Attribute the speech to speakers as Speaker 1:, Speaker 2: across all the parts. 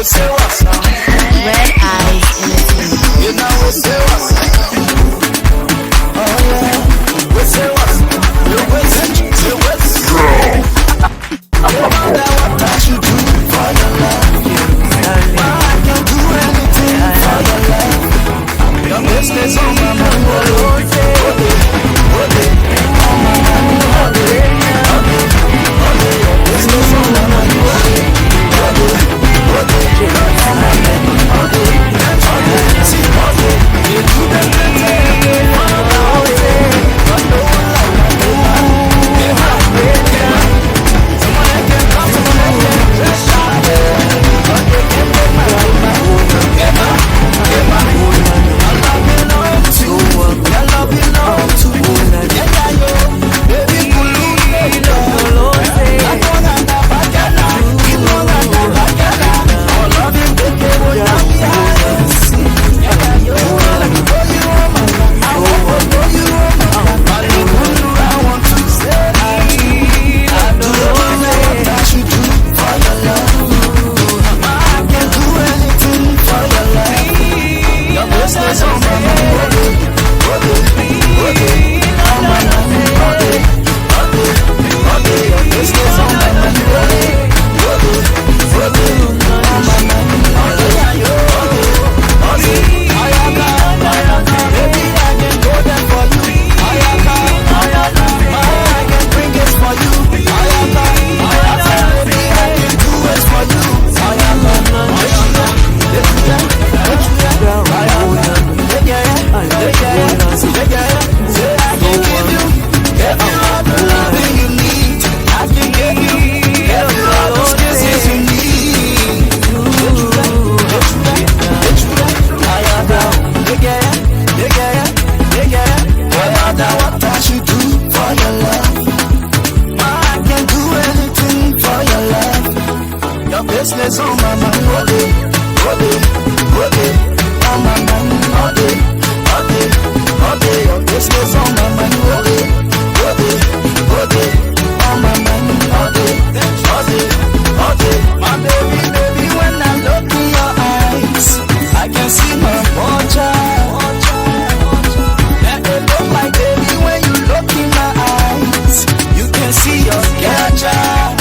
Speaker 1: Red Eyes Entertainment.
Speaker 2: You know we say what's up. Oh yeah, we say what's up. You say what's up. No matter what that you do for your love, I can do anything for your love. Your business on my mind, on my mind, your business on my mind, business on my mind, on my mind, your business on my mind, on my mind, my baby, when I look in your eyes, I can see my child. That it look like baby when you look in my eyes, you can see your child.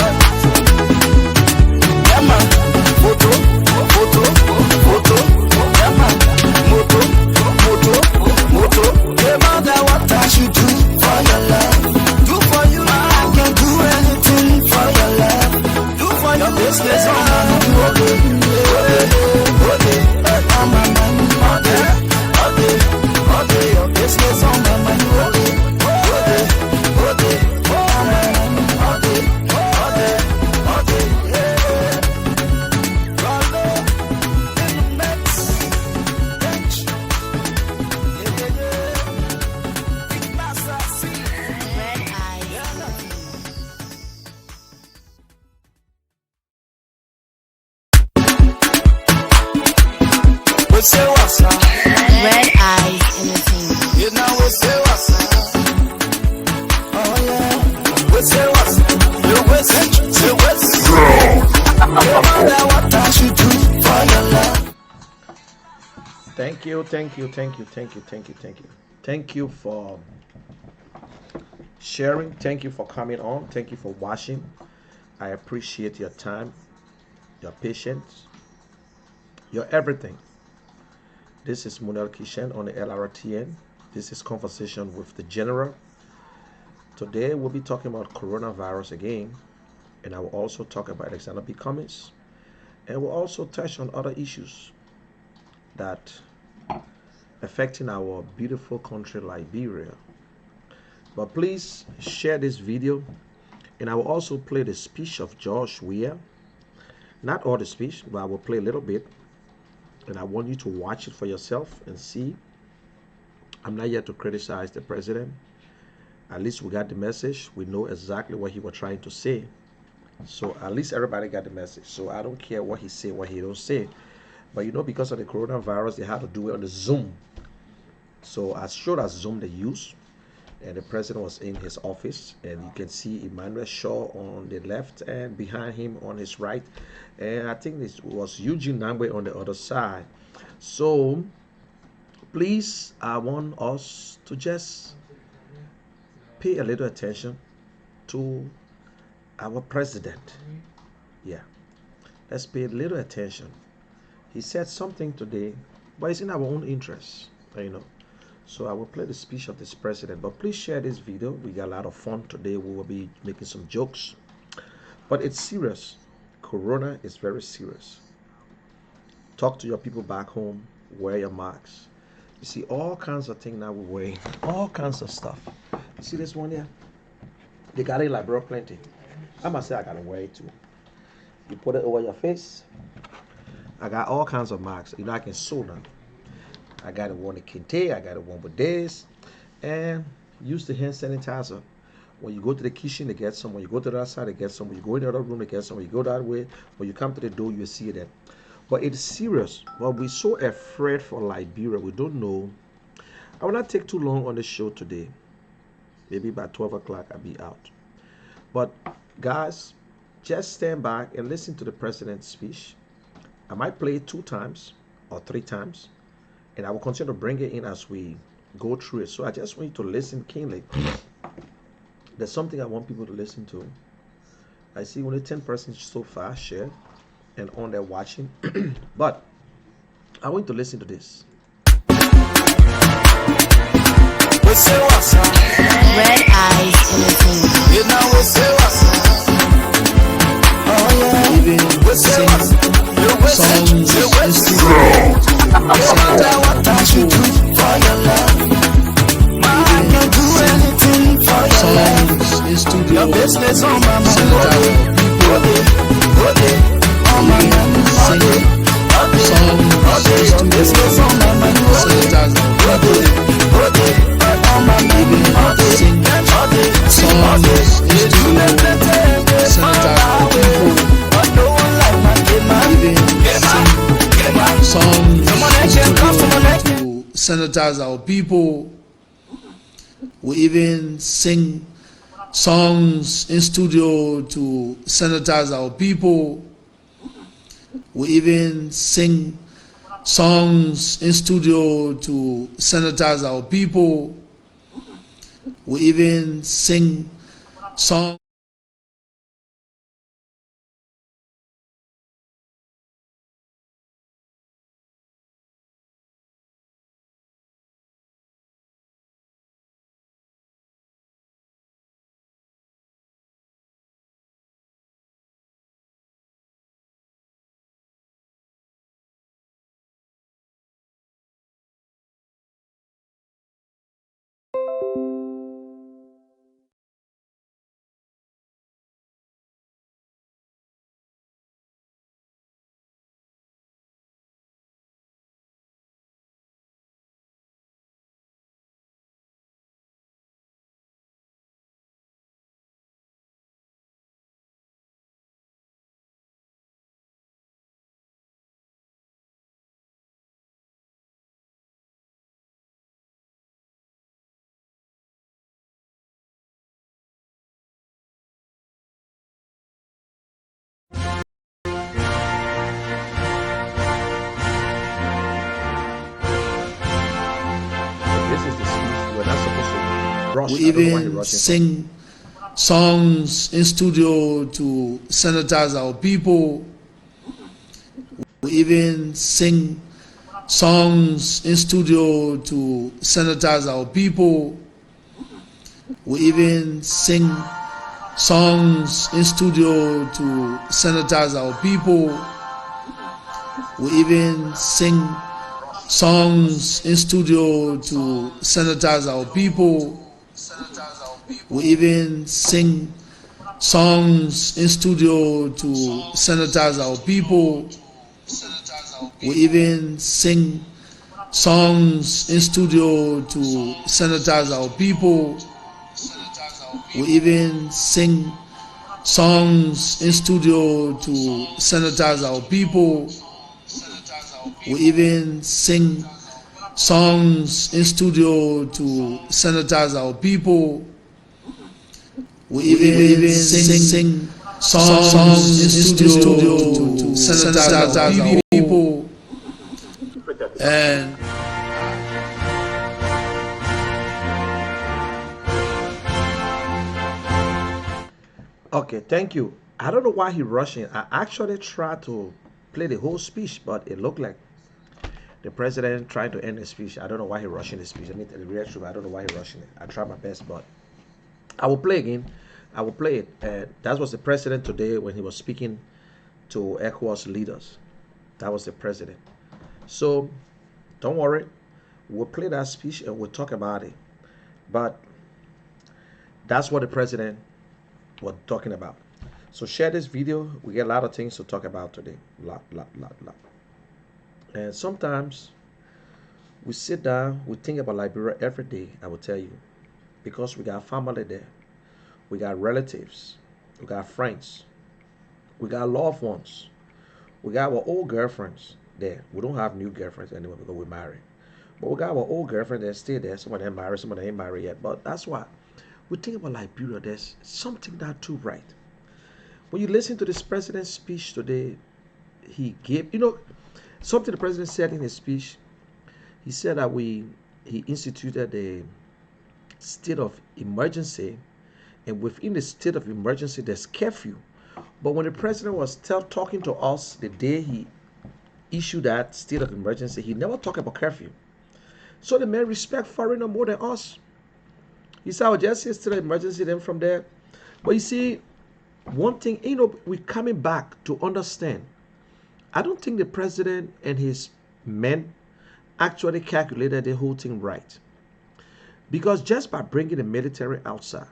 Speaker 2: Business on my mind, your business on my mind, say what's up.
Speaker 1: Red Eyes Entertainment.
Speaker 2: You know we say what's up. Oh yeah, we say what's up. You say what's up. No matter what that you do for your love.
Speaker 3: Thank you for sharing. Thank you for coming on. Thank you for watching. I appreciate your time, your patience, your everything. This is Munel Kishen on the Lrtn. This is Conversation with the General. Today we'll be talking about coronavirus again, and I will also talk about Alexander B. Cummings, and we'll also touch on other issues that affecting our beautiful country Liberia. But please share this video, and I will also play the speech of George Weah. Not all the speech, but I will play a little bit. And I want you to watch it for yourself and see. I'm not here to criticize the president. At least we got the message. We know exactly what he was trying to say. So at least everybody got the message. So I don't care what he say, what he don't say. But you know, because of the coronavirus, they had to do it on the Zoom. So as sure as Zoom they use. and the president was in his office, and you can see Emmanuel Shaw on the left and behind him on his right, and I think this was Eugene Nangbe on the other side. So please, I want us to just pay a little attention to our president. Yeah, let's pay a little attention. He said something today, but it's in our own interest, you know. So I will play the speech of this president, but please share this video. We got a lot of fun today. We will be making some jokes, but it's serious. Corona is very serious. Talk to your people back home. Wear your masks. You see all kinds of things now we're wearing, all kinds of stuff. You see this one here? They got it like bro plenty. I must say I gotta wear it too. You put it over your face. I got all kinds of masks. You know, I can sew them. I got one with Kente, I got one with this, and use the hand sanitizer. When you go to the kitchen, they get some. When you go to the other side, they get some. When you go in the other room, they get some. When you go that way, when you come to the door, you see that. But it's serious. But we're so afraid for Liberia. We don't know. I will not take too long on the show today. Maybe by 12 o'clock, I'll be out. But guys, just stand back and listen to the president's speech. I might play it 2 times or 3 times. And I will continue to bring it in as we go through it. So I just want you to listen keenly. There's something I want people to listen to. I see only 10 persons so far shared and on there watching. But I want you to listen to this.
Speaker 1: Red Eyes Entertainment.
Speaker 2: Your business on my mind. Business on my mind.
Speaker 4: Sanitize our people. We even sing songs in studio to sanitize our people. We even sing songs in studio to sanitize our people. We even sing songs. We even sing songs in studio to sanitize our people. We even sing songs in studio to sanitize our people. We even sing songs in studio to sanitize our people. We even sing songs in studio to sanitize our people. We even sing songs in studio to sanitize our people. We even sing songs in studio to sanitize our people. We even sing songs in studio to sanitize our people. We even sing songs in studio to sanitize our people. We even sing songs in studio to sanitize our people. And
Speaker 3: Okay, thank you. I don't know why he rushing. I actually tried to play the whole speech, but it looked like the president trying to end the speech. I don't know why he rushing the speech. I mean, the real truth, I don't know why he rushing it. I tried my best, but I will play again. I will play it. That was the president today when he was speaking to ECOWAS leaders. That was the president. So don't worry. We'll play that speech and we'll talk about it. But that's what the president was talking about. So share this video. We get a lot of things to talk about today. Lot. And sometimes we sit down, we think about Liberia every day, I will tell you. Because we got family there. We got relatives. We got friends. We got loved ones. We got our old girlfriends there. We don't have new girlfriends anymore because we're married. But we got our old girlfriend that stay there. Some of them married, some of them ain't married yet. But that's why we think about Liberia. There's something not too right. When you listen to this president's speech today, he gave, something the president said in his speech. He said that he instituted a state of emergency, and within the state of emergency, there's curfew. But when the president was talking to us the day he issued that state of emergency, he never talked about curfew. So the man respect foreigner more than us. He said, I would just say state of emergency, then from there. But you see, one thing, we're coming back to understand. I don't think the president and his men actually calculated the whole thing right. Because just by bringing the military outside,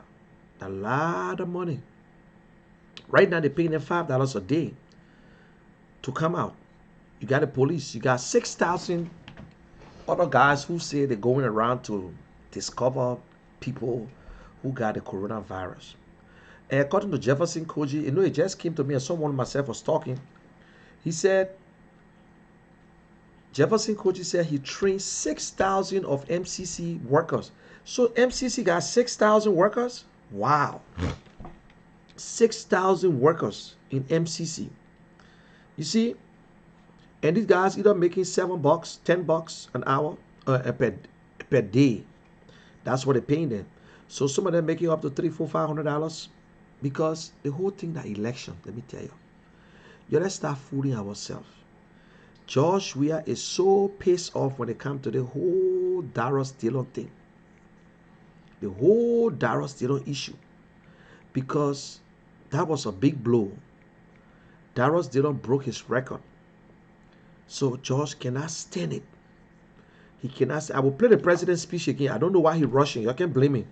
Speaker 3: a lot of money. Right now, they're paying them $5 a day to come out. You got the police. You got 6,000 other guys who say they're going around to discover people who got the coronavirus. And according to Jefferson Koji, it just came to me and someone myself was talking. He said, Jefferson Koji said he trained 6,000 of MCC workers. So MCC got 6,000 workers? Wow. 6,000 workers in MCC. You see, and these guys either making $7, $10 an hour per day. That's what they're paying them. So some of them making up to $300, $400, $500 because the whole thing, that election, let me tell you. Let's start fooling ourselves. George Weah is so pissed off when it comes to the whole Darius Dillon thing. The whole Darius Dillon issue. Because that was a big blow. Darius Dillon broke his record. So George cannot stand it. He cannot say, I will play the president's speech again. I don't know why he's rushing. You can't blame him.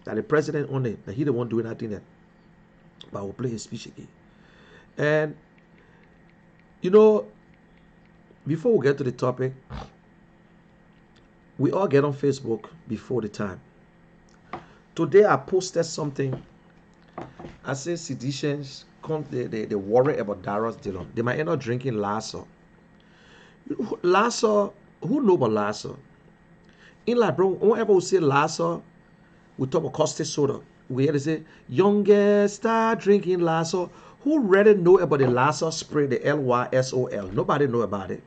Speaker 3: That the president on it, that he the one doing that thing there. But I will play his speech again. And before we get to the topic, we all get on Facebook before the time. Today I posted something. I say seditions, they worry about Darius Dillon. They might end up drinking Lassa. Lassa, who know about Lassa? In Liberia, whenever we say Lassa, we talk about caustic soda. We hear they say, youngest start drinking Lassa. Who really know about the Lassa spray, the Lysol? Nobody know about it.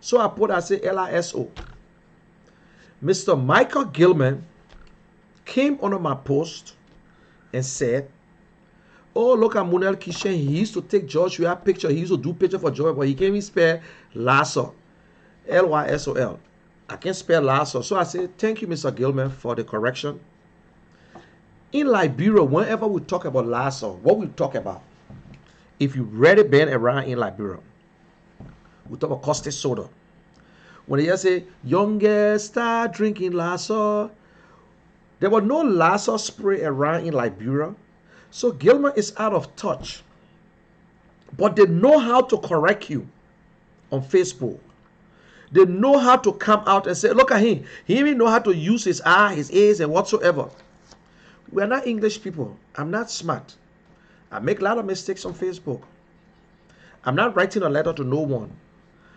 Speaker 3: So I say LISO. Mr. Michael Gilman came under my post and said, oh, look at Munel Kishen. He used to take George Weah picture. He used to do picture for George, but he can't even spell Lassa. Lysol. I can't spell Lassa. So I say, thank you, Mr. Gilman, for the correction. In Liberia, whenever we talk about Lassa, what we talk about? If you really been around in Liberia, we talk about caustic soda. When they say, youngest start drinking Lassa, there was no Lassa spray around in Liberia. So Gilman is out of touch. But they know how to correct you on Facebook. They know how to come out and say, look at him. He even know how to use his eye, his ears, and whatsoever. We are not English people. I'm not smart. I make a lot of mistakes on Facebook. I'm not writing a letter to no one.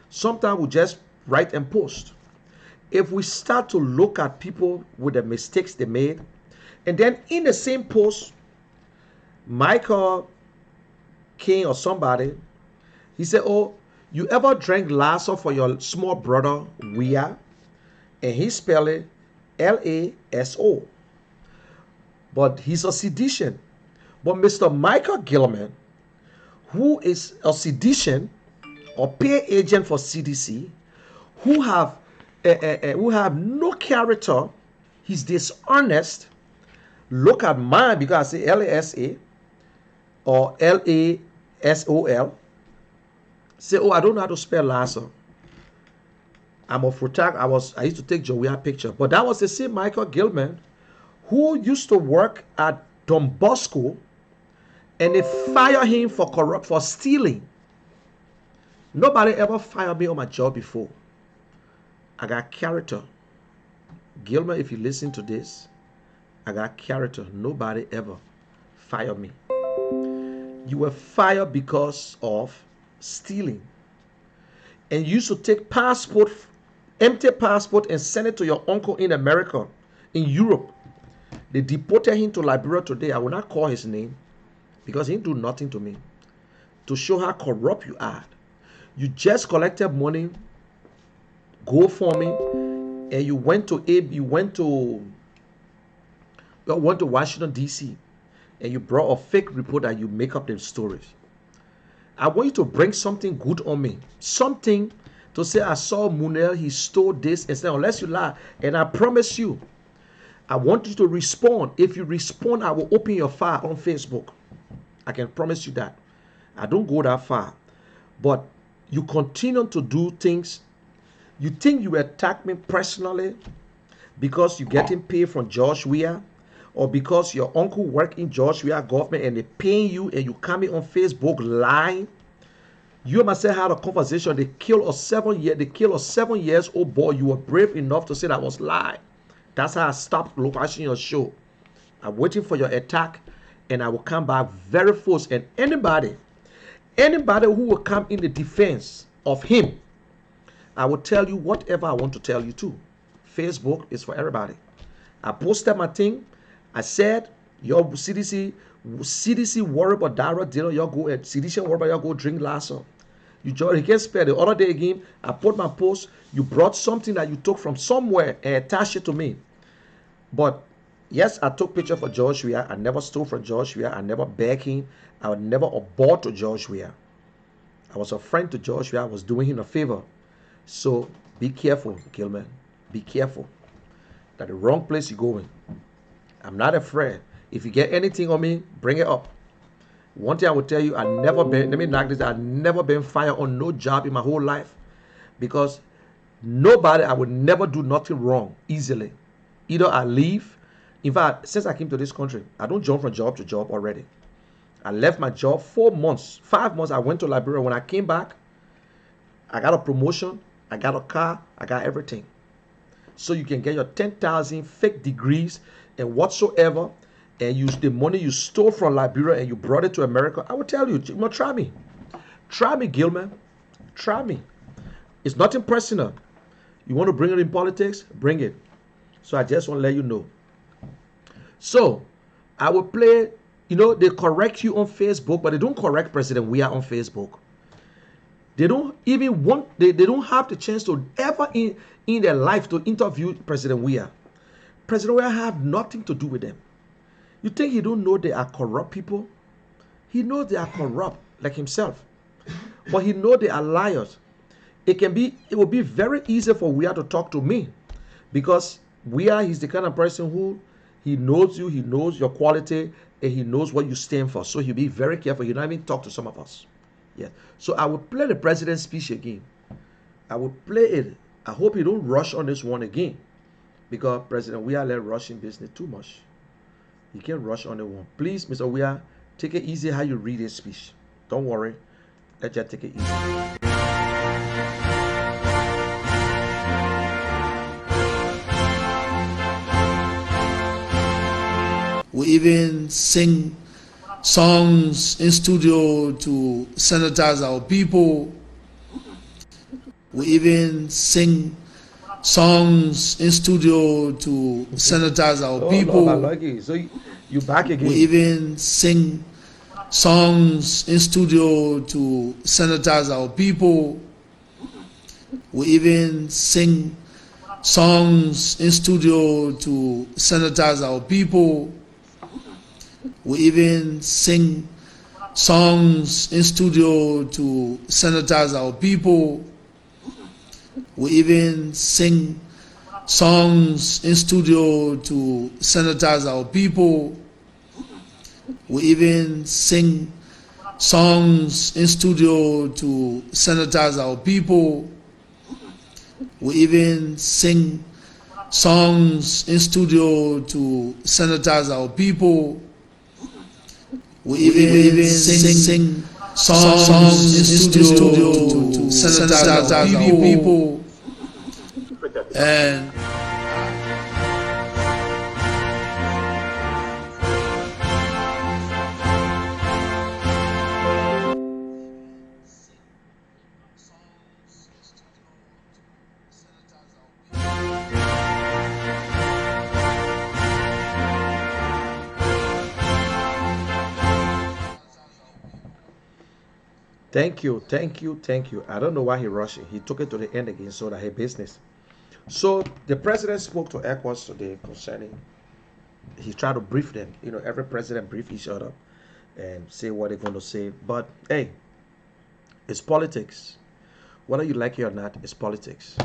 Speaker 3: Sometimes we just write and post. if we start to look at people with the mistakes they made, and then in the same post, Michael King or somebody, he said, oh, you ever drank lasso for your small brother, Wea? And he spelled it Laso. But he's a sedition. But Mr. Michael Gilman, who is a sedition or pay agent for CDC, who have no character, he's dishonest. Look at mine, because I say LASA or LASOL. Say, oh, I don't know how to spell lasso. I'm a photographer. I used to take Joey picture, but that was the same Michael Gilman who used to work at Don Bosco, and they fired him for stealing. Nobody ever fired me on my job before. I got character. Gilman, if you listen to this, I got character. Nobody ever fired me. You were fired because of stealing. And you used to take passport, empty passport, and send it to your uncle in America, in Europe. They deported him to Liberia today. I will not call his name because he didn't do nothing to me. To show how corrupt you are. You just collected money, go for me, and you went to Washington D.C. and you brought a fake report that you make up them stories. I want you to bring something good on me, something to say I saw Munel, he stole this, and say unless you lie. And I promise you, I want you to respond. If you respond, I will open your file on Facebook. I can promise you that. I don't go that far, but you continue to do things. You think you attack me personally because you're getting paid from George Weah, or because your uncle work in George Weah government and they paying you, and you coming on Facebook lying. You and myself had a conversation. They killed a 7 years old boy. You were brave enough to say that was lie. That's how I stopped watching your show. I'm waiting for your attack, and I will come back very fast. And anybody who will come in the defense of him, I will tell you whatever I want to tell you too. Facebook is for everybody. I posted my thing. I said, your CDC worry about direct dealer, you go at CDC worry about you go drink lasso. You can't spare. The other day again, I put my post. You brought something that you took from somewhere and attached it to me. But yes, I took picture for George Weah. I never stole from George Weah. I never begged him. I would never abort to George Weah. I was a friend to George Weah. I was doing him a favor. So be careful, Gilman. Be careful. That's the wrong place you're going. I'm not afraid. If you get anything on me, bring it up. One thing I will tell you, I've never been fired on no job in my whole life, because I would never do nothing wrong easily. Either I leave. In fact, since I came to this country, I don't jump from job to job already. I left my job 5 months. I went to Liberia. When I came back, I got a promotion, I got a car, I got everything. So you can get your 10,000 fake degrees and whatsoever, and use the money you stole from Liberia and you brought it to America. I will tell you, try me. Try me, Gilman. Try me. It's nothing personal. You want to bring it in politics? Bring it. So I just want to let you know. So I will play, they correct you on Facebook, but they don't correct President Weah on Facebook. They don't even want, they don't have the chance to ever in their life to interview President Weah. President Weah have nothing to do with them. You think he don't know they are corrupt people? He knows they are corrupt like himself. But he knows they are liars. It will be very easy for Weah to talk to me, because Weah is the kind of person who, he knows you, he knows your quality, and he knows what you stand for. So he'll be very careful. He'll not even talk to some of us. Yeah. So I will play the president's speech again. I will play it. I hope you don't rush on this one again, because President Weah let rushing business too much. You can't rush on the one. Please, Mr. Weah, take it easy how you read his speech. Don't worry. Let's just take it easy.
Speaker 4: We even sing songs in studio to sanitize our people. We even sing songs in studio to sanitize our people.
Speaker 3: Lord, so you back again.
Speaker 4: We even sing songs in studio to sanitize our people. We even sing songs in studio to sanitize our people. We even sing songs in studio to sanitize our people. We even sing songs in studio to sanitize our people. We even sing songs in studio to sanitize our people. We even sing songs in studio to sanitize our people. We even sing songs in studio to sanitize our people. And
Speaker 3: Thank you. I don't know why he rushed it. He took it to the end again so that he business. So the president spoke to ECOWAS today concerning. He tried to brief them. You know, every president brief each other and say what they're going to say. But hey, it's politics. Whether you like it or not, it's politics.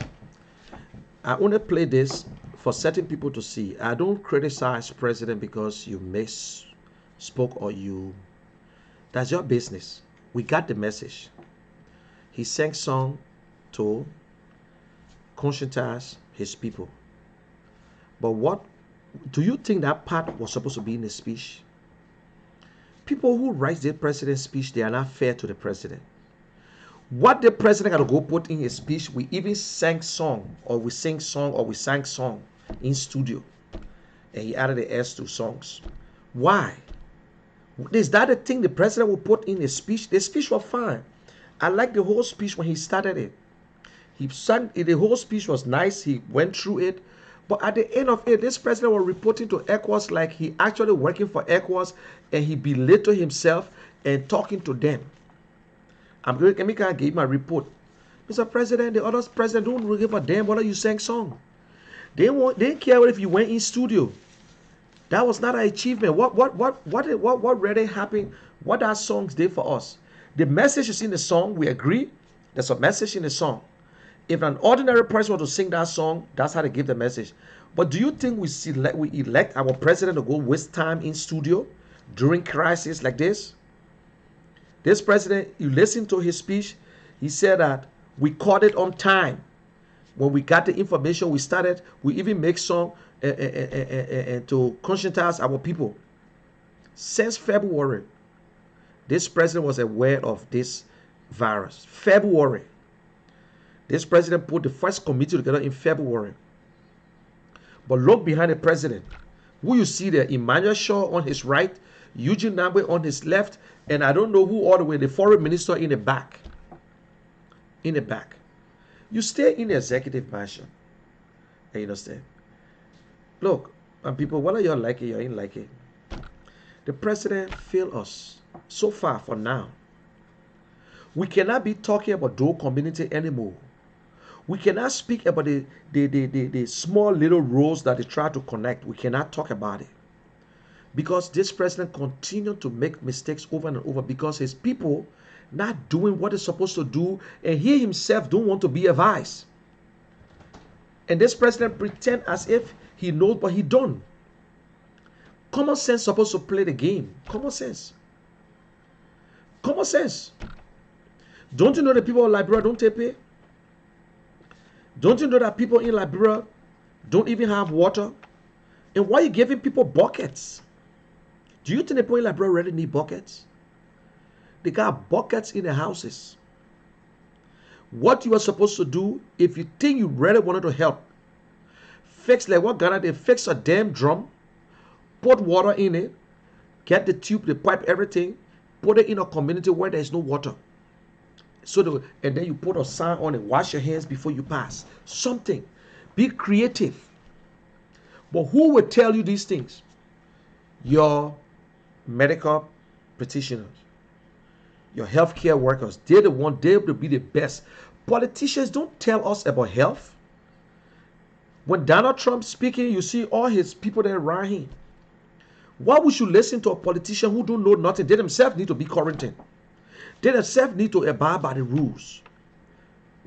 Speaker 3: I only play this for certain people to see. I don't criticize president because you misspoke or you. That's your business. We got the message. He sang song to conscientize his people. But what do you think that part was supposed to be in the speech? People who write the president's speech, they are not fair to the president. What the president got to go put in his speech, we even sang song, or we sing song, or we sang song in studio. And he added the S to songs. Why? Is that the thing the president will put in his speech? The speech was fine. I like the whole speech when he started it. He sang it, the whole speech was nice. He went through it. But at the end of it, this president was reporting to ECOWAS like he actually working for ECOWAS and he belittled himself and talking to them. I'm going to give my report. Mr. President, the other president don't really give a damn whether you sang song. They didn't care if you went in studio. That was not an achievement. What really happened? What that songs did for us? The message is in the song. We agree. There's a message in the song. If an ordinary person were to sing that song, that's how they give the message. But do you think we elect our president to go waste time in studio during crisis like this? This president, you listen to his speech. He said that we caught it on time. When we got the information, we started. We even make song to conscientize our people. Since February, this president was aware of this virus. February. This president put the first committee together in February. But look behind the president. Who you see there? Emmanuel Shaw on his right, Eugene Nabwe on his left, and I don't know who all the way, the foreign minister in the back. In the back. You stay in the executive mansion. You understand? Look, and people, whether you like it or you ain't like it, the president failed us so far for now. We cannot be talking about Dole community anymore. We cannot speak about the small little roads that they try to connect. We cannot talk about it. Because this president continued to make mistakes over and over because his people not doing what they're supposed to do, and he himself don't want to be advised. And this president pretend as if he knows, but he don't. Common sense supposed to play the game. Common sense. Common sense. Don't you know the people in Liberia don't take pay? Don't you know that people in Liberia don't even have water? And why are you giving people buckets? Do you think the people in Liberia really need buckets? They got buckets in their houses. What you are supposed to do, if you think you really wanted to help, fix like what Ghana did, fix a damn drum, put water in it, get the tube, the pipe, everything, put it in a community where there is no water. And then you put a sign on it, wash your hands before you pass. Something. Be creative. But who will tell you these things? Your medical practitioners, your healthcare workers. They're the one, they will be the best. Politicians don't tell us about health. When Donald Trump speaking, you see all his people that around him. Why would you listen to a politician who don't know nothing? They themselves need to be quarantined. They themselves need to abide by the rules.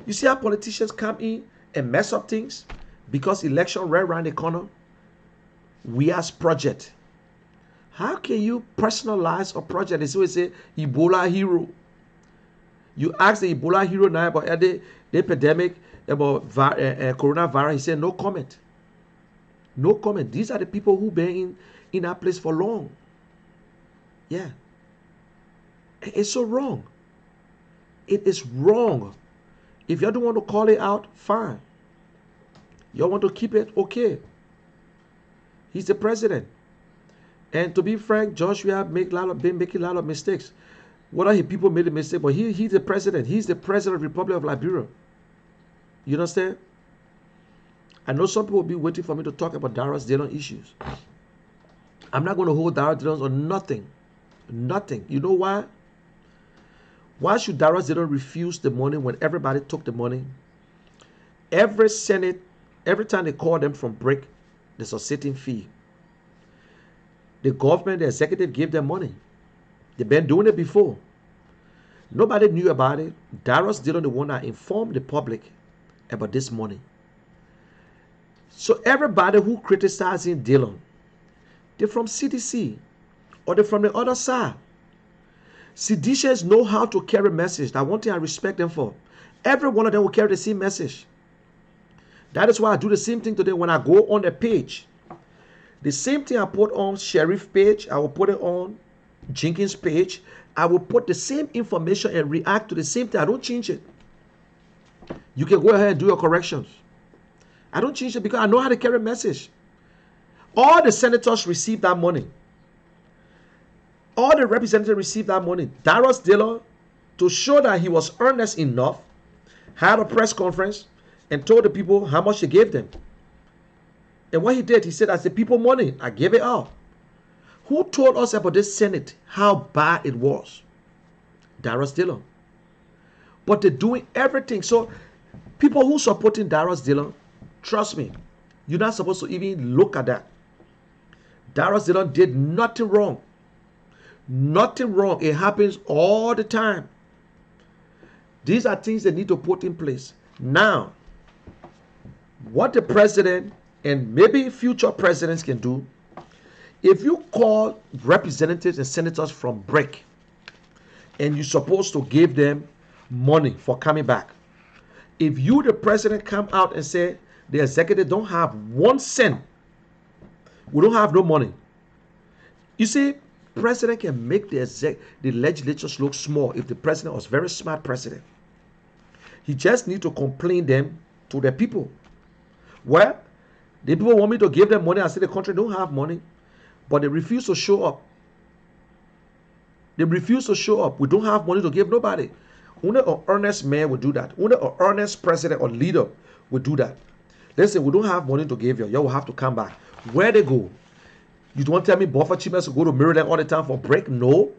Speaker 3: You see how politicians come in and mess up things because election right around the corner? We as project. How can you personalize a project? They always say Ebola hero. You ask the Ebola hero now about the epidemic, about coronavirus. He said no comment. No comment. These are the people who been in that place for long. Yeah. It's so wrong. It is wrong. If you don't want to call it out, fine. You want to keep it, okay. He's the president. And to be frank, Joshua been making a lot of mistakes. Whether people made a mistake, but he's the president. He's the president of the Republic of Liberia. You understand? I know some people will be waiting for me to talk about Darius Dillon issues. I'm not going to hold Darius Dillon on nothing. Nothing. You know why? Why should Darius Dillon refuse the money when everybody took the money? Every Senate, every time they call them from break, there's a sitting fee. The government, the executive gave them money. They've been doing it before. Nobody knew about it. Darius Dillon, the one that informed the public about this money. So everybody who criticizing Dillon, they're from CDC or they're from the other side. Seditious know how to carry message. That's one thing I respect them for. Every one of them will carry the same message. That is why I do the same thing today when I go on the page. The same thing I put on Sheriff page, I will put it on Jenkins page. I will put the same information and react to the same thing. I don't change it. You can go ahead and do your corrections. I don't change it because I know how to carry a message. All the senators receive that money. All the representatives received that money. Darius Dillon, to show that he was earnest enough, had a press conference and told the people how much he gave them. And what he did, he said, that's the people money. I gave it out. Who told us about this Senate, how bad it was? Darius Dillon. But they're doing everything. So people who supporting Darius Dillon, trust me, you're not supposed to even look at that. Darius Dillon did nothing wrong. Nothing wrong. It happens all the time. These are things they need to put in place. Now, what the president and maybe future presidents can do, if you call representatives and senators from break and you're supposed to give them money for coming back, if you, the president, come out and say the executive don't have 1 cent, we don't have no money. You see, president can make the legislatures look small if the president was very smart president. He just need to complain them to the people. Well, the people want me to give them money. I say the country don't have money, but they refuse to show up. They refuse to show up. We don't have money to give nobody. Only an earnest man would do that. Only an earnest president or leader would do that. They say we don't have money to give you. You will have to come back. Where they go? You don't tell me Buffer Chiefs go to Maryland all the time for break? No.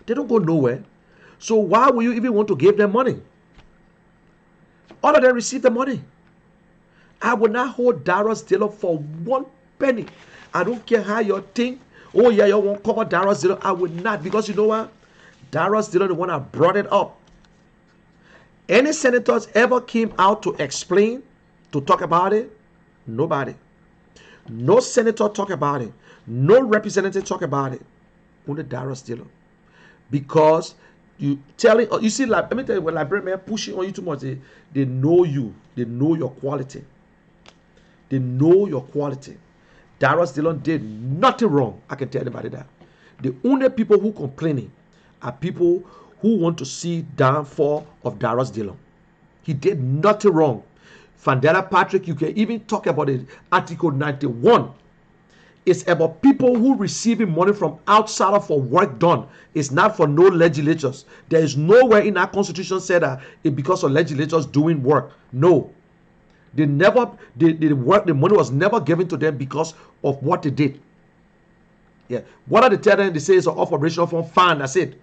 Speaker 3: They don't go nowhere. So why will you even want to give them money? All of them receive the money. I will not hold Darius Dillon for 1 penny. I don't care how you think. Oh yeah, you won't cover Darius Dillon. I will not, because you know what? Darius Dillon, the one that brought it up. Any senators ever came out to explain, to talk about it? Nobody. No senator talk about it. No representative talk about it. Only Darius Dillon. Because you see, like, let me tell you, when librarian pushing on you too much, they know you. They know your quality. They know your quality. Darius Dillon did nothing wrong. I can tell anybody that. The only people who complaining are people who want to see downfall of Darius Dillon. He did nothing wrong. Fandela Patrick, you can even talk about it. Article 91. It's about people who receiving money from outside for work done. It's not for no legislatures. There is nowhere in our constitution said that it's because of legislatures doing work. No. They never, the work, the money was never given to them because of what they did. Yeah. What are they telling them? They say it's an operational fund. Fine, that's it.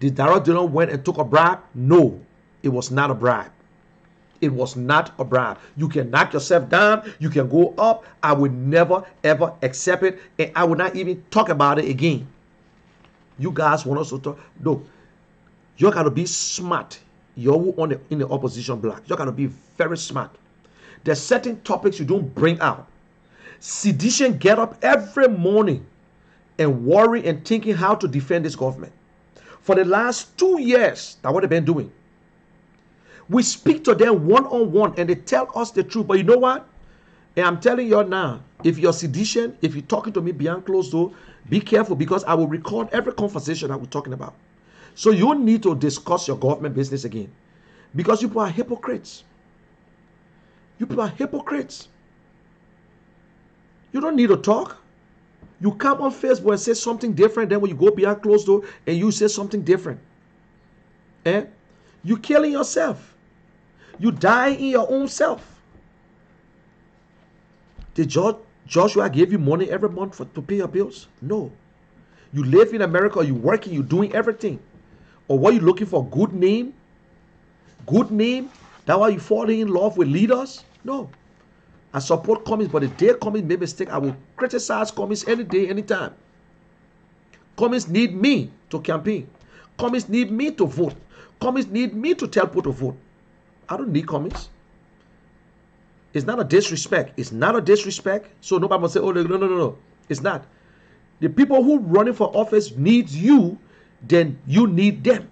Speaker 3: The director general went and took a bribe? No, it was not a bribe. It was not a bribe. You can knock yourself down. You can go up. I would never, ever accept it. And I would not even talk about it again. You guys want us to talk? No. You got to be smart. You're in the opposition block. You got to be very smart. There's certain topics you don't bring out. Sedition get up every morning and worry and thinking how to defend this government. For the last 2 years, that's what they've been doing. We speak to them one-on-one and they tell us the truth. But you know what? And I'm telling you now, if you're sedition, if you're talking to me behind closed door, be careful because I will record every conversation that we're talking about. So you need to discuss your government business again. Because you people are hypocrites. You people are hypocrites. You don't need to talk. You come on Facebook and say something different. Then when you go behind closed door and you say something different. You're killing yourself. You die in your own self. Did Joshua give you money every month to pay your bills? No. You live in America, you're working, you're doing everything. Or what you looking for? Good name? Good name? That's why you falling in love with leaders? No. I support communists, but the day communists make mistake, I will criticize communists any day, anytime. Communists need me to campaign. Communists need me to vote. Communists need me to tell people to vote. I don't need communists. It's not a disrespect. It's not a disrespect. So nobody must say, oh, no. It's not. The people who running for office need you, then you need them.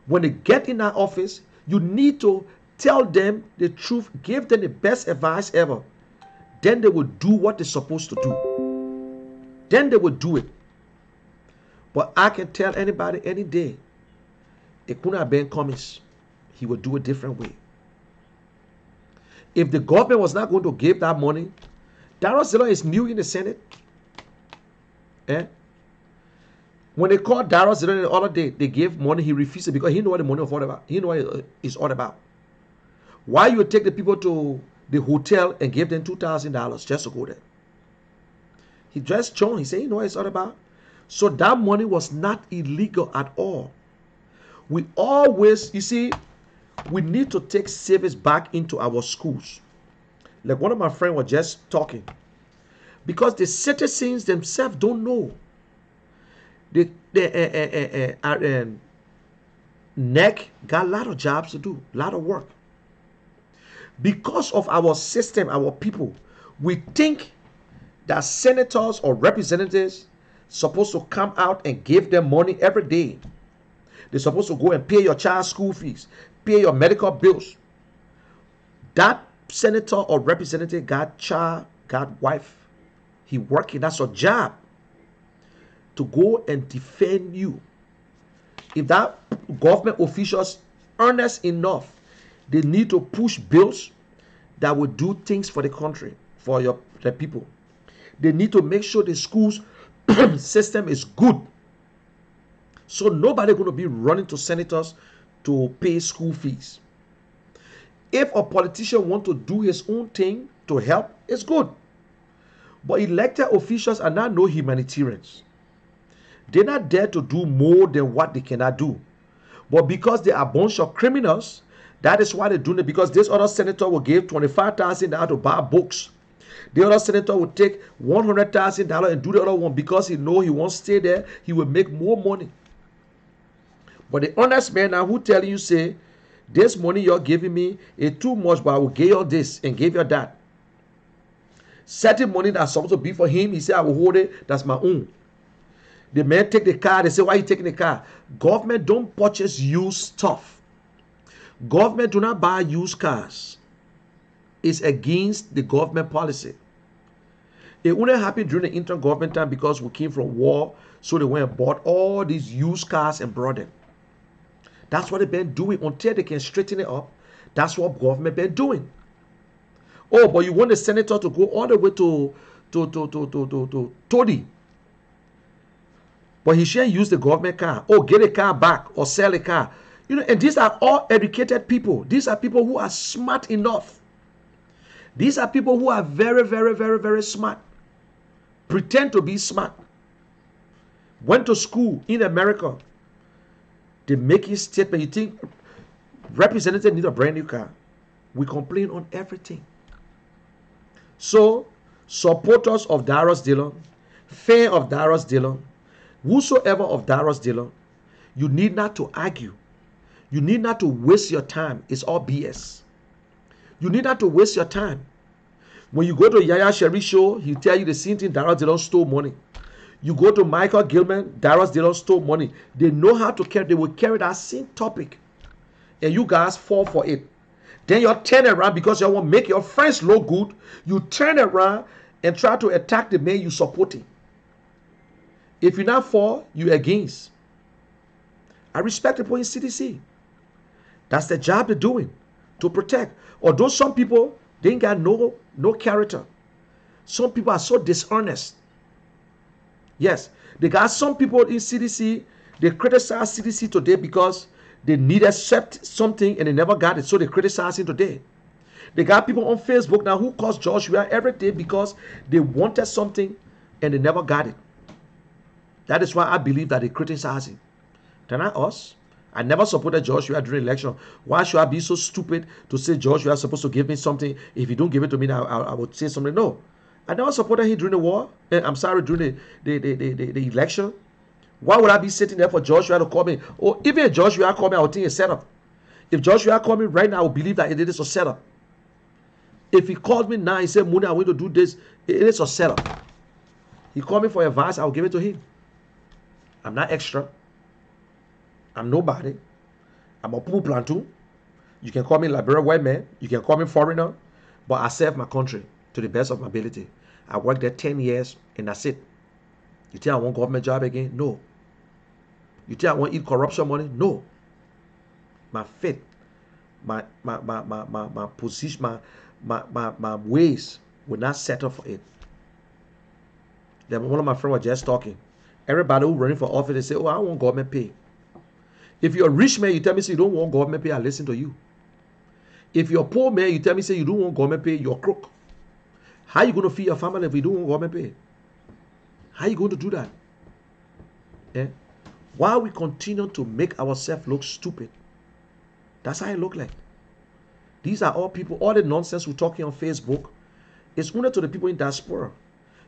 Speaker 3: When they get in that office, you need to tell them the truth, give them the best advice ever. Then they will do what they're supposed to do. Then they will do it. But I can tell anybody any day, it couldn't have been communist. He would do a different way. If the government was not going to give that money, Lrtn is new in the Senate. When they called Lrtn the other day, they gave money, he refused it because he knew what the money was all about. He knew what it's all about. Why you take the people to the hotel and give them $2,000 just to go there? He just John. He said, you know what it's all about? So that money was not illegal at all. We always, you see, we need to take service back into our schools. Like one of my friends was just talking. Because the citizens themselves don't know. NEC got a lot of jobs to do, a lot of work. Because of our system, our people, we think that senators or representatives supposed to come out and give them money every day. They're supposed to go and pay your child's school fees, pay your medical bills. That senator or representative got child, got wife. He working, that's a job. To go and defend you. If that government officials earnest enough, they need to push bills that will do things for the country, for the people. They need to make sure the schools system is good. So nobody going to be running to senators to pay school fees. If a politician want to do his own thing to help, it's good. But elected officials are not no humanitarians. They're not there to do more than what they cannot do. But because they are a bunch of criminals, that is why they're doing it. Because this other senator will give $25,000 to buy books. The other senator will take $100,000 and do the other one because he know he won't stay there. He will make more money. But the honest man now who tell you, say, this money you're giving me is too much, but I will give you this and give you that. Certain money that's supposed to be for him, he said, I will hold it, that's my own. The man take the car, they say, why are you taking the car? Government don't purchase used stuff. Government do not buy used cars. It's against the government policy. It only happened during the interim government time because we came from war, so they went and bought all these used cars and brought them. That's what they've been doing until they can straighten it up. That's what government been doing. Oh, but you want the senator to go all the way to Todi. But he shouldn't use the government car. Or get a car back or sell a car. You know, and these are all educated people. These are people who are smart enough These are people who are very, very, very, very smart. Pretend to be smart. Went to school in America. They make a statement. You think representative need a brand new car? We complain on everything. So, supporters of Darius Dillon, fan of Darius Dillon, whosoever of Darius Dillon, you need not to argue. You need not to waste your time. It's all BS. You need not to waste your time. When you go to Yaya Sherry show, he'll tell you the same thing. Darius Dillon stole money. You go to Michael Gilman, Darius Dillon stole money. They know how to carry. They will carry that same topic, and you guys fall for it. Then you turn around because you want to make your friends look good. You turn around and try to attack the man you supporting. If you not for, you against. I respect people in CDC. That's the job they're doing, to protect. Although some people, they ain't got no character. Some people are so dishonest. Yes, they got some people in CDC, they criticize CDC today because they needed something and they never got it, so they criticize him today. They got people on Facebook now who calls Joshua every day because they wanted something and they never got it. That is why I believe that they criticize him. They're not us. I never supported Joshua during election. Why should I be so stupid to say Joshua is supposed to give me something? If you don't give it to me, I would say something. No. I never supported him during the war. I'm sorry, during the election. Why would I be sitting there for Joshua to call me? Or even if Joshua called me, I would think it's set up. If Joshua called me right now, I would believe that it is a setup. If he called me now, he said, Muni, I want to do this, it is a setup. He called me for advice, I will give it to him. I'm not extra. I'm nobody. I'm a poo plantu. You can call me Liberian white man. You can call me foreigner. But I serve my country to the best of my ability. I worked there 10 years and that's it. You think I want government job again? No. You think I want to eat corruption money? No. My faith, my position, my ways will not settle for it. Then one of my friends was just talking. Everybody who running for office, they say, oh, I want government pay. If you're a rich man, you tell me say you don't want government pay, I listen to you. If you're a poor man, you tell me say you don't want government pay, you're a crook. How are you going to feed your family if you don't want government pay? How are you going to do that? Eh? Why we continue to make ourselves look stupid? That's how it look like. These are all people, all the nonsense we're talking on Facebook, it's only to the people in diaspora.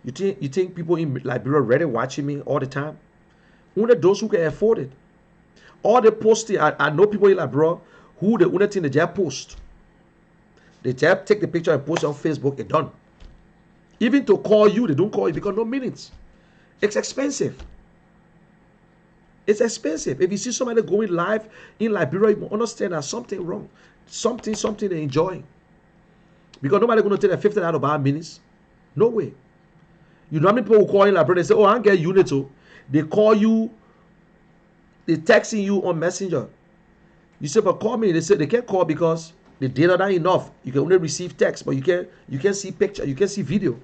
Speaker 3: You think people in Liberia already watching me all the time? Only those who can afford it. All the posting, I know people in Liberia who the only thing they just post. They just take the picture and post it on Facebook, it's done. Even to call you, they don't call you because no minutes. It's expensive. It's expensive. If you see somebody going live in Liberia, you understand that something wrong. Something they're enjoying. Because nobody going to take a $50 to buy minutes. No way. You know how many people who call in Liberia, they say, oh, I get unit too. They call you, they texting you on Messenger. You say, but call me. They say they can't call because the data not enough. You can only receive text, but you can see picture, you can see video.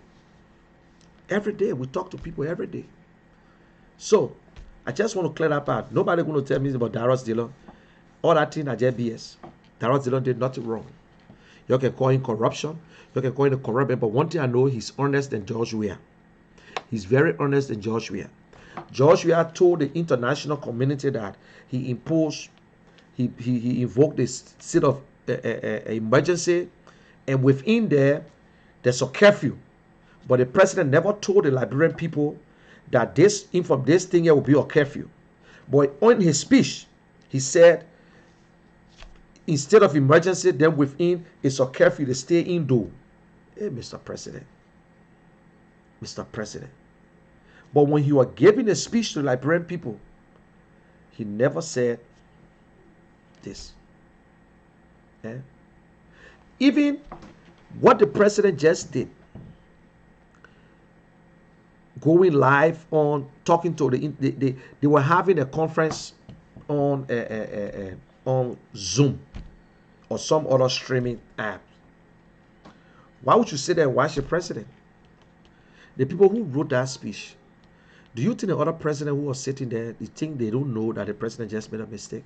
Speaker 3: Every day we talk to people every day. So I just want to clear that part. Nobody going to tell me about Darius Dillon. All that thing are just BS. Darius Dillon did nothing wrong. You can call him corruption. You can call him a corrupt man. But one thing I know, he's honest than George Weah. He's very honest than George Weah. George Weah told the international community that he imposed, he invoked this state of emergency, and within there's a curfew. But the president never told the Liberian people that this thing here will be a curfew. But on his speech, he said, instead of emergency, then within it's a curfew to stay indoor. Hey, Mr. President. Mr. President. But when he was giving a speech to Liberian people, he never said this. Eh? Even what the president just did, going live on talking to they were having a conference on Zoom or some other streaming app. Why would you sit there and watch the president? The people who wrote that speech, do you think the other president who was sitting there, you think they don't know that the president just made a mistake?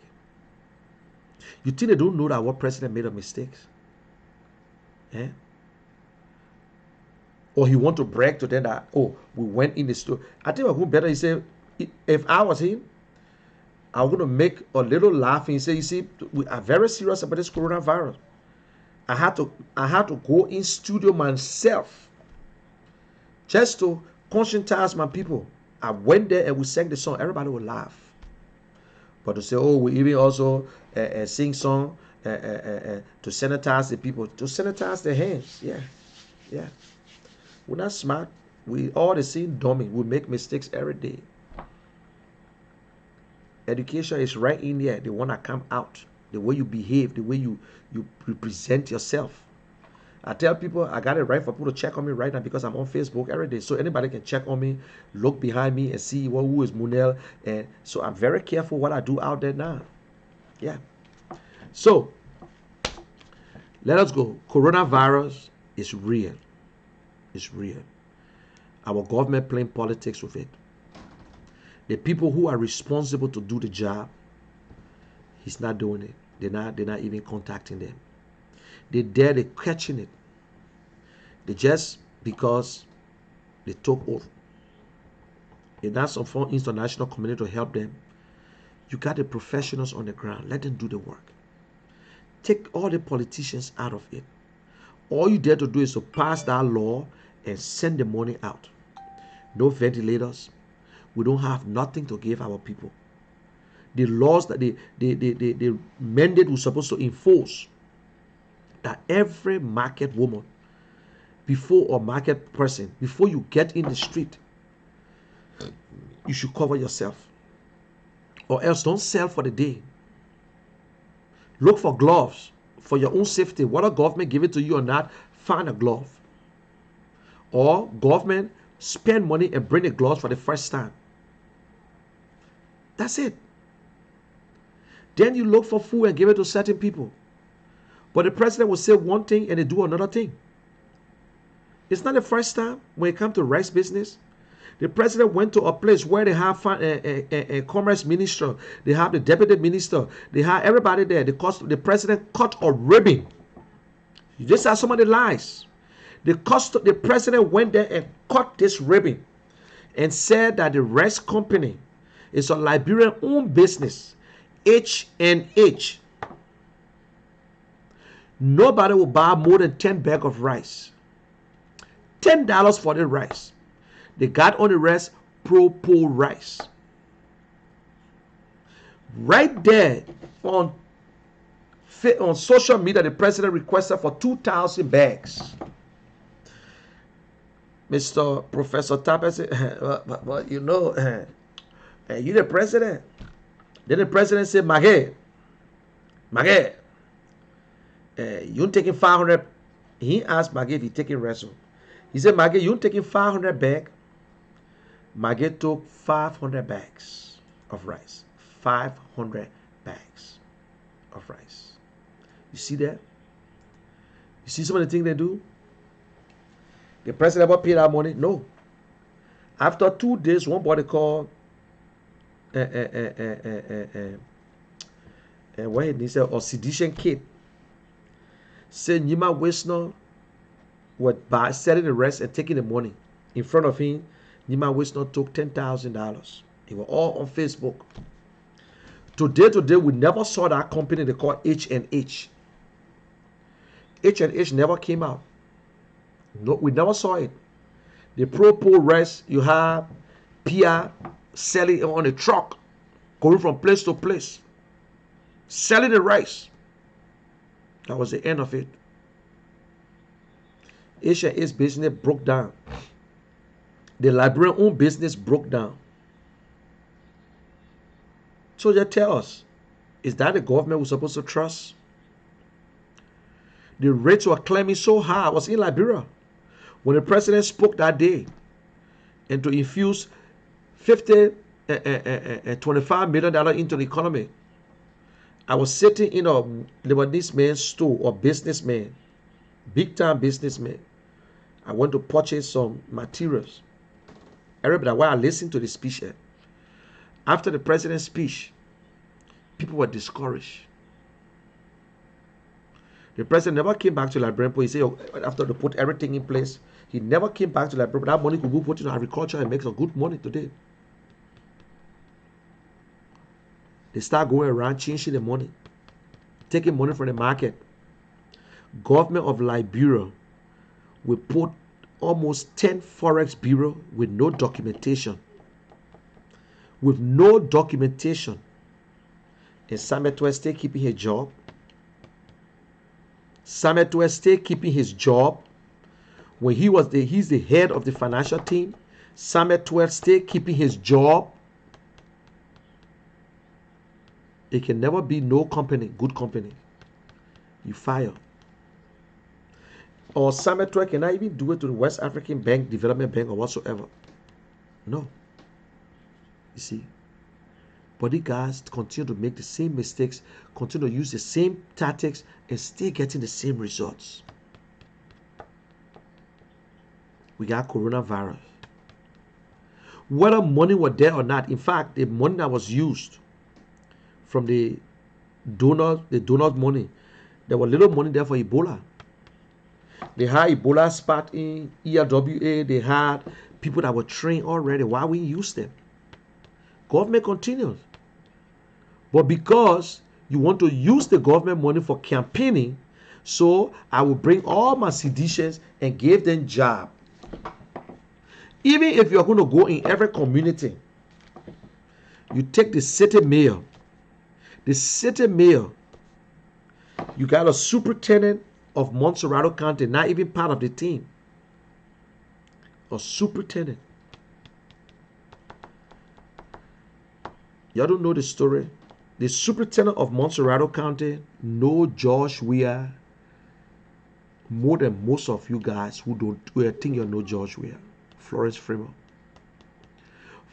Speaker 3: You think they don't know that our president made a mistake? Eh? Or he want to brag to them that, oh, we went in the store. I think I would better. He said, if I was him, I'm going to make a little laugh. And he said, you see, we are very serious about this coronavirus. I had to go in studio myself just to conscientize my people. I went there and we sang the song. Everybody would laugh. But to say, oh, we even also sing song to sanitize the people, to sanitize their hands. Yeah. We're not smart. We all the same dummy. We make mistakes every day. Education is right in there. They want to come out. The way you behave, the way you represent yourself. I tell people I got it right for people to check on me right now because I'm on Facebook every day. So anybody can check on me, look behind me and see who is Munel. And so I'm very careful what I do out there now. Yeah. So let us go. Coronavirus is real. It's real. Our government playing politics with it. The people who are responsible to do the job, he's not doing it. They're not even contacting them. They're catching it. They just because they took oath. And that's for international community to help them. You got the professionals on the ground. Let them do the work. Take all the politicians out of it. All you dare to do is to pass that law and send the money out. No ventilators. We don't have nothing to give our people. The laws that the mandate was supposed to enforce, that every market woman, before or market person, before you get in the street, you should cover yourself. Or else don't sell for the day. Look for gloves for your own safety. Whether government give it to you or not, find a glove. Or government spend money and bring the gloves for the first time. That's it. Then you look for food and give it to certain people. But the president will say one thing and they do another thing. It's not the first time when it comes to rice business. The president went to a place where they have a commerce minister. They have the deputy minister. They have everybody there. The president cut a ribbon. You just saw some of the lies. The president went there and cut this ribbon and said that the rice company is a Liberian-owned business, H&H. Nobody will buy more than 10 bags of rice. $10 for the rice. They got on the rest Pro rice. Right there on social media, the president requested for 2,000 bags. Mr. Professor Tapper said, but you know, you the president. Then the president said, Magé, you taking 500. He asked Magé if he taking wrestle. He said, Magé, you taking 500 bags. Magé took 500 bags of rice. 500 bags of rice. You see that? You see some of the things they do? The president ever paid that money? No. After 2 days, one body called what he said, or sedition kid. Said Nima Wisner was by selling the rest and taking the money. In front of him, Nima Wisner took $10,000. They were all on Facebook. Today, we never saw that company they call H&H. H&H never came out. No, we never saw it. The Pro rice, you have Pia selling on a truck, going from place to place, selling the rice. That was the end of it. H&H business broke down. The Liberian-owned business broke down. So they tell us, is that the government we're supposed to trust? The rates were climbing so high. I was in Liberia when the president spoke that day, and to infuse $25 million into the economy. I was sitting in a Lebanese man's store or businessman, big time businessman. I went to purchase some materials. Everybody, while I listened to the speech, after the president's speech, people were discouraged. The president never came back to Liberian. He said, after they put everything in place, He never came back to Liberia, but that money could go put in agriculture and make some good money today. They start going around changing the money, taking money from the market. Government of Liberia will put almost 10 forex bureau with no documentation. With no documentation. And Samuel stay keeping his job. Samuel stay keeping his job. When he's the head of the financial team. Samuel stay keeping his job. It can never be no company, good company. You fire. Or Samuel cannot even do it to the West African Bank, Development Bank, or whatsoever. No. You see. But these guys continue to make the same mistakes, continue to use the same tactics, and still getting the same results. We got coronavirus. Whether money was there or not, in fact, the money that was used from the donors money, there was little money there for Ebola. They had Ebola spot in ERWA. They had people that were trained already. Why we use them? Government continues. But because you want to use the government money for campaigning, so I will bring all my seditious and give them job. Even if you're going to go in every community, you take the city mayor. The city mayor, you got a superintendent of Montserrat County, not even part of the team. A superintendent. Y'all don't know the story. The superintendent of Montserrat County know George Weah more than most of you guys who think you know George Weah. Florence Fremont.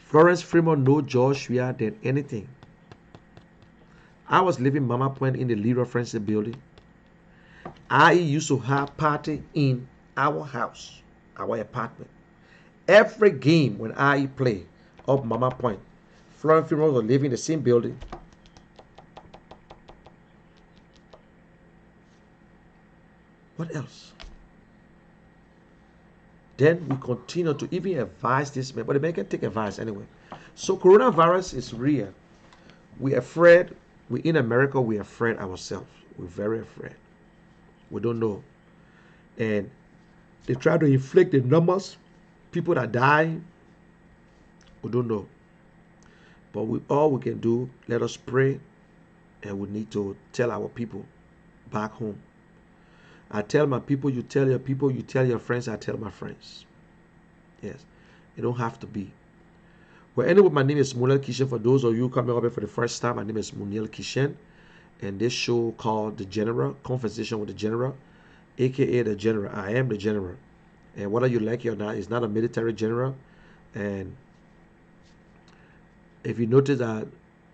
Speaker 3: Florence Fremont know George Weah than anything. I was living Mama Point in the Lrtn Friendship building. I used to have party in our house, our apartment. Every game when I play up Mama Point, Florence Fremont was living in the same building. What else? Then we continue to even advise this man, but the man can take advice anyway. So coronavirus is real. We're afraid. We're in America. We're afraid ourselves. We're very afraid. We don't know. And they try to inflict the numbers. People that die. We don't know. But all we can do, let us pray. And we need to tell our people back home. I tell my people, you tell your people, you tell your friends, I tell my friends. Yes. It don't have to be. Well, anyway, my name is Munel Kishen. For those of you coming up here for the first time, my name is Munel Kishen. And this show called The General, Conversation with the General, aka The General. I am the General. And whether you like it or not, it's not a military general. And if you notice that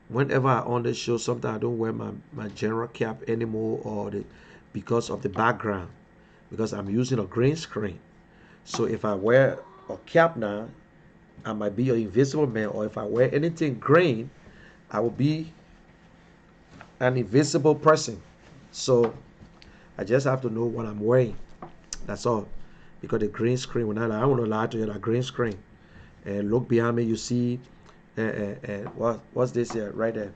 Speaker 3: whenever I on this show, sometimes I don't wear my general cap anymore, or because of the background, because I'm using a green screen. So if I wear a cap now, I might be an invisible man, or if I wear anything green, I will be an invisible person. So I just have to know what I'm wearing. That's all. Because the green screen, when I want to lie to you, that green screen. And look behind me, you see, what's this here, right there?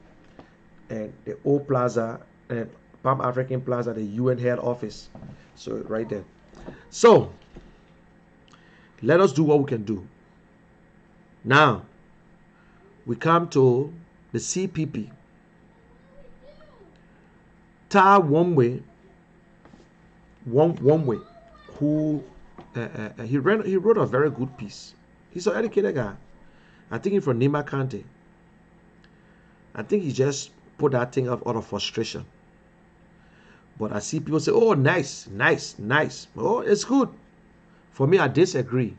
Speaker 3: And the old plaza, and Palm African Plaza, the UN head office. So right there. So let us do what we can do. Now we come to the CPP. Ta One-Way, who he wrote a very good piece. He's an educated guy. I think he's from Nima County. I think he just put that thing up out of frustration. But I see people say, oh, nice. Oh, it's good. For me, I disagree.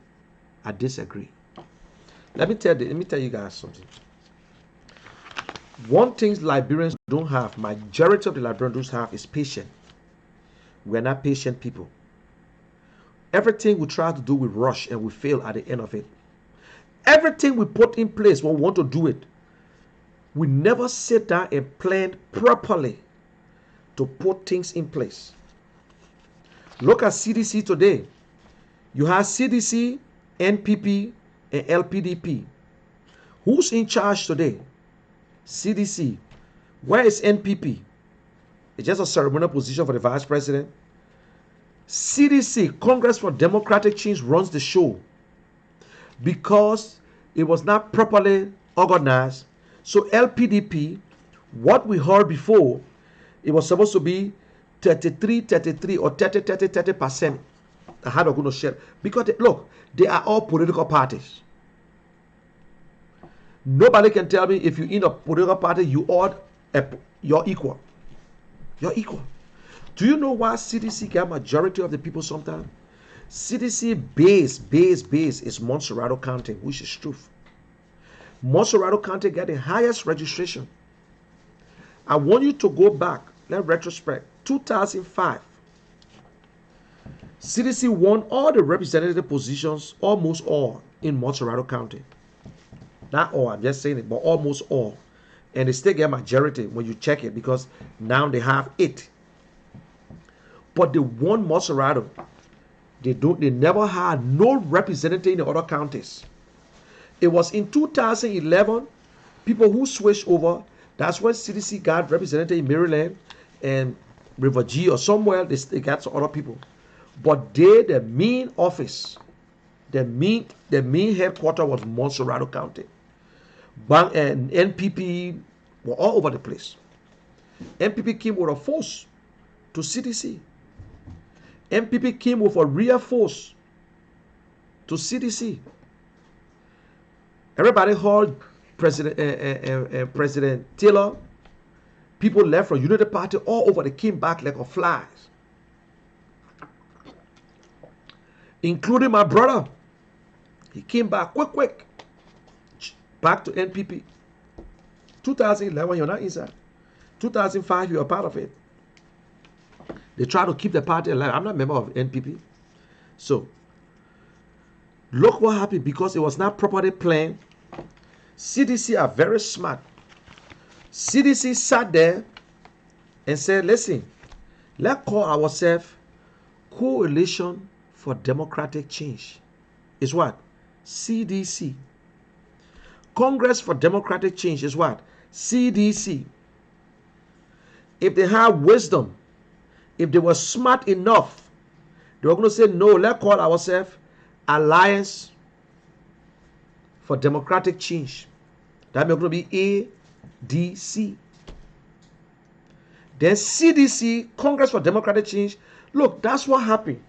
Speaker 3: Let me tell you guys something. One thing Liberians don't have, majority of the Liberians don't have, is patience. We're not patient people. Everything we try to do, we rush and we fail at the end of it. Everything we put in place when we want to do it, we never sit down and plan properly to put things in place. Look at CDC today. You have CDC, NPP, and LPDP. Who's in charge today? CDC. Where is NPP? It's just a ceremonial position for the vice president. CDC, Congress for Democratic Change, runs the show because it was not properly organized. So LPDP, what we heard before, it was supposed to be 33 or 30%. How they're going to share, because look, they are all political parties. Nobody can tell me if you're in a political party, you're equal. You're equal. Do you know why CDC get majority of the people sometimes? CDC base is Montserrado County, which is truth. Montserrado County get the highest registration. I want you to go back, let retrospect, 2005. CDC won all the representative positions, almost all, in Montserrado County. Not all, I'm just saying it, but almost all. And they still get majority when you check it, because now they have 8. But they won Montserrado. They never had no representative in the other counties. It was in 2011, people who switched over, that's when CDC got representative in Maryland and River G or somewhere, they got some other people. But the main office, the main headquarters was Montserrado County. Bank and NPP were all over the place. NPP came with a force to CDC. NPP came with a real force to CDC. Everybody heard President Taylor. People left from Unity Party all over. They came back like a flies. Including my brother. He came back quick. Back to NPP. 2011, you're not inside. 2005, you're a part of it. They try to keep the party alive. I'm not a member of NPP. So, look what happened because it was not properly planned. CDC are very smart. CDC sat there and said, listen, let's call ourselves Coalition for Democratic Change. Is what? CDC. Congress for Democratic Change is what? CDC. If they have wisdom, if they were smart enough, they were going to say, no, let's call ourselves Alliance for Democratic Change. That means going to be ADC. Then CDC, Congress for Democratic Change. Look, that's what happened.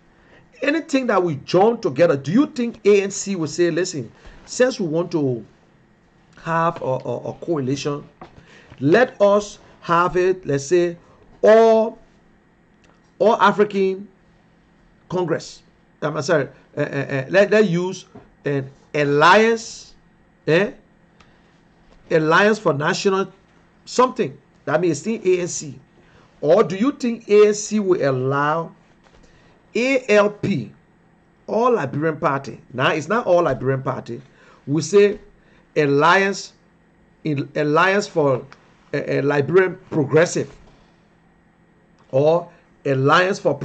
Speaker 3: Anything that we join together, do you think ANC will say, listen, since we want to have a coalition, let us have it, let's say, all African Congress. I'm sorry, let's use an alliance, alliance for national something. That means still ANC. Or do you think ANC will allow ALP, All Liberian Party? Now it's not All Liberian Party. We say alliance for Liberian Progressive, or alliance for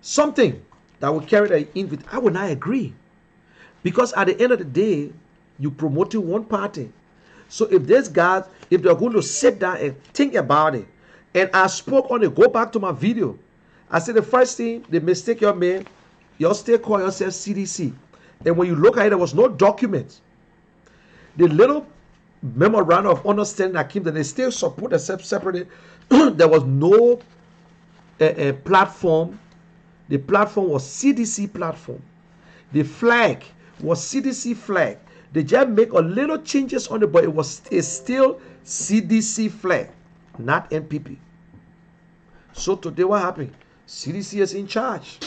Speaker 3: something that will carry the in. I would not agree, because at the end of the day, you promoting one party. So if these guys, if they're going to sit down and think about it, and I spoke on it, go back to my video. I said the first thing, the mistake you made, you still call yourself CDC. And when you look at it, there was no document. The little memorandum of understanding that came, that they still support themselves separately. There was no platform. The platform was CDC platform. The flag was CDC flag. They just make a little changes on it, but it's still CDC flag, not NPP. So today what happened? CDC is in charge.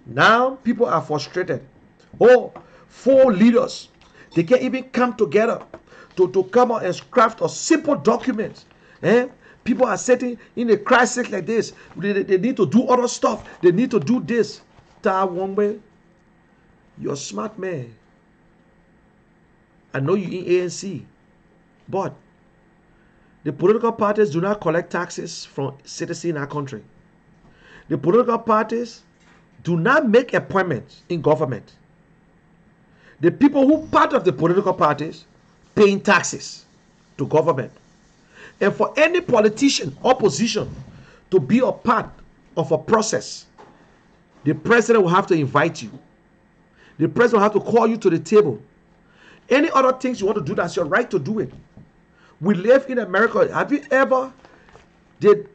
Speaker 3: Now people are frustrated. Oh, 4 leaders. They can't even come together to come out and craft a simple document. People are sitting in a crisis like this. They need to do other stuff. They need to do this. Ta Wongbe, you're a smart man. I know you in ANC, but the political parties do not collect taxes from citizens in our country. The political parties do not make appointments in government. The people who part of the political parties paying taxes to government. And for any politician, opposition, to be a part of a process, the president will have to invite you. The president will have to call you to the table. Any other things you want to do, that's your right to do it. We live in America. Have you ever, did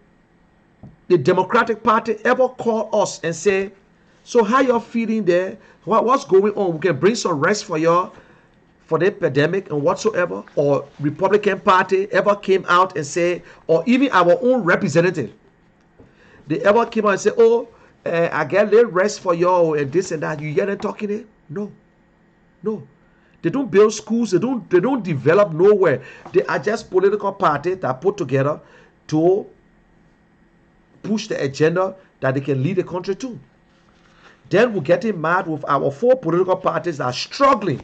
Speaker 3: the Democratic Party ever call us and say, so how you're feeling there? What's going on? We can bring some rest for you for the epidemic and whatsoever. Or Republican Party ever came out and say, or even our own representative, they ever came out and say, oh, I get little rest for you and this and that. You hear them talking there? No. No. They don't build schools. They don't develop nowhere. They are just political parties that put together to push the agenda that they can lead the country to. Then we're getting mad with our 4 political parties that are struggling.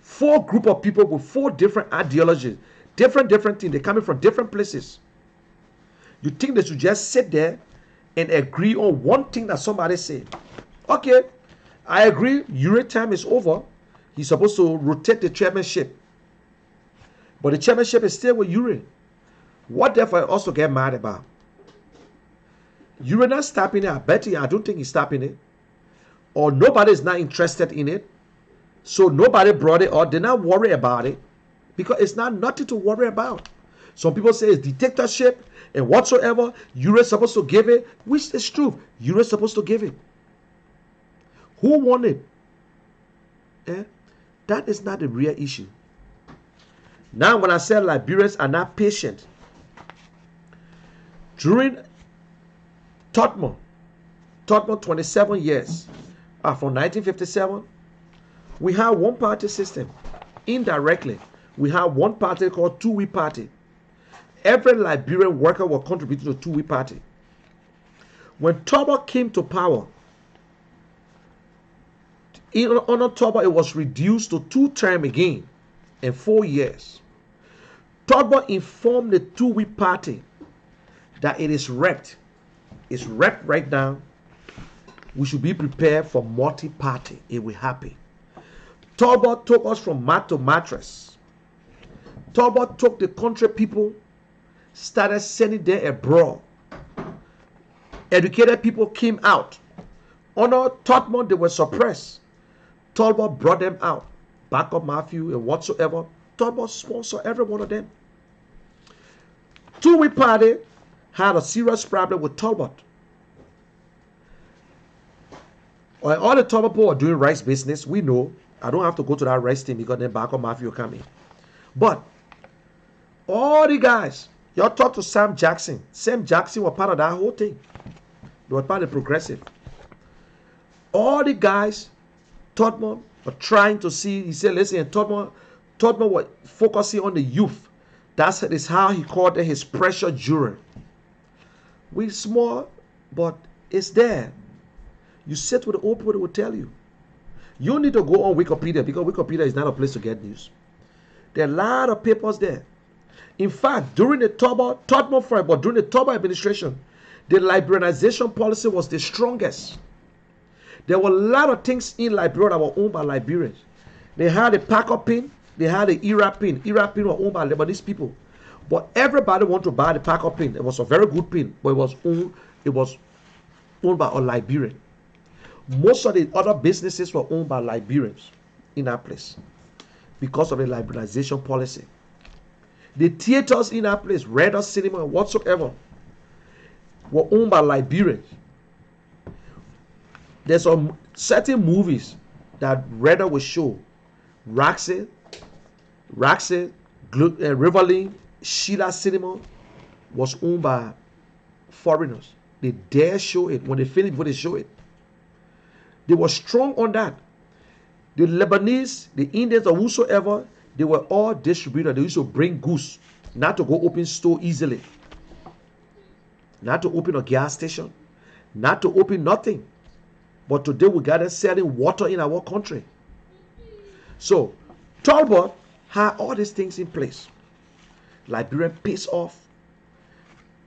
Speaker 3: 4 group of people with 4 different ideologies, different things. They're coming from different places. You think they should just sit there and agree on one thing that somebody said? Okay, I agree. Lrtn time is over. He's supposed to rotate the chairmanship, but the chairmanship is still with Lrtn. What therefore I also get mad about? Lrtn not stopping it. I bet you, I don't think he's stopping it. Or nobody is not interested in it. So nobody brought it up. They're not worried about it because it's not nothing to worry about. Some people say it's dictatorship and whatsoever. Lrtn is supposed to give it, which is true. Lrtn is supposed to give it. Who won it? That is not the real issue. Now, when I said Liberians are not patient, during Tottenham 27 years, from 1957, we had one party system. Indirectly, we had one party called two-way party. Every Liberian worker was contributing to two-way party. When Tottenham came to power, on October, it was reduced to 2 terms again in 4 years. Tottenham informed the two-way party that it is wrecked. It's wrecked right now. We should be prepared for multi-party. It will happen. Tottenham took us from mat to mattress. Tottenham took the country people, started sending them abroad. Educated people came out. Under Tottenham, they were suppressed. Tottenham brought them out. Backup Matthew and whatsoever. Tottenham sponsored every one of them. Two-way party had a serious problem with Tottenham. All the Tottenham people are doing rice business. We know. I don't have to go to that rice thing because then Backup Matthew come in. But all the guys, y'all talk to Sam Jackson. Sam Jackson was part of that whole thing. They were part of the progressive. All the guys, Tottenham were trying to see. He said, listen, Tottenham was focusing on the youth. That is how he called it his pressure jury. We small, but it's there. You sit with the old people, they will tell you. You need to go on Wikipedia because Wikipedia is not a place to get news. There are a lot of papers there. In fact, during the Tottenham fight, but during the Tottenham administration, the liberalization policy was the strongest. There were a lot of things in Liberia that were owned by Liberians. They had the Packer pin, they had the Era pin. Era pin were owned by Lebanese people. But everybody wanted to buy the Packer pin. It was a very good pin, but it was owned by a Liberian. Most of the other businesses were owned by Liberians in that place because of the liberalization policy. The theaters in that place, Red Cinema, whatsoever, were owned by Liberians. There's some certain movies that Redder will show. Raxi, Riverlink, Sheila Cinema was owned by foreigners. They dare show it. When they finish, before they show it. They were strong on that. The Lebanese, the Indians, or whosoever, they were all distributors. They used to bring goods, not to go open store easily, not to open a gas station, not to open nothing. But today we got them selling water in our country. So Talbot had all these things in place. Liberian pays off.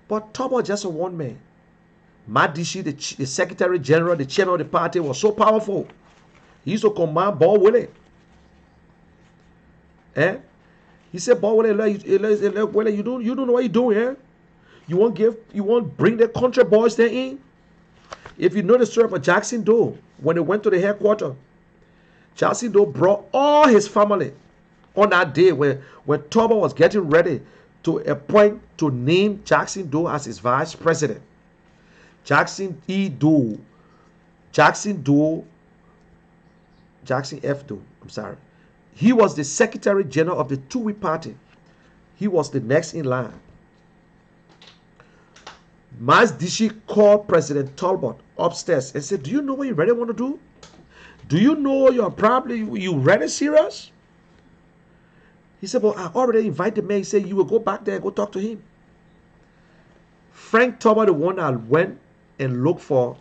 Speaker 3: But Talbot just a one man. Madishi, the Secretary General, the chairman of the party, was so powerful. He used to command Ball Willie. He said, Ball Willie, you don't know what you're doing, You won't bring the country boys there in. If you know the story of Jackson Doe, when they went to the headquarters, Jackson Doe brought all his family on that day when Turbo was getting ready to appoint to name Jackson Doe as his vice president. Jackson F. Doe, I'm sorry. He was the Secretary General of the two-way party. He was the next in line. Mas Dishi called President Talbot upstairs and said, do you know what you really want to do? Do you know you really serious? He said, well, I already invited the man. He said, you will go back there and go talk to him. Frank Talbot, the one that went and looked for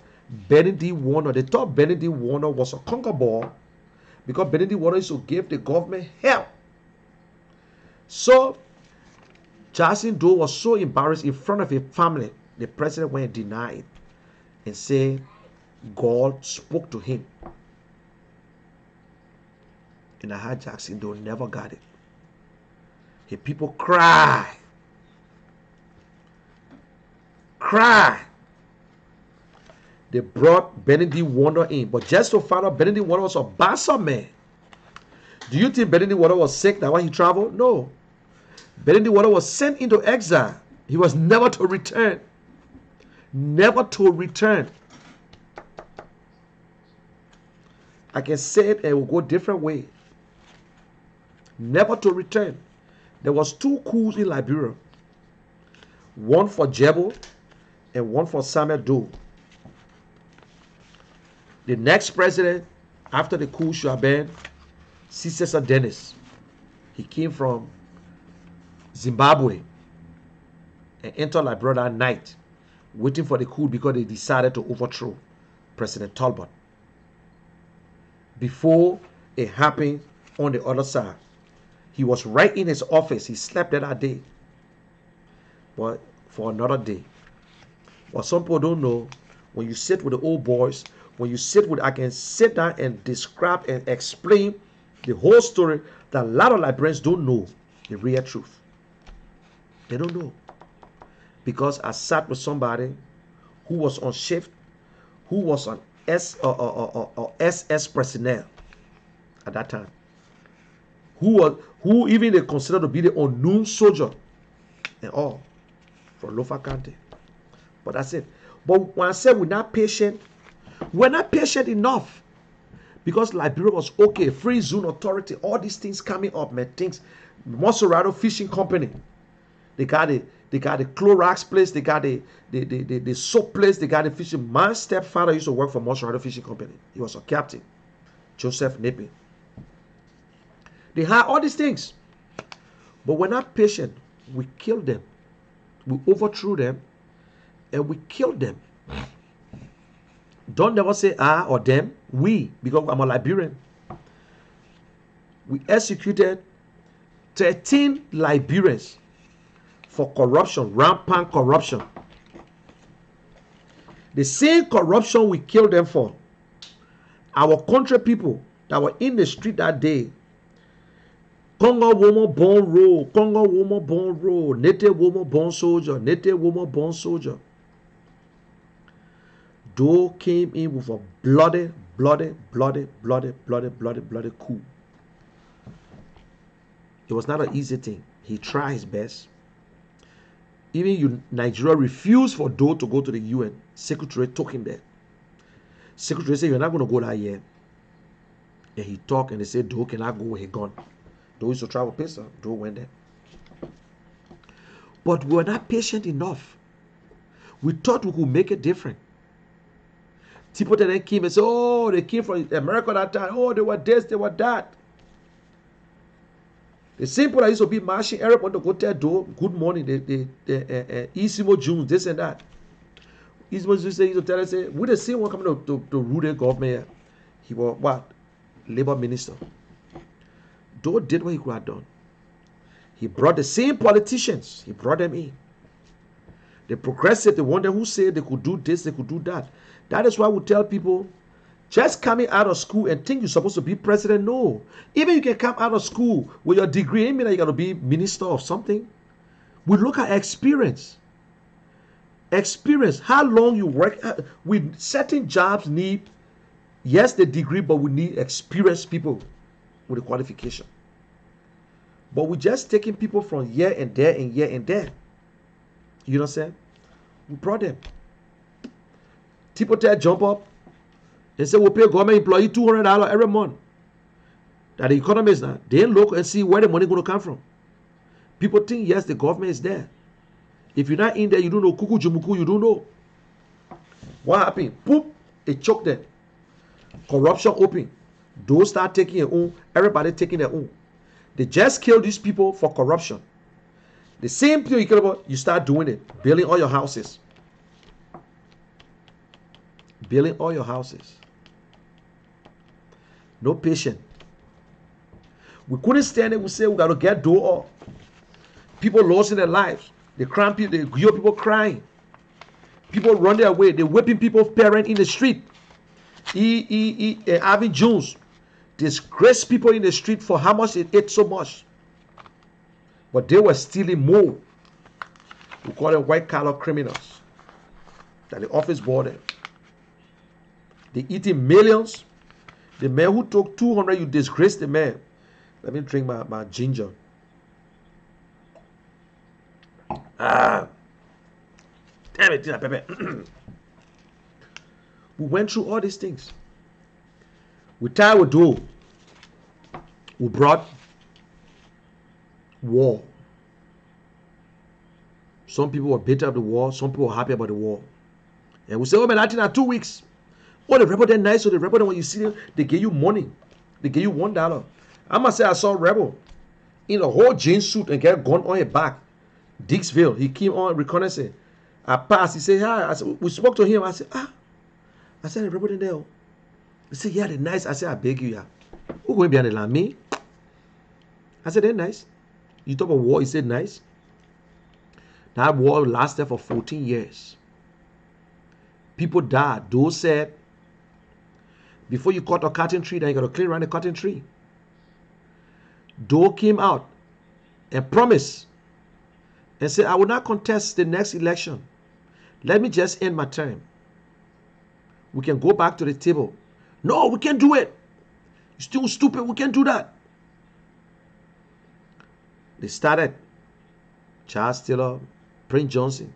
Speaker 3: Benedict Warner. They thought Benedict Warner was a conquer ball because Benedict Warner used to give the government help. So Jackson Doe was so embarrassed in front of his family. The president went and denied and said God spoke to him. And I had Jackson Doe never got it. His people cry. They brought Benedict Warner in. But just to find out Benedict Warner was a bastard man. Do you think Benedict Warner was sick? That's why he traveled? No. Benedict Warner was sent into exile. He was never to return. Never to return. I can say it and it will go different way. Never to return. There was 2 coups in Liberia. One for Jebo and one for Samuel Doe. The next president after the coup should have been Cesar Dennis. He came from Zimbabwe and entered Liberia that night, waiting for the coup because they decided to overthrow President Talbot. Before it happened on the other side, he was right in his office. He slept there that day. But for another day. What some people don't know, when you sit with the old boys, I can sit down and describe and explain the whole story that a lot of Liberians don't know the real truth. They don't know. Because I sat with somebody who was on shift, who was on SS personnel at that time. Who even they consider to be the unknown soldier and all for Lofa County. But that's it. But when I said we're not patient enough. Because Liberia was okay, free zone authority, all these things coming up, man, things. Monserrato Fishing Company. They got the Clorox place, they got the soap place, they got the fishing. My stepfather used to work for Monserrato Fishing Company. He was a captain, Joseph Nippy. They had all these things. But we're not patient. We killed them. We overthrew them and we killed them. Don't never say I or them. We, because I'm a Liberian. We executed 13 Liberians for corruption, rampant corruption. The same corruption we killed them for. Our country people that were in the street that day. Congo woman born roll, Congo woman born roll, native woman born soldier, native woman born soldier. Doe came in with a bloody coup. It was not an easy thing. He tried his best. Even Nigeria refused for Doe to go to the UN. Secretary took him there. Secretary said, you're not going to go that year. And he talked and they said, Doe cannot go with a gun. Doe used to travel pistol. Doe went there. But we were not patient enough. We thought we could make it different. People that then came and said, oh, they came from America that time. Oh, they were this, they were that. The same people that used to be marching everyone to go tell Doe, good morning, Isimo Jones, this and that. Isimo Jones used to tell us, we the same one coming to rule the government. He was what? Labor minister. Doe did what he could have done. He brought the same politicians. He brought them in. The progressive, the one who said they could do this, they could do that. That is why we tell people, just coming out of school and think you're supposed to be president. No. Even you can come out of school with your degree, it mean that you got to be minister of something. We look at experience. Experience, how long you work. With certain jobs need, yes, the degree, but we need experienced people with a qualification. But we're just taking people from here and there and here and there. You know what I'm saying? We brought them. People tell jump up and say we'll pay government employee $200 every month. That the economists now, they look and see where the money going to come from. People think, yes, the government is there. If you're not in there, you don't know. Kuku Jumuku, you don't know. What happened? Poop, it choked them. Corruption open. Those start taking their own. Everybody taking their own. They just kill these people for corruption. The same thing you care about, you start doing it. Building all your houses. Building all your houses. No patience. We couldn't stand it. We say we got to get door up. People losing their lives. They crying people. They hear people crying. People run their way. They whipping people's parents in the street. Avin Jones disgraced people in the street for how much it ate so much. But they were stealing more. We call them white collar criminals. That the office bought them. They eating millions. The man who took 200, you disgrace the man. Let me drink my ginger. Damn it, Pepe. We went through all these things. We tied with do. We brought war. Some people were bitter of the war. Some people were happy about the war. And we say, oh man, I think 2 weeks. Oh, the rebel, they're nice. So the rebel, when you see them, they give you money. They give you $1. I must say, I saw a rebel in a whole jean suit and get a gun on his back. Dixville. He came on reconnaissance. I passed. He said, hi. I said, we spoke to him. I said, I said, the rebel in there. He said, yeah, they're nice. I said, I beg you, yeah. Who going behind the line? Me? I said, they're nice. You talk about war, he said nice. That war lasted for 14 years. People died. Those said, before you cut a cotton tree, then you got to clean around the cotton tree. Doe came out and promised and said, I will not contest the next election. Let me just end my term. We can go back to the table. No, we can't do it. You're still stupid. We can't do that. They started. Charles Taylor, Prince Johnson.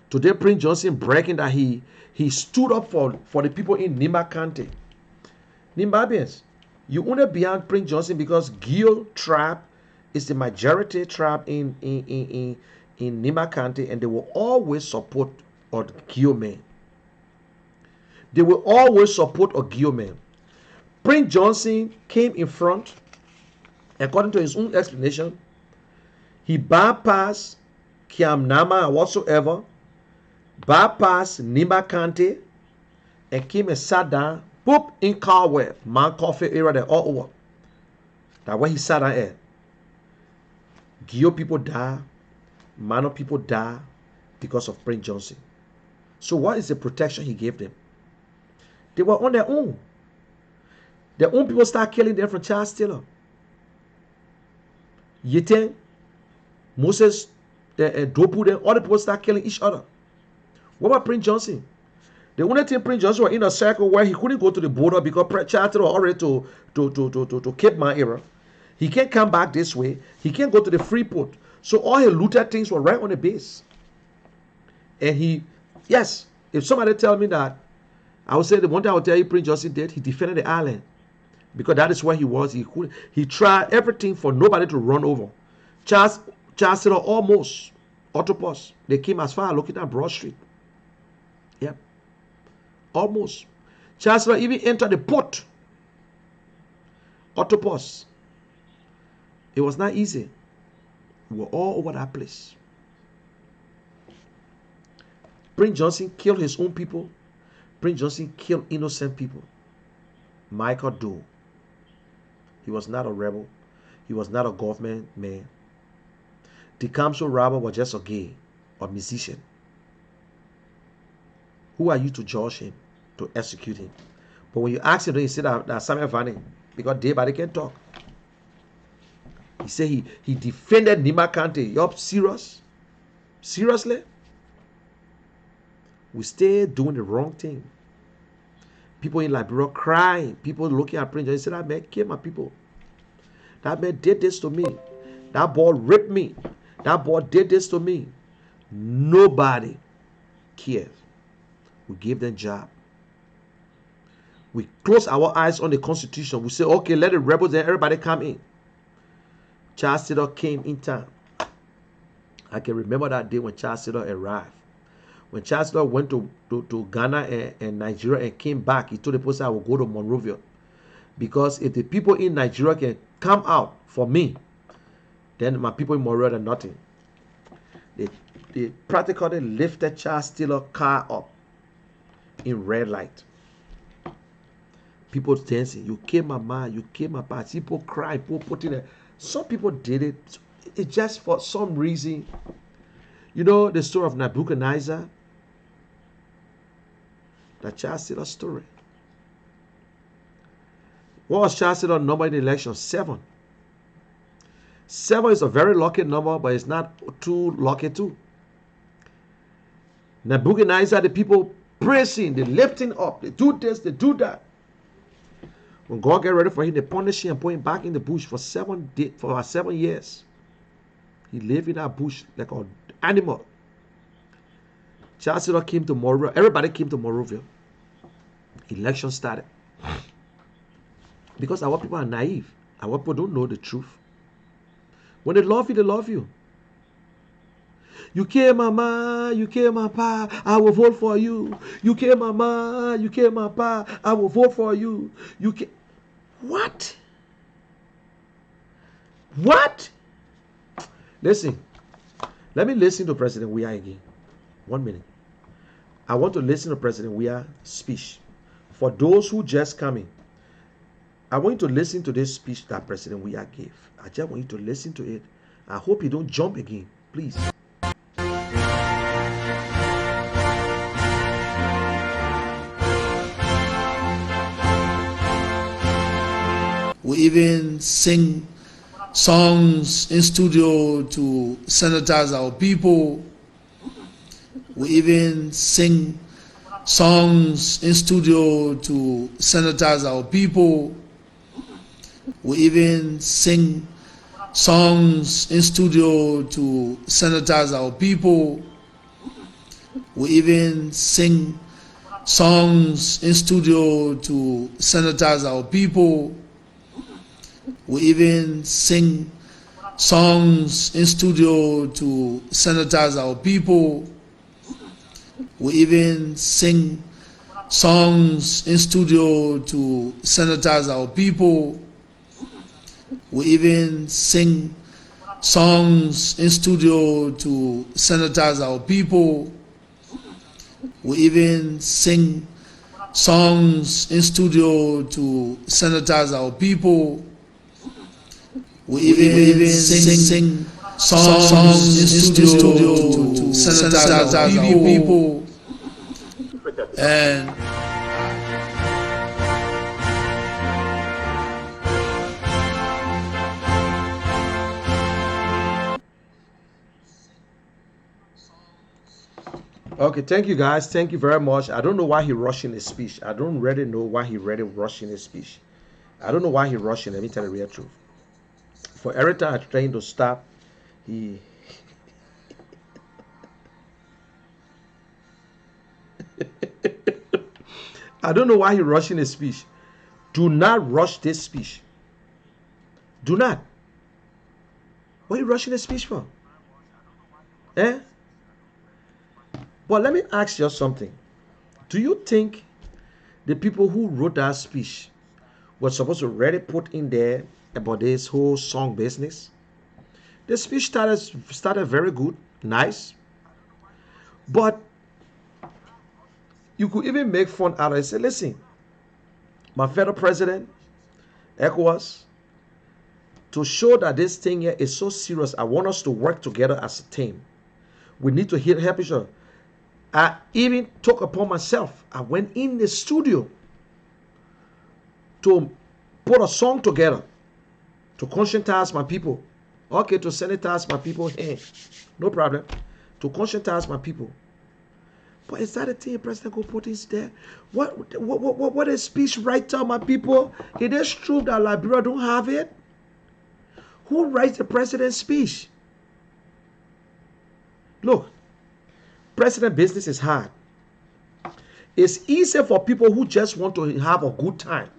Speaker 3: Today, Prince Johnson bragging that he stood up for the people in Nimba County. Nimbabians, you only beyond Prince Johnson because Gio tribe is the majority tribe in Nimba County, and they will always support a Gio man. They will always support a Gio man. Prince Johnson came in front, according to his own explanation. He bypassed Kiamnama and whatsoever, bypassed Nimba County, and came and sat down, boop, in Carwell, Man Coffee area, there all over. That's where he sat down at. Gio people die, Mano people die because of Prince Johnson. So what is the protection he gave them? They were on their own. Their own people start killing them from Charles Taylor. Yeten, Moses, Dopu, then all the people start killing each other. What about Prince Johnson? The only thing Prince Johnson was in a circle where he couldn't go to the border because Charles Taylor already to Cape Mount era. He can't come back this way. He can't go to the Freeport. So all his looted things were right on the base. And yes, if somebody tell me that, I would say the one thing I would tell you Prince Johnson did, he defended the island. Because that is where he was. He tried everything for nobody to run over. Charles Taylor almost, Autopus, they came as far as looking at Broad Street. Yep. Almost. Charles Taylor even entered the port. Autopus. It was not easy. We were all over that place. Prince Johnson killed his own people. Prince Johnson killed innocent people. Michael Doe. He was not a rebel. He was not a government man. The council robber was just a gay, or musician? Who are you to judge him, to execute him? But when you ask him, he said that Samuel Vanny, because they can talk. He said he defended Nima County. You're serious? Seriously? We stay doing the wrong thing. People in Liberia crying. People looking at Prince. He said, that man killed my people. That man did this to me. That boy raped me. That boy did this to me. Nobody cares. We give them job. We close our eyes on the Constitution. We say, okay, let the rebels and everybody come in. Charles Taylor came in town. I can remember that day when Charles Taylor arrived. When Charles Taylor went to Ghana and Nigeria and came back, he told the person I will go to Monrovia. Because if the people in Nigeria can come out for me, then my people in Monrovia are nothing. They practically lifted Charles Taylor car up in red light. People dancing, you came my man, you came my past. People cry, people put in it. Some people did it. It's just for some reason. You know the story of Nebuchadnezzar? The Charles Taylor story. What was Charles Taylor's number in the election? 7. 7 is a very lucky number, but it's not too lucky too. Nebuchadnezzar, the people praising, they lifting up, they do this, they do that. When God get ready for him, they punish him and put him back in the bush for 7 years. He lived in that bush like an animal. Charles Taylor came to Monrovia. Everybody came to Monrovia. Election started. Because our people are naive. Our people don't know the truth. When they love you, they love you. You came, mama, you came, my pa, I will vote for you. You came, mama, you came, my pa, I will vote for you. You came. What? What? Listen. Let me listen to President Weah again. 1 minute. I want to listen to President Weah's speech. For those who just coming, I want you to listen to this speech that President Weah gave. I just want you to listen to it. I hope you don't jump again, please.
Speaker 4: We even sing songs in studio to sanitize our people. We even sing songs in studio to sanitize our people. We even sing songs in studio to sanitize our people. We even sing songs in studio to sanitize our people. We even sing songs in studio to sanitize our people. We even sing songs in studio to sanitize our people. We even sing songs in studio to sanitize our people. We even sing songs in studio to sanitize our people. We even sing songs in studio to sanitize our people. And
Speaker 3: okay, thank you guys. Thank you very much. I don't know why he rushing his speech. I don't really know why he really rushing his speech. I don't know why he rushing. Let me tell you the real truth. For every time I'm trying to stop, he I don't know why he rushing his speech. Do not rush this speech. Do not. What are you rushing his speech for? Eh? But let me ask you something. Do you think the people who wrote that speech were supposed to already put in there about this whole song business? The speech started very good, nice. But you could even make fun out of it. Say, listen, my federal president, ECOWAS, to show that this thing here is so serious, I want us to work together as a team. We need to help each other. I even took upon myself. I went in the studio to put a song together to conscientize my people. Okay, to sanitize my people. Hey, no problem. To conscientize my people. But is that a thing President go put is there? What is speech writer, my people? It is true that Liberia don't have it. Who writes the president's speech? Look, president business is hard. It's easier for people who just want to have a good time.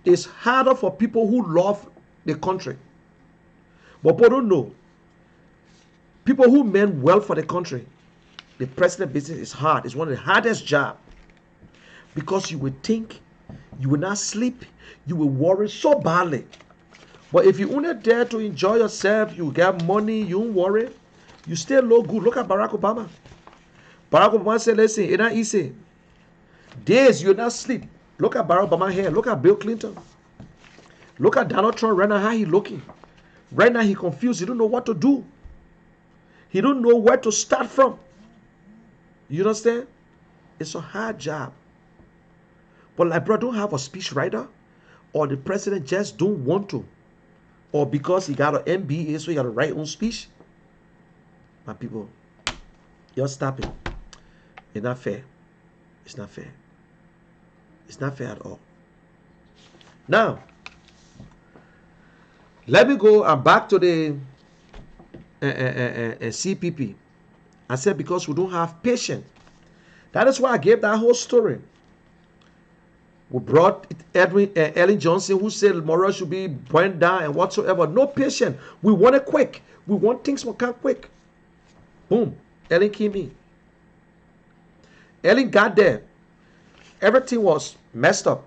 Speaker 3: It's harder for people who love the country. But people don't know. People who mean well for the country, the president business is hard. It's one of the hardest jobs. Because you will think, you will not sleep, you will worry so badly. But if you only dare to enjoy yourself, you get money, you won't worry, you still look good. Look at Barack Obama. Barack Obama said, listen, it's not easy. Days you will not sleep. Look at Barack Obama here. Look at Bill Clinton. Look at Donald Trump right now, how he looking. Right now he confused. He don't know what to do. He don't know where to start from. You understand? It's a hard job. But Liberia don't have a speech writer, or the president just don't want to, or because he got an MBA, so he got to write own speech. My people, you're stopping. It's not fair. It's not fair. It's not fair at all. Now, let me go back to the CPP. I said because we don't have patience. That is why I gave that whole story. We brought Ellen Johnson, who said Morale should be burned down and whatsoever. No patience. We want it quick. We want things to come quick. Boom. Ellen came in. Ellen got there. Everything was messed up.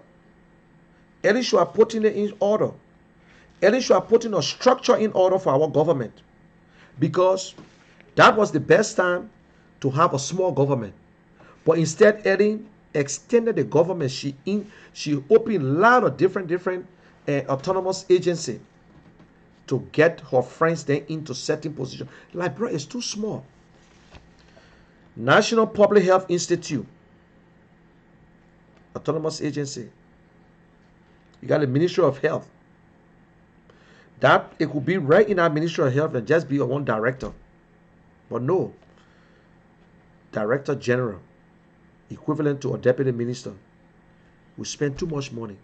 Speaker 3: Ellen should have put it in order. Ellen should have put in a structure in order for our government. Because that was the best time to have a small government. But instead, Ellen extended the government. She opened a lot of different autonomous agencies to get her friends then into certain positions. Liberia is too small. National Public Health Institute, autonomous agency. You got the Ministry of Health. That it could be right in our Ministry of Health and just be one director. But no. Director General, equivalent to a deputy minister. We spend too much money.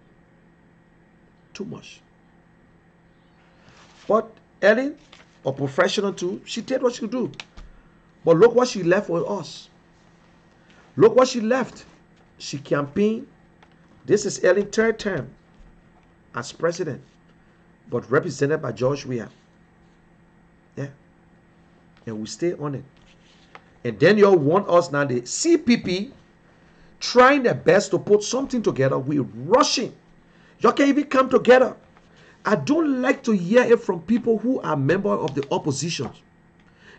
Speaker 3: Too much. But Ellen, a professional too, she did what she could do. But look what she left with us. Look what she left. She campaigned. This is Ellen's third term as president, but represented by George Weah. Yeah. And we stay on it. And then you want us now, the CPP, trying their best to put something together. We're rushing. You can't even come together. I don't like to hear it from people who are members of the opposition.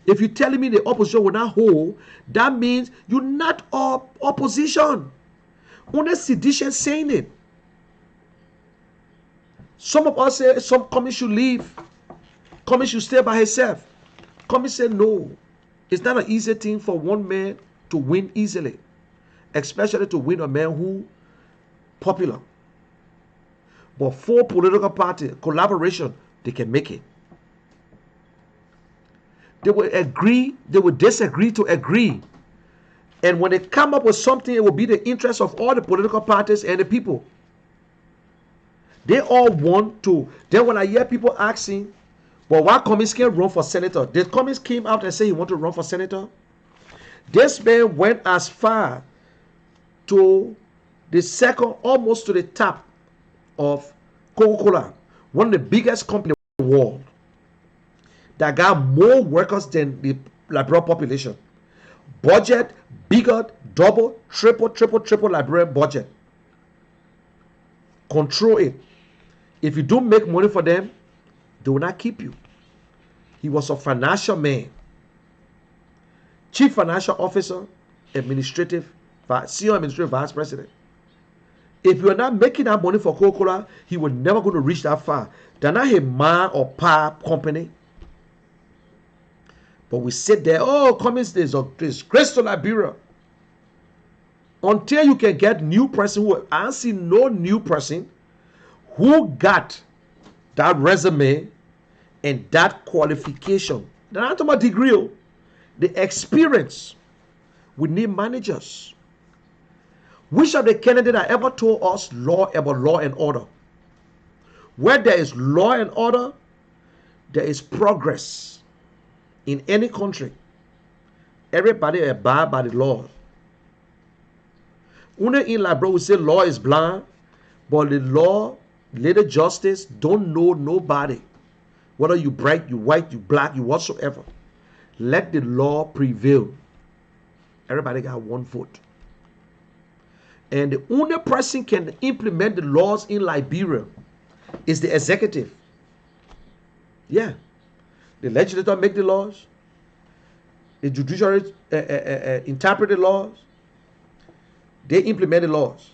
Speaker 3: If you're telling me the opposition will not hold, that means you're not opposition. Only sedition saying it. Some of us say some committee should leave. Committee should stay by herself. Committee say no. It's not an easy thing for one man to win easily. Especially to win a man who popular. But four political parties, collaboration, they can make it. They will agree, they will disagree to agree. And when they come up with something, it will be the interest of all the political parties and the people. They all want to. Then when I hear people asking, well, why Cummings can't run for senator? The Cummings came out and said he want to run for senator. This man went as far to the second, almost to the top of Coca-Cola, one of the biggest companies in the world, that got more workers than the Liberian population. Budget bigger, double, triple Liberian budget. Control it. If you don't make money for them, they will not keep you. He was a financial man. Chief financial officer, administrative, senior administrative vice president. If you are not making that money for Coca-Cola, he will never going to reach that far. They're not a man or pa company. But we sit there, oh, Cummings days of disgrace to Liberia. Until you can get new person who, I see no new person who got that resume and that qualification. They're not talking about degree, the experience. We need managers. Which of the candidates that ever told us about law and order? Where there is law and order, there is progress in any country. Everybody abide by the law. Una in Liberia we say law is blind, but the law, little justice, don't know nobody. Whether you bright, you white, you black, you whatsoever. Let the law prevail. Everybody got one vote. And the only person can implement the laws in Liberia is the executive. Yeah. The legislature make the laws. The judiciary interpret the laws. They implement the laws.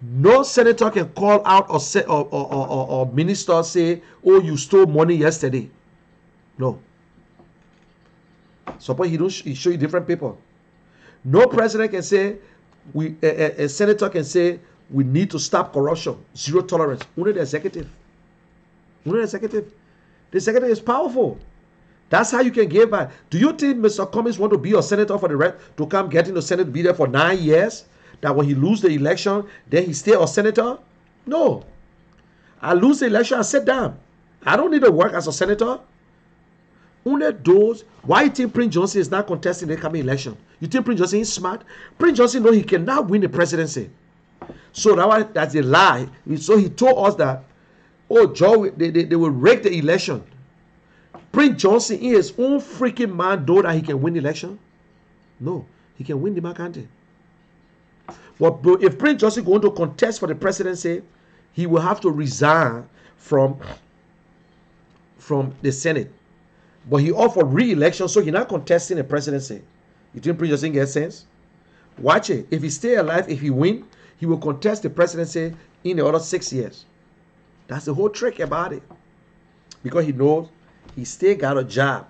Speaker 3: No senator can call out or minister say, oh, you stole money yesterday. No. Suppose he show you different people. No president can say, a senator can say, we need to stop corruption. Zero tolerance. Only the executive. Only the executive. The executive is powerful. That's how you can give back. Do you think Mr. Cummings want to be a senator for the right to come get in the Senate to be there for 9 years? That when he lose the election, then he stay a senator? No. I lose the election, I sit down. I don't need to work as a senator. Only those. Why you think Prince Johnson is not contesting the coming election? You think Prince Johnson is smart? Prince Johnson knows he cannot win the presidency. So that's a lie. So he told us that, oh, Joe, they will rig the election. Prince Johnson in his own freaking mind know that he can win the election? No, he can win the McCarthy. But if Prince Johnson going to contest for the presidency, he will have to resign from the Senate. But he offered re-election, so he's not contesting the presidency. You think Prince Johnson gets sense? Watch it. If he stay alive, if he win, he will contest the presidency in the other 6 years. That's the whole trick about it. Because he knows he still got a job.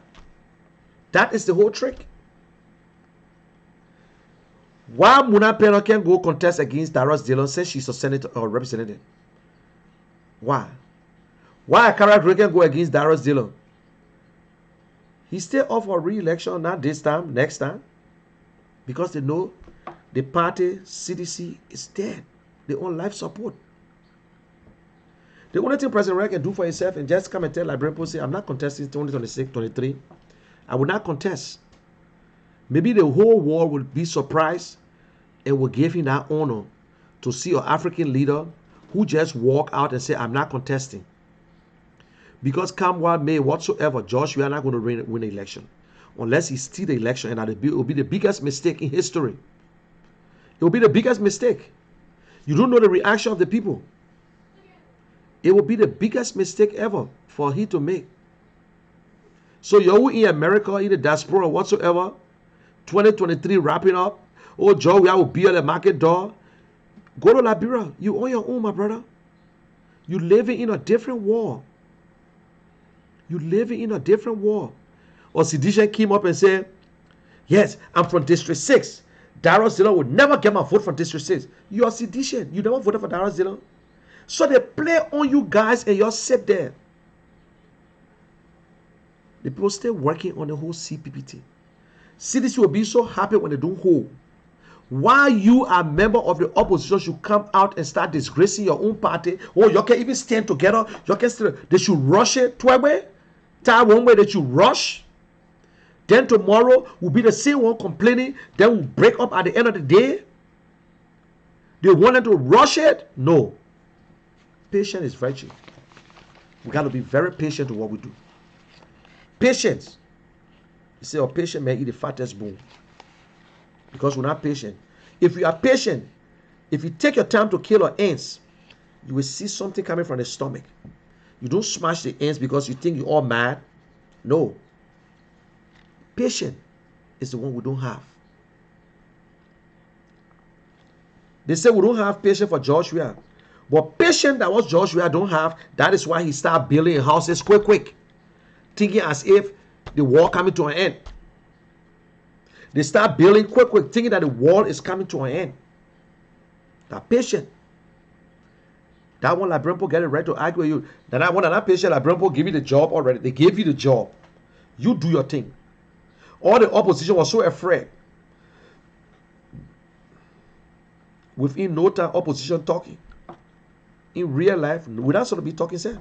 Speaker 3: That is the whole trick. Why Muna Peno can go contest against Darius Dillon since she's a senator or representative? Why? Why Akara can go against Darius Dillon? He still up for re-election, not this time, next time. Because they know the party, CDC, is dead. They own life support. The only thing President Ray can do for himself and just come and tell Liberian people, say, I'm not contesting 2026, 23. I will not contest. Maybe the whole world will be surprised and will give him that honor to see an African leader who just walk out and say, I'm not contesting. Because come what may whatsoever, Josh, we are not going to win the election. Unless he steal the election, and it will be the biggest mistake in history. It will be the biggest mistake. You don't know the reaction of the people. It will be the biggest mistake ever for he to make. So you're in America, in the diaspora, whatsoever, 2023 wrapping up. Oh, Joe, we will be at the market door. Go to Liberia. You on your own, my brother. You living in a different world. You living in a different world. Or Sidisha came up and said, yes, I'm from District 6. Darius Dillon would never get my vote from District 6. You are Sidisha. You never voted for Darius Dillon. So they play on you guys and you sit there. The people still working on the whole CPPT. CDC will be so happy when they don't hold. Why you are a member of the opposition should come out and start disgracing your own party? Oh, you can even stand together. You can still, they should rush it to a way. Time one way that you rush. Then tomorrow will be the same one complaining. Then we'll break up at the end of the day. They wanted to rush it? No. Patience is virtue. We got to be very patient to what we do. Patience. You say, a patient may eat the fattest bone. Because we're not patient. If you are patient, if you take your time to kill our ants, you will see something coming from the stomach. You don't smash the ants because you think you're all mad. No. Patience is the one we don't have. They say we don't have patience for Joshua. But patience that was Joshua don't have, that is why he started building houses quick. Thinking as if the war coming to an end. They start building quick, thinking that the war is coming to an end. They're patient. That one, like Brempo, get it right to argue with you. That one, that patient, like Brempo, give you the job already. They gave you the job. You do your thing. All the opposition was so afraid. Within no time, opposition talking. In real life, without sort of be talking, say.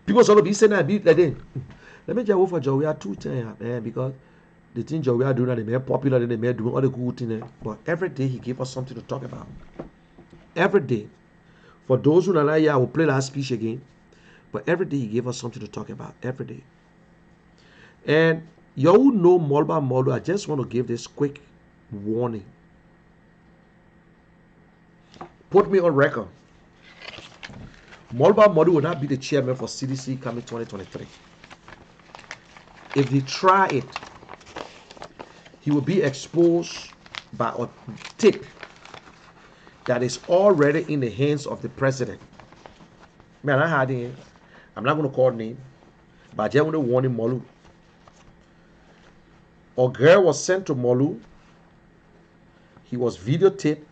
Speaker 3: People sort of be saying that, be like, let me just go for Joe. We are 2 times, man, because the thing Joe we are doing, they may popular, they may doing all the good things. But every day he gave us something to talk about. Every day. For those who are not here, I will play that speech again. But every day he gave us something to talk about. Every day. And you all know Molba Molo. I just want to give this quick warning. Put me on record. Molba Molo will not be the chairman for CDC coming 2023. If they try it, he will be exposed by a tip that is already in the hands of the president. Man, I had him. I'm not going to call name, but I just want to warn him, Molu. A girl was sent to Molu. He was videotaped.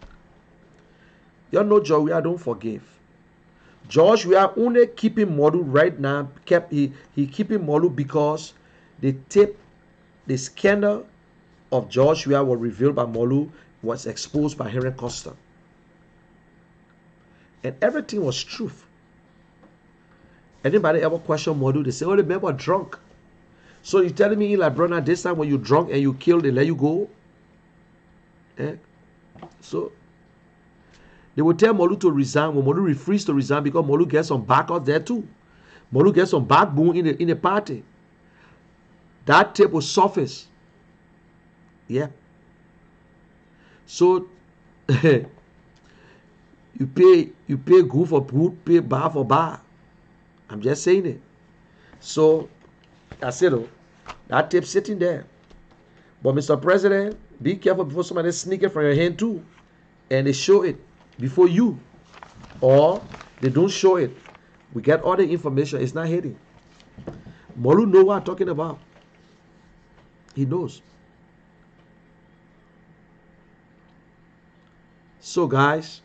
Speaker 3: You know, George, I don't forgive. George, we are only keeping Molu right now. He keeping Molu because the tape, the scandal of George Weah was revealed by Molu, was exposed by Henry Costa. And everything was truth. Anybody ever question Molu? They say, oh, the man was drunk. So you telling me, like, brother, this time when you drunk and you kill, they let you go? So they will tell Molu to resign. When Molu refused to resign, because Molu gets some backup there too. Molu gets some backbone in the party. That tape will surface. Yeah. So you pay good for good, pay bar for bar. I'm just saying it. So I said, oh, that tape sitting there. But Mr. President, be careful before somebody sneak it from your hand too. And they show it before you. Or they don't show it. We get all the information. It's not hidden. Molu knows what I'm talking about. He knows. So guys,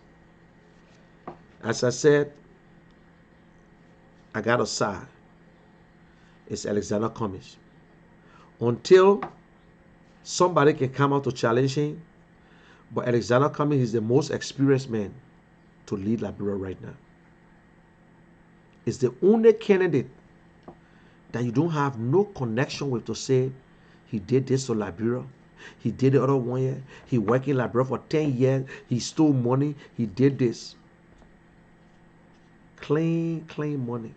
Speaker 3: as I said, I got a side. It's Alexander Cummings. Until somebody can come out to challenge him, but Alexander Cummings is the most experienced man to lead Liberia right now. It's the only candidate that you don't have no connection with to say he did this to Liberia. He did the other 1 year. He worked in Liberia for 10 years. He stole money. He did this. Clean money.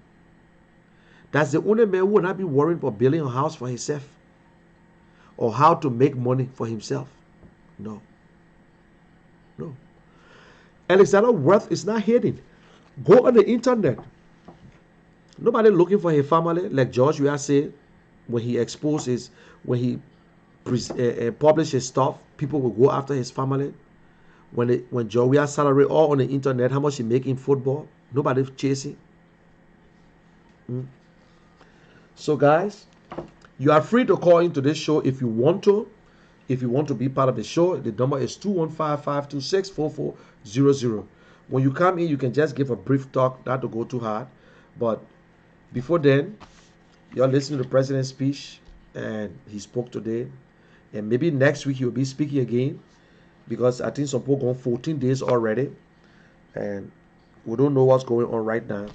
Speaker 3: That's the only man who will not be worrying about building a house for himself or how to make money for himself. No. Alexander Worth is not hidden. Go on the internet. Nobody looking for his family, like George Weah said, when he exposes, when he publish his stuff, people will go after his family. When George Weah salary all on the internet, how much he make in football, nobody chasing. So guys, you are free to call into this show if you want to. If you want to be part of the show, the number is 215-526-4400. When you come in, you can just give a brief talk, not to go too hard. But before then, you're listening to the president's speech, and he spoke today. And maybe next week he will be speaking again, because I think some people gone 14 days already, and we don't know what's going on right now.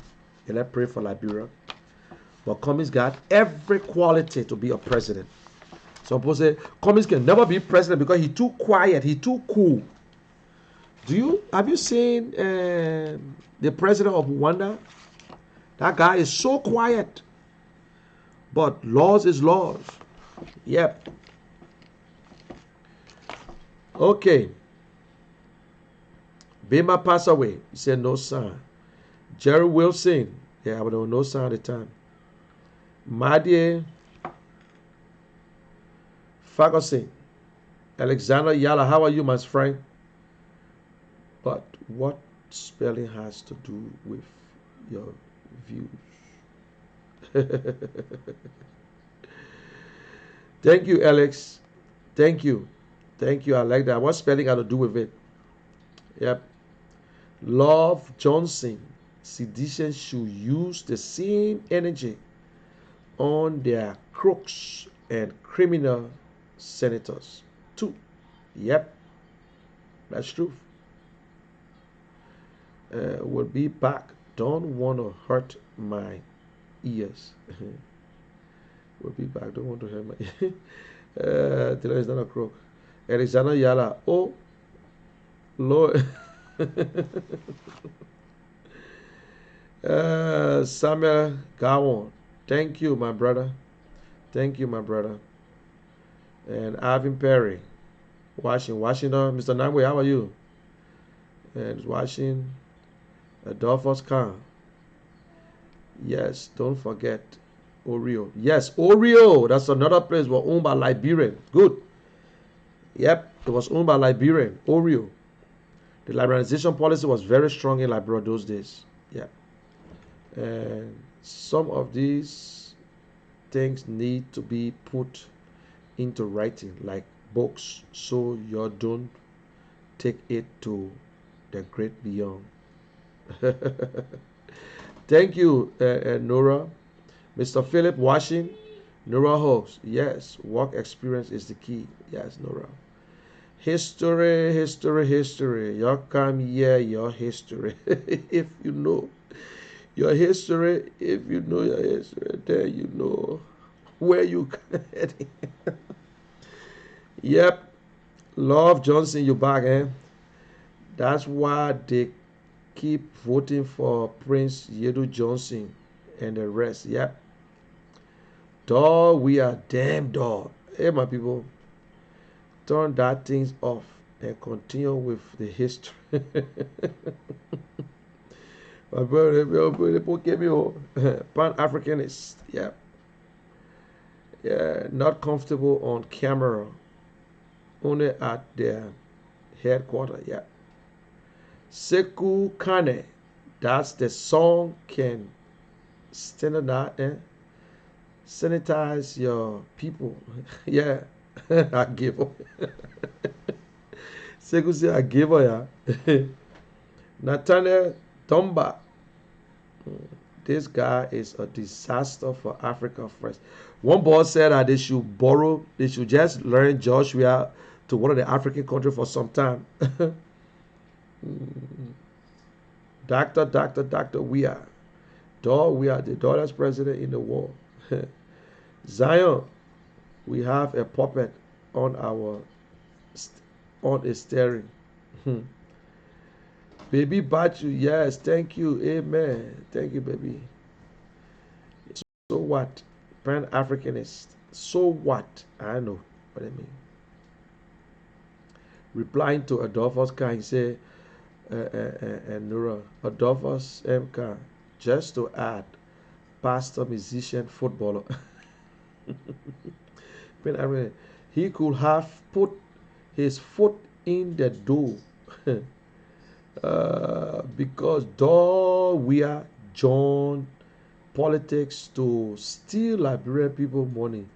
Speaker 3: And let's pray for Liberia. But Cummings got every quality to be a president. Some people say Cummings can never be president because he's too quiet, he's too cool. Have you seen the president of Rwanda? That guy is so quiet. But laws is laws. Yep. Okay. Bima passed away. He said no sign. Jerry Wilson. Yeah, but there was no sign at the time. Madie Ferguson. Alexander Yala, how are you, my friend? But what spelling has to do with your views? Thank you, Alex. Thank you. Thank you. I like that. What spelling got to do with it? Yep. Love Johnson. Sedition should use the same energy on their crooks and criminal senators too. Yep, that's true. We'll be back. Don't want to hurt my ears. We'll be back. Don't want to hurt my ears. Taylor is not a crook. Alexander Yala. Oh, Lord. Samuel Gawon. Thank you, my brother. Thank you, my brother. And Alvin Perry. Washington. Mr. Nangwe, how are you? And watching Adolphus Khan. Yes, don't forget Oreo. Yes, Oreo. That's another place was owned by Liberian. Good. Yep, it was owned by Liberian. Oreo. The liberalization policy was very strong in Liberia those days. Yeah. And some of these things need to be put into writing, like books, so you don't take it to the great beyond. Thank you, Nora. Mr. Philip Washing, Nora Hawks. Yes, work experience is the key. Yes, Nora. History, history, history. You come here, your history. If you know your history, if you know your history, then you know where you can. Yep. Love Johnson, you back, eh? That's why they keep voting for Prince Yedu Johnson and the rest. Yep. Dog, we are damn dog. Hey, my people, turn that things off and continue with the history. My brother, Pan-Africanist. Yeah. Yeah, not comfortable on camera. Only at their headquarters. Yeah. Sekou Kane. That's the song can standardize and sanitize your people. Yeah. I give her. Sekou say I give her, yeah. Nathaniel Tomba. This guy is a disaster for Africa first. One boss said that they should just learn Joshua to one of the African countries for some time. Doctor, we are the daughter's president in the war. Zion, we have a puppet on a steering. Baby Batu, yes, thank you, amen. Thank you, baby. So what? Pan-Africanist. So what? I know what I mean. Replying to Adolphus Khan, he said, Nura, Adolphus M. Khan, just to add, pastor, musician, footballer. He could have put his foot in the door. Because though we are joined politics to steal Liberian people money,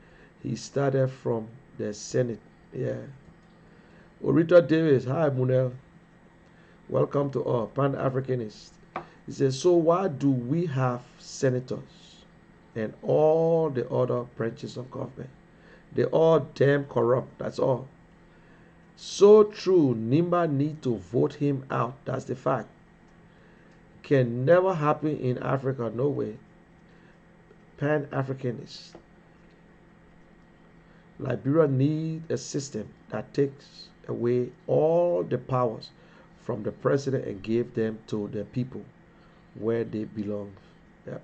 Speaker 3: he started from the Senate. Yeah. Orita Davis, hi Munel. Welcome to our Pan-Africanist. He says, so why do we have senators and all the other branches of government? They all damn corrupt, that's all. So true, Nimba need to vote him out. That's the fact. Can never happen in Africa, no way. Pan-Africanist. Liberia need a system that takes away all the powers from the president and give them to the people where they belong. Yeah.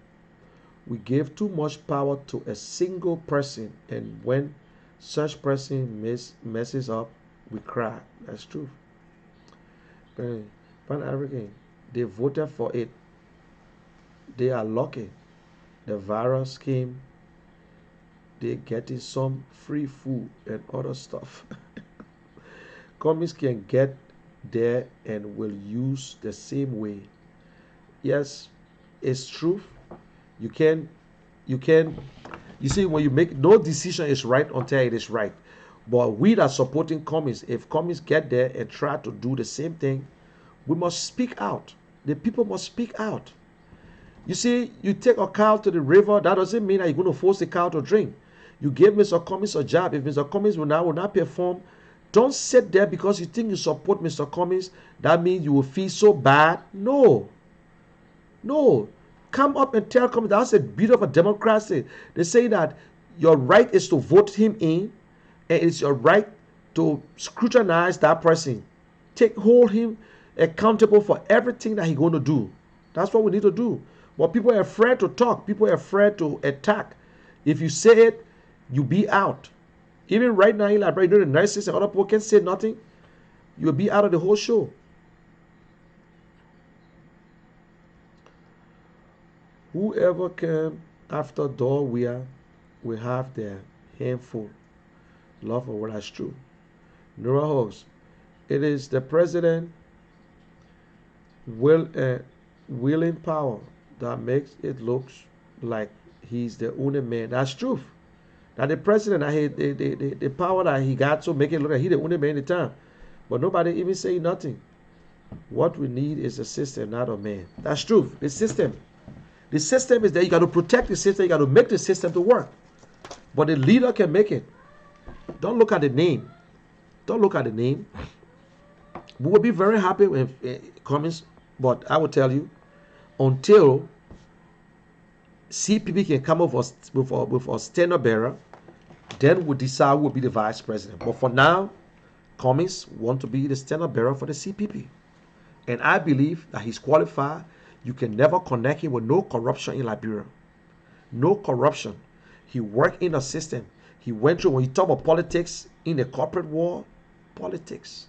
Speaker 3: We give too much power to a single person, and when such person messes up, we cry. That's true. Pan-African, they voted for it. They are lucky. The virus came. They getting some free food and other stuff. Communists can get there and will use the same way. Yes, it's true. You can You see, when you make no decision is right until it is right. But we that supporting commies, if commies get there and try to do the same thing, we must speak out. The people must speak out. You see, you take a cow to the river, that doesn't mean that you're going to force the cow to drink. You give Mr. Cummings a job. If Mr. Cummings will not perform, don't sit there because you think you support Mr. Cummings. That means you will feel so bad. No. No. Come up and tell Cummings. That's a bit of a democracy. They say that your right is to vote him in, and it's your right to scrutinize that person. Hold him accountable for everything that he's going to do. That's what we need to do. But people are afraid to talk. People are afraid to attack. If you say it, you be out. Even right now, in Liberia, you know, the nurses and other people can say nothing. You'll be out of the whole show. Whoever came after door will have their handful. Love for what is true. Nora Hobbs. It is the president willing power that makes it look like he's the only man. That's truth. That the president, the power that he got to make it look like he's the only man in the town. But nobody even say nothing. What we need is a system, not a man. That's truth. The system. The system is there. You got to protect the system. You got to make the system to work. But the leader can make it. Don't look at the name. Don't look at the name. We will be very happy when it comes. But I will tell you, until CPP can come up with a standard bearer, then we'll decide who will be the vice president. But for now, Cummings want to be the standard bearer for the CPP. And I believe that he's qualified. You can never connect him with no corruption in Liberia. No corruption. He worked in the system. He went through, when you talk about politics in the corporate world, politics.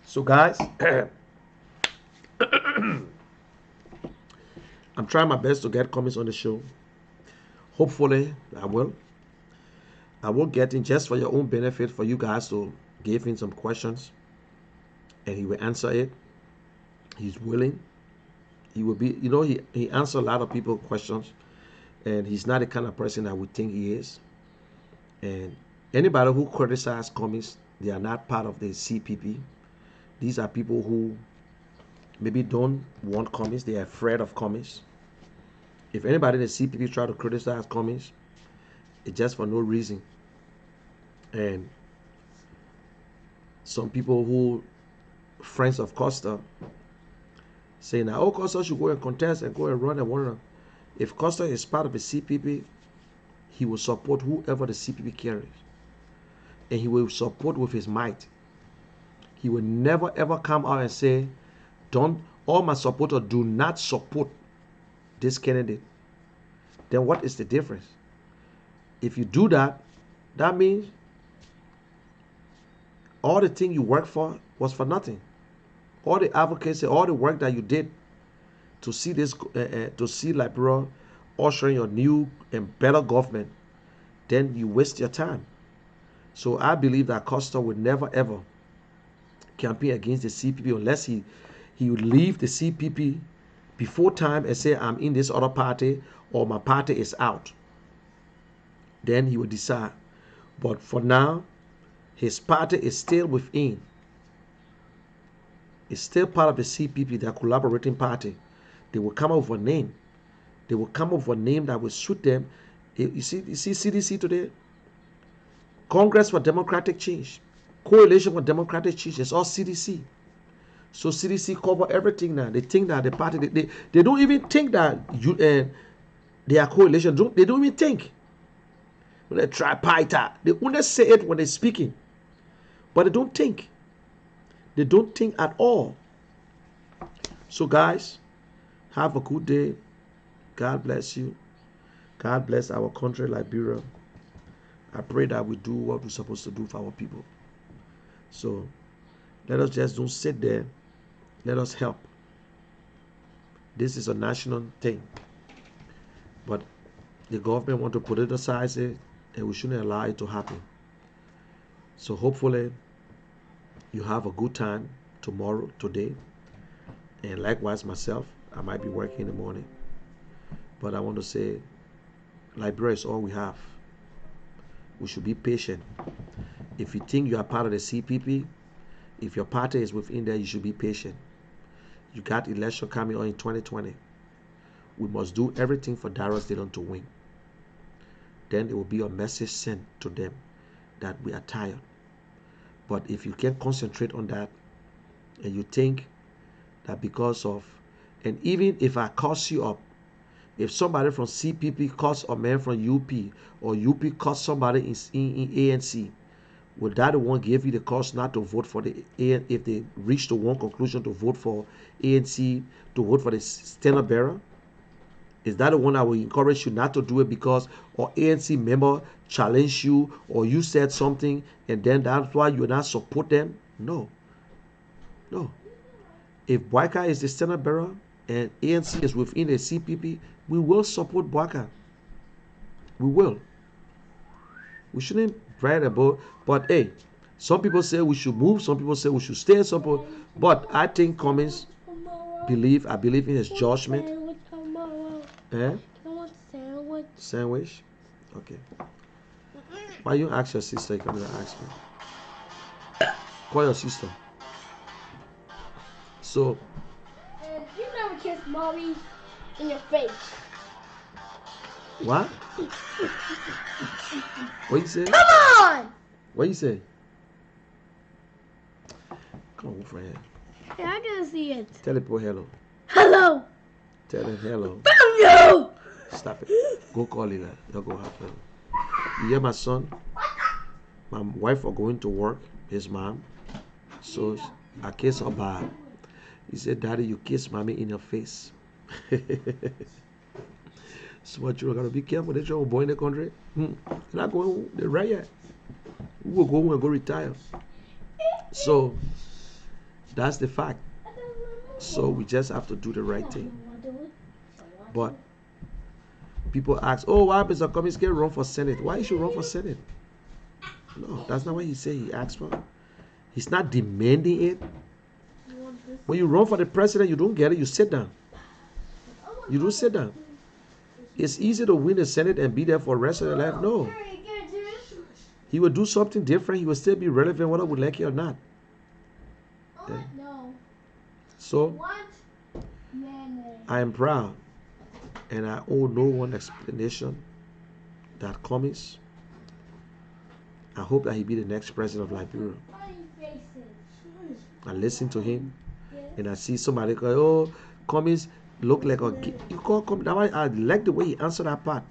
Speaker 3: So guys, I'm trying my best to get Cummings on the show. Hopefully, I will. I will get in just for your own benefit, for you guys to give him some questions. And he will answer it. He's willing. He will be, you know, he answers a lot of people's questions. And he's not the kind of person that we think he is. And anybody who criticizes Cummings, they are not part of the CPP. These are people who maybe don't want Cummings. They are afraid of Cummings. If anybody in the CPP try to criticize Cummings, it's just for no reason. And some people who, friends of Costa, saying that, oh, Costa should go and contest and go and run and whatever. If Costa is part of the CPP, he will support whoever the CPP carries. And he will support with his might. He will never ever come out and say, all my supporters do not support this candidate. Then what is the difference? If you do that, that means all the thing you worked for was for nothing. All the advocacy, all the work that you did to see this, to see Liberia ushering your new and better government, then you waste your time. So I believe that Costa would never ever campaign against the CPP unless he would leave the CPP before time and say, I'm in this other party or my party is out. Then he would decide. But for now, his party is still within. It's still part of the CPP, the collaborating party. They will come up with a name. They will come up with a name that will suit them. You see CDC today? Congress for Democratic Change. Coalition for Democratic Change. It's all CDC. So CDC cover everything now. They think that the party, they don't even think that they are coalition. They don't even think. They tripartite. They only say it when they're speaking. But they don't think. They don't think at all. So guys, have a good day. God bless you. God bless our country, Liberia. I pray that we do what we're supposed to do for our people. So let us just don't sit there. Let us help. This is a national thing. But the government want to politicize it, and we shouldn't allow it to happen. So hopefully you have a good time tomorrow, today. And likewise myself, I might be working in the morning. But I want to say, Liberia is all we have. We should be patient. If you think you are part of the CPP, if your party is within there, you should be patient. You got election coming on in 2020. We must do everything for Lrtn to win. Then it will be a message sent to them that we are tired. But if you can concentrate on that, and you think that because of, and even if I curse you up, if somebody from CPP calls a man from UP, or UP calls somebody in ANC, will that the one give you the cause not to vote for the ANC if they reach to one conclusion to vote for ANC, to vote for the standard bearer? Is that the one that will encourage you not to do it because an ANC member challenged you or you said something and then that's why you not support them? No. No. If Boyka is the standard bearer and ANC is within the CPP, we will support Boyka. We will. We shouldn't brag about, but hey, some people say we should move, some people say we should stay, some people, but I think Cummings I believe in his judgment. Eh? Sandwich? Okay. Why you ask your sister? You come and ask me. Call your sister. So.
Speaker 5: You never kissed mommy in your face.
Speaker 3: What? What you say?
Speaker 5: Come on!
Speaker 3: What you say? Come on, friend.
Speaker 5: Hey, I can see it.
Speaker 3: Tell the boy hello.
Speaker 5: Hello.
Speaker 3: Tell him hello.
Speaker 5: Hello.
Speaker 3: Stop it. Go call Lila. You'll go have hello. You hear my son? My wife are going to work. His mom. So I kiss her bad. He said, Daddy, you kiss mommy in your face. Smart children gotta be careful. They trying to boy in the country. They're not going. They're right yet. We will go home and go retire. So that's the fact. So we just have to do the right thing. But people ask, "Oh, why Mr. Cummings can run for Senate? Why you should run for Senate?" No, that's not what he said. He asked for. He's not demanding it. When you run for the president, you don't get it. You sit down. You don't sit down. It's easy to win the Senate and be there for the rest of your life. No. He will do something different. He will still be relevant whether we like it or not. Yeah. So, I am proud. And I owe no one explanation that Cummings. I hope that he be the next president of Liberia. I listen to him. And I see somebody go, oh, Cummings look like a gay. You call Cummings. I like the way he answered that part.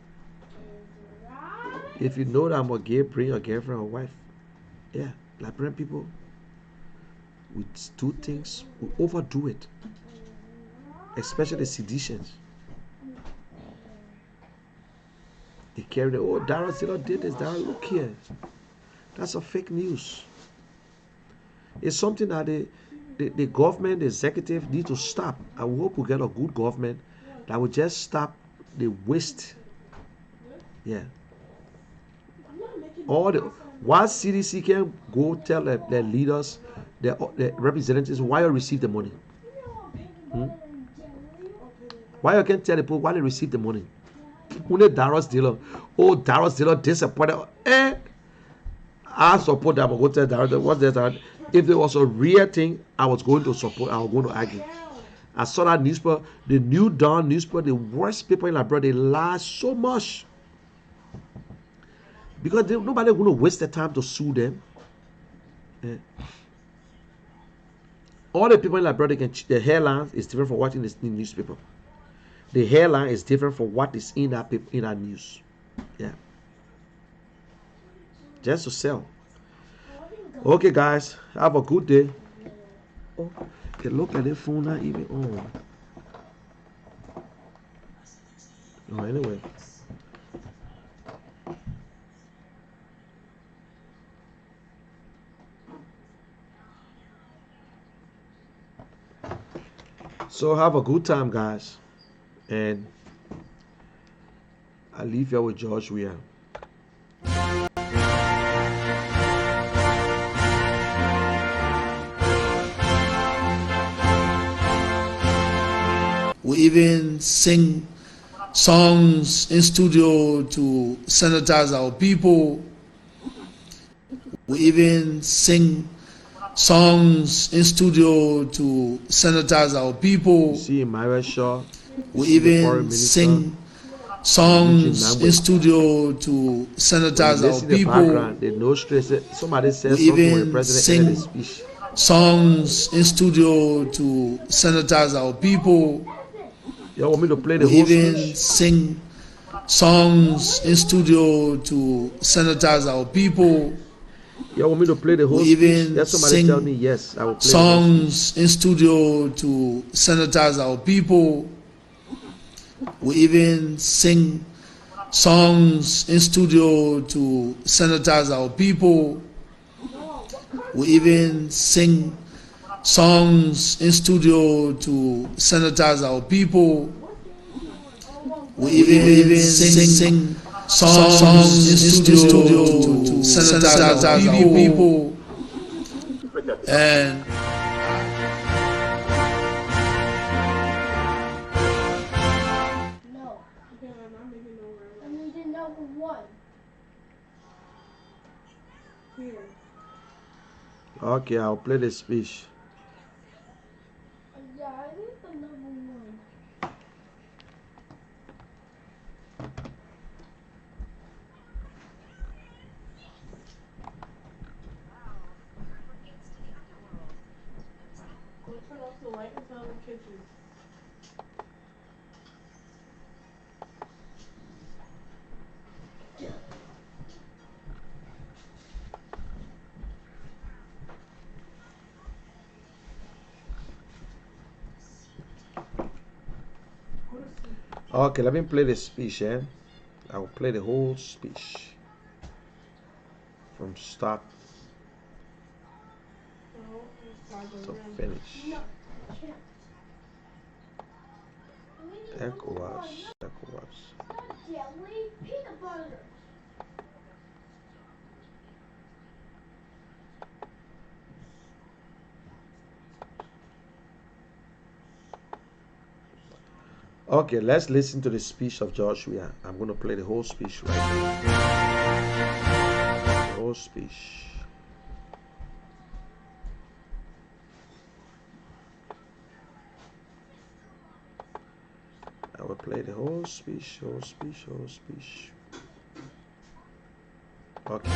Speaker 3: If you know that I'm a gay, bring your girlfriend or wife. Yeah, Liberian people, we do things, we overdo it. Especially seditions. They carry the, oh, Lrtn did this, Lrtn, look here. That's a fake news. It's something that the government, the executive need to stop. I hope we get a good government that will just stop the waste. Yeah. All the why CDC can go tell their leaders, their representatives why you receive the money. Why you can tell the people why they receive the money? Only Lrtn, oh, Lrtn disappointed. I support them. I go tell Lrtn what's that? If there was a real thing, I was going to support. I was going to argue. I saw that newspaper, the New Dawn newspaper, the worst people in Liberia. They lie so much because nobody going to waste their time to sue them. Yeah. All the people in Liberia, the hairline is different from what's in the newspaper. The hairline is different from what is in that news. Yeah. Just to sell. Okay, guys, have a good day. Oh, it look like the phone not even on. Oh, anyway. So have a good time, guys. And I leave here with George Weah.
Speaker 4: We even sing songs in studio to sanitize our people. We even sing songs in studio to sanitize our people.
Speaker 3: See Myra Shaw.
Speaker 4: We even sing songs in studio to sanitize our people.
Speaker 3: They no stress it. Somebody said
Speaker 4: We
Speaker 3: something when the
Speaker 4: even
Speaker 3: president ended his
Speaker 4: sing
Speaker 3: speech.
Speaker 4: songs in studio to sanitize our people.
Speaker 3: You want me to play the
Speaker 4: We
Speaker 3: whole
Speaker 4: even
Speaker 3: speech?
Speaker 4: sing songs in studio to sanitize our people.
Speaker 3: You want me to play the whole
Speaker 4: We
Speaker 3: speech?
Speaker 4: even
Speaker 3: Let somebody
Speaker 4: sing
Speaker 3: tell me yes. I will play
Speaker 4: songs in studio to sanitize our people. We even sing songs in studio to sanitize our people. We even sing songs in studio to sanitize our people. We even sing songs in studio to sanitize our people. And
Speaker 5: No. And we didn't know who won. Here.
Speaker 3: Okay, I'll play the speech.
Speaker 5: Yeah, I think the number one.
Speaker 6: Go turn off the light and tell the kitchen.
Speaker 3: Okay, let me play the speech, eh? I will play the whole speech from start to finish.
Speaker 5: No. Can't. And we need number one.
Speaker 3: ECOWAS.
Speaker 5: Not jelly. Peanut butter.
Speaker 3: Okay, let's listen to the speech of Joshua. I'm going to play the whole speech right now. The whole speech. I will play the whole speech, whole speech, whole speech. Okay.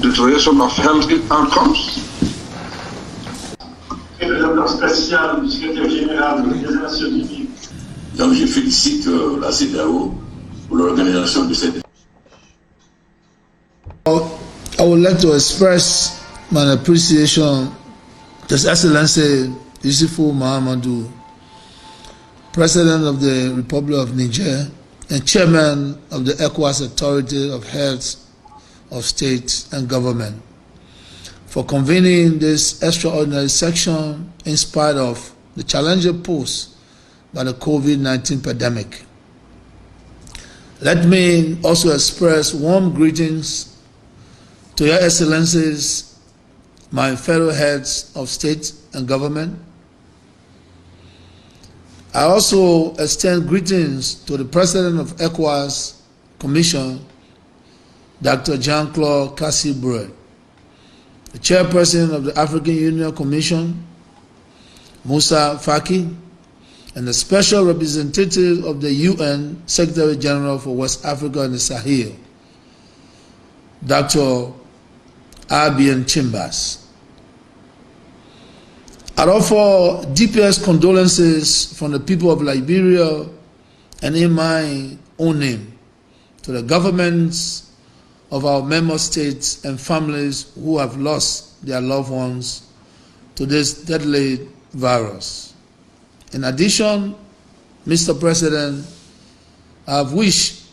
Speaker 7: Deterioration of health outcomes.
Speaker 8: Donc je félicite la CEDEAO pour l'organisation de cette.
Speaker 4: I would like to express my appreciation to His Excellency Yusufu Mahamadou, President of the Republic of Niger and Chairman of the ECOWAS Authority of Heads of State and Government, for convening this extraordinary section in spite of the challenges posed by the COVID-19 pandemic. Let me also express warm greetings to Your Excellencies, my fellow heads of state and government. I also extend greetings to the President of ECOWAS Commission, Dr. Jean-Claude Cassibrel, the Chairperson of the African Union Commission, Musa Faki, and the Special Representative of the UN Secretary General for West Africa and the Sahel, Dr. Abian Chimbas. I offer deepest condolences from the people of Liberia and in my own name to the governments of our member states and families who have lost their loved ones to this deadly virus. In addition, Mr. President, I have wished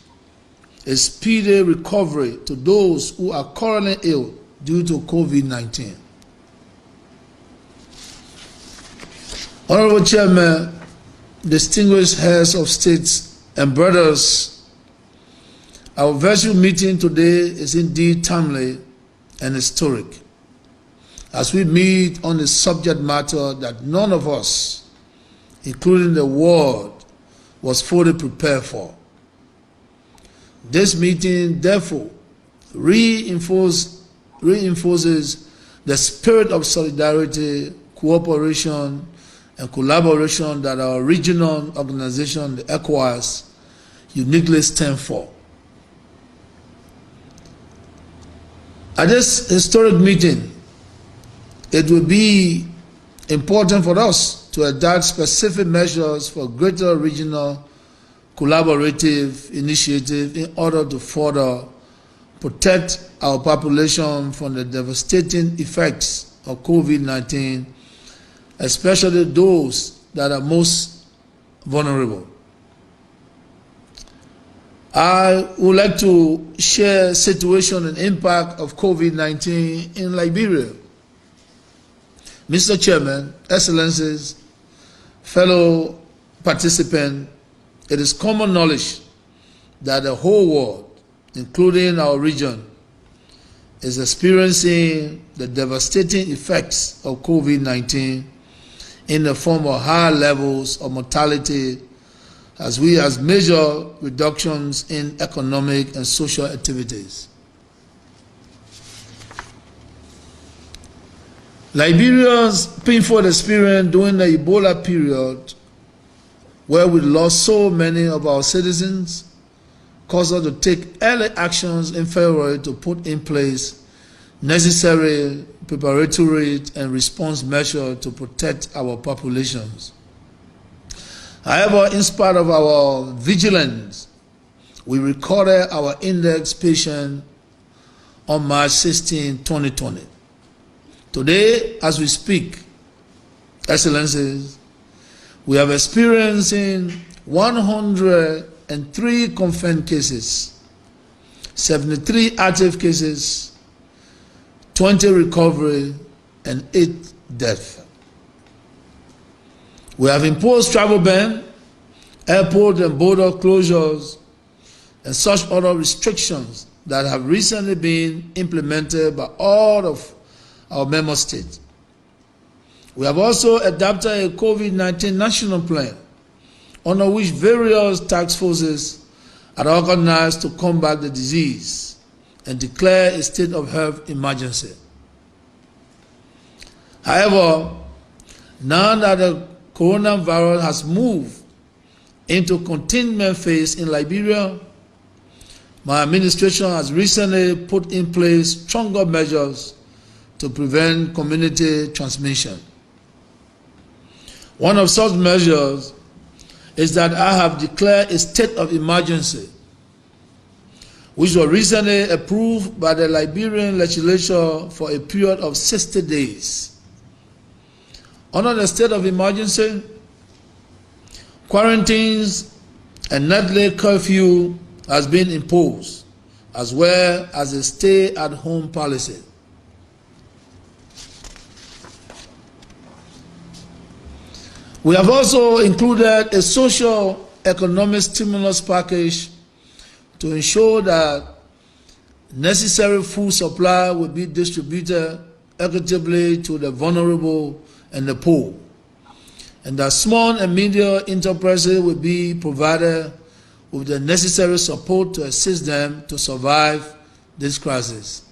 Speaker 4: a speedy recovery to those who are currently ill due to COVID-19. Honorable Chairman, distinguished heads of states and brothers, Our virtual meeting today is indeed timely and historic as we meet on a subject matter that none of us, including the world, was fully prepared for. This meeting, therefore, reinforces the spirit of solidarity, cooperation, and collaboration that our regional organization, the ECOWAS, uniquely stands for. At this historic meeting, it will be important for us to adopt specific measures for greater regional collaborative initiative in order to further protect our population from the devastating effects of COVID-19, especially those that are most vulnerable. I would like to share situation and impact of COVID-19 in Liberia. Mr. Chairman, Excellencies, fellow participants, it is common knowledge that the whole world, including our region, is experiencing the devastating effects of COVID-19 in the form of high levels of mortality as well as major reductions in economic and social activities. Liberia's painful experience during the Ebola period, where we lost so many of our citizens, caused us to take early actions in February to put in place necessary preparatory and response measures to protect our populations. However, in spite of our vigilance, we recorded our index patient on March 16, 2020. Today, as we speak, Excellencies, we are experiencing 103 confirmed cases, 73 active cases, 20 recovery, and 8 deaths. We have imposed travel ban, airport and border closures, and such other restrictions that have recently been implemented by all of our member states. We have also adopted a COVID-19 national plan, under which various task forces are organized to combat the disease and declare a state of health emergency. However, now that the coronavirus has moved into containment phase in Liberia, my administration has recently put in place stronger measures to prevent community transmission. One of such measures is that I have declared a state of emergency, which was recently approved by the Liberian legislature for a period of 60 days. Under the state of emergency, quarantines and nightly curfew has been imposed, as well as a stay-at-home policy. We have also included a social economic stimulus package to ensure that necessary food supply will be distributed equitably to the vulnerable and the poor, and that small and medium enterprises will be provided with the necessary support to assist them to survive this crisis.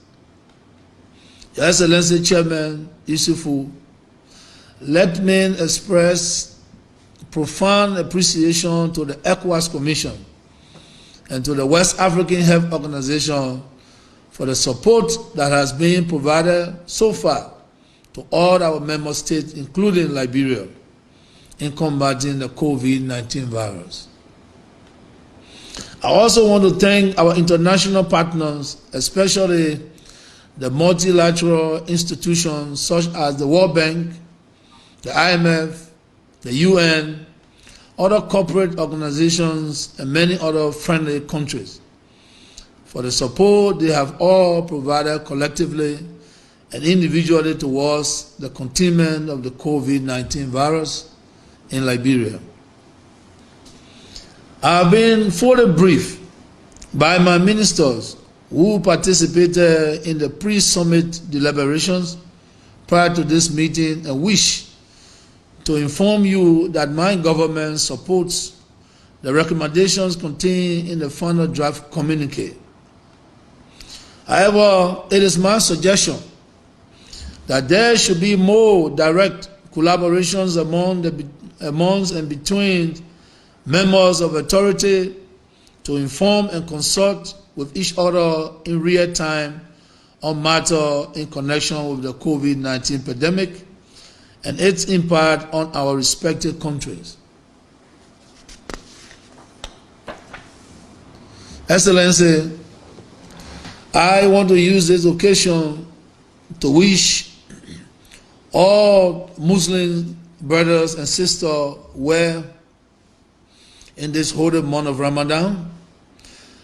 Speaker 4: Your Excellency Chairman Yusufu, let me express profound appreciation to the ECOWAS Commission and to the West African Health Organization for the support that has been provided so far to all our member states, including Liberia, in combating the COVID-19 virus. I also want to thank our international partners, especially the multilateral institutions such as the World Bank, the IMF, the UN, other corporate organizations, and many other friendly countries for the support they have all provided collectively and individually towards the containment of the COVID-19 virus in Liberia. I have been fully briefed by my ministers who participated in the pre-summit deliberations prior to this meeting and wish to inform you that my government supports the recommendations contained in the final draft communique. However, it is my suggestion that there should be more direct collaborations amongst and between members of authority to inform and consult with each other in real time on matters in connection with the COVID-19 pandemic and its impact on our respective countries. Excellency, I want to use this occasion to wish all Muslim brothers and sisters well in this holy month of Ramadan,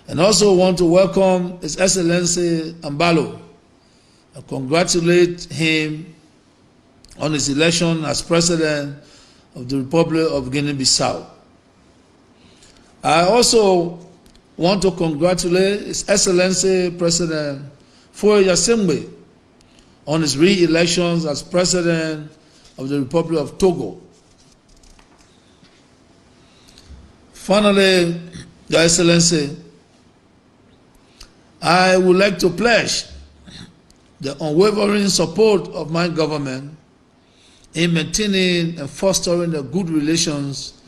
Speaker 4: and also want to welcome His Excellency Ambalo and congratulate him on his election as President of the Republic of Guinea-Bissau. I also want to congratulate His Excellency President Foye Yasembe on his re-election as President of the Republic of Togo. Finally, Your Excellency, I would like to pledge the unwavering support of my government in maintaining and fostering the good relations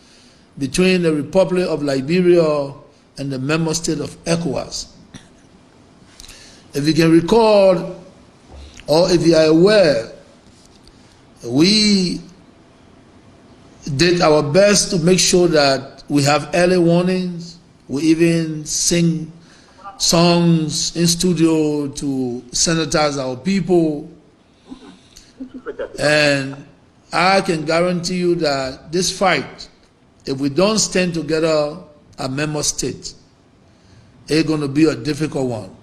Speaker 4: between the Republic of Liberia and the member state of ECOWAS. If you can recall, or if you are aware, we did our best to make sure that we have early warnings. We even sing songs in studio to sanitize our people. And I can guarantee you that this fight, if we don't stand together as member states, it's going to be a difficult one.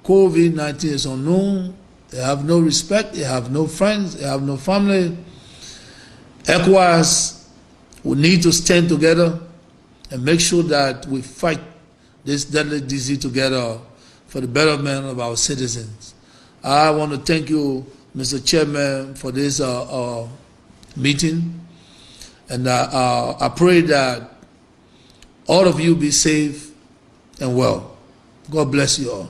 Speaker 4: COVID-19 is unknown. They have no respect. They have no friends. They have no family. ECOWAS will need to stand together and make sure that we fight this deadly disease together for the betterment of our citizens. I want to thank you, Mr. Chairman, for this meeting, and I pray that all of you be safe and well. God bless you all.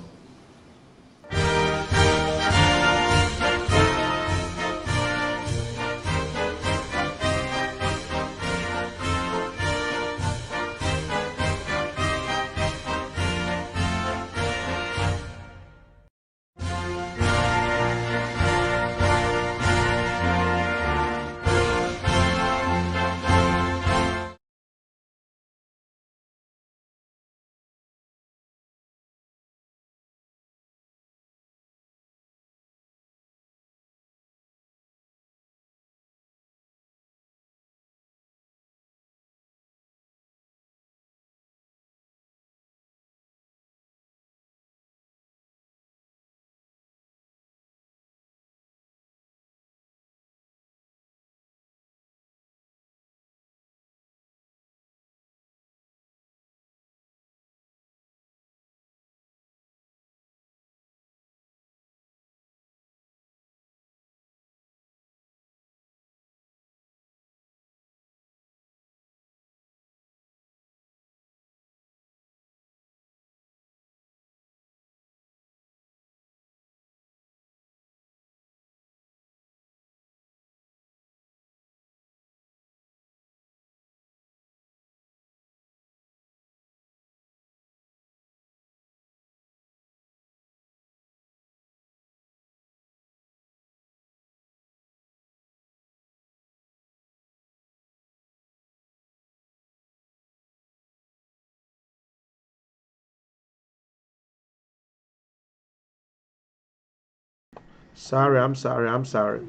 Speaker 3: Sorry, I'm sorry, I'm sorry.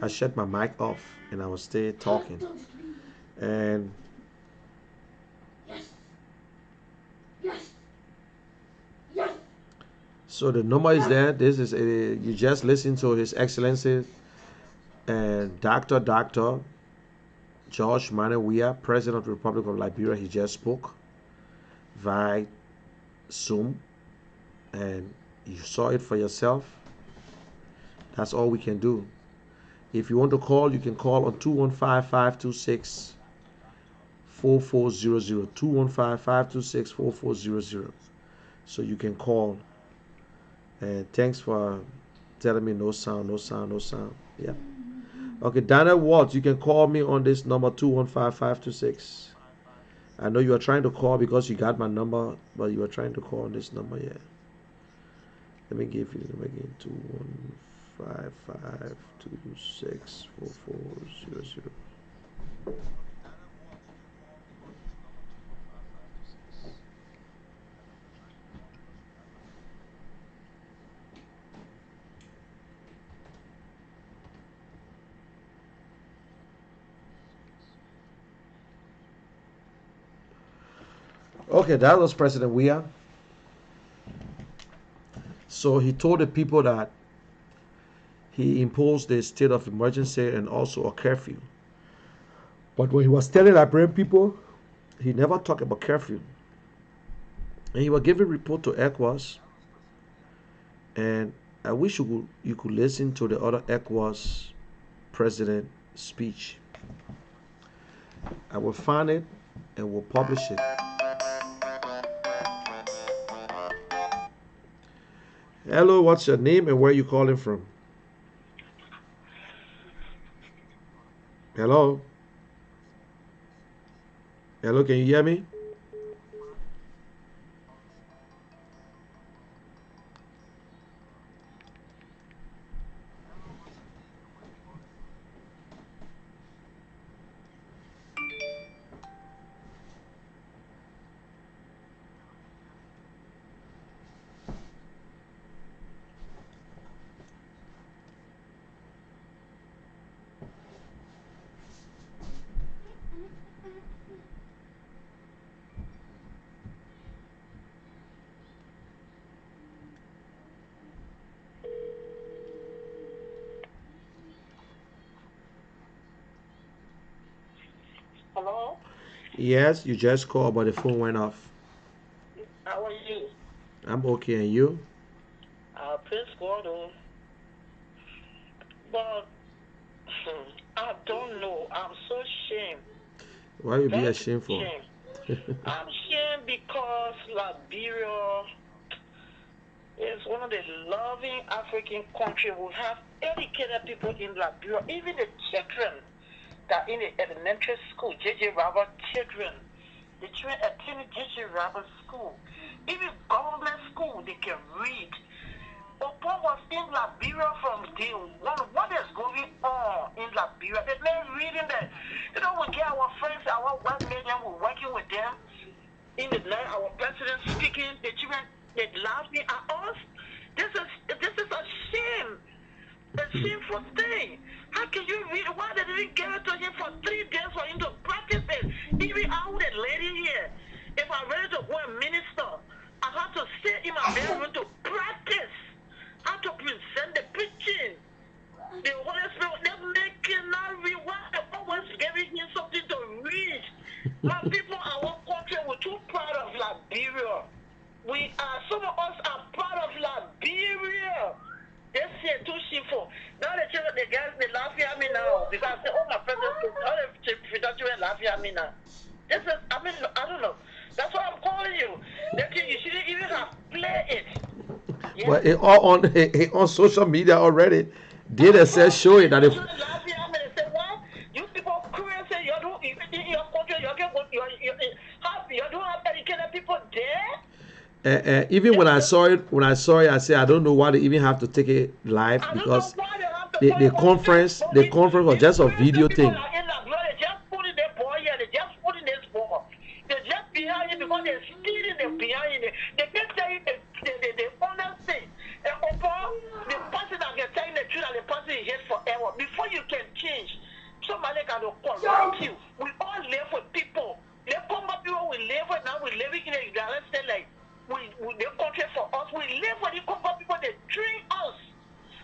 Speaker 3: I shut my mic off and I was still talking. And so the number is there. This is you just listen to His Excellency and Dr. George Manawia, President of the Republic of Liberia. He just spoke. via Zoom and you saw it for yourself, that's all we can do. If you want to call, you can call on 215-526-4400. 215-526-4400. So you can call. And thanks for telling me no sound, no sound, no sound. Yeah. Okay, Daniel Watts, you can call me on this number 215-526. I know you are trying to call because you got my number, but you are trying to call on this number, yeah. Let me give you the number again, 215-526-4400. Okay, that was President Weah. So he told the people that he imposed a state of emergency and also a curfew. But when he was telling Liberian people, he never talked about curfew. And he was giving report to ECOWAS. And I wish you could listen to the other ECOWAS president speech. I will find it and will publish it. Hello, what's your name and where are you calling from? Hello? Hello, can you hear me?
Speaker 9: Hello?
Speaker 3: Yes, you just called, but the phone went off.
Speaker 9: How are you?
Speaker 3: I'm okay, and you?
Speaker 9: Praise God. But I don't know. I'm so ashamed.
Speaker 3: Why you be
Speaker 9: Very
Speaker 3: ashamed for?
Speaker 9: ashamed. I'm ashamed because Liberia is one of the loving African countries. We have educated people in Liberia, even the children that in the elementary school, J.J. Robert children, the children attending J.J. Robert school, even government school, they can read. Opo was in Liberia from day one. What is going on in Liberia? They're not reading that. You know, we get our friends, our white men, we're working with them. In the night, our president speaking, the children, they laughing at us. This is a shame. A shameful thing. How can you read? Why did they give it to him for 3 days for him to practice it? Even I would a lady here. If I'm ready to go and minister, I have to sit in my bedroom to practice how to present the preaching. The Holy Spirit, they cannot read. Why the always giving him something to read? My people, our country, we're too proud of Liberia. Some of us are proud of Liberia. They say too shameful. Now the children, the guys, they laugh at me now because I say, oh, my friends, all the children laugh at me now. This is, I don't know. That's why I'm calling you. That you shouldn't even have play it. Yeah.
Speaker 3: But it all on social media already. They said show it that if
Speaker 9: You people crazy, you don't even in your country, you don't have educated people there.
Speaker 3: even when I saw it, I said I don't know why they even have to take it live because the conference was just a video thing.
Speaker 9: They just put in their boy here, they just put in this boy. They're just behind it because they're stealing them behind it. They can't tell you the honest thing. And the person that can tell you the truth and the person is here forever. Before you can change, somebody can correct you. We all live with people. They come up people we live with now, we living in a United States like the country for us. We live with the come up people, they train us.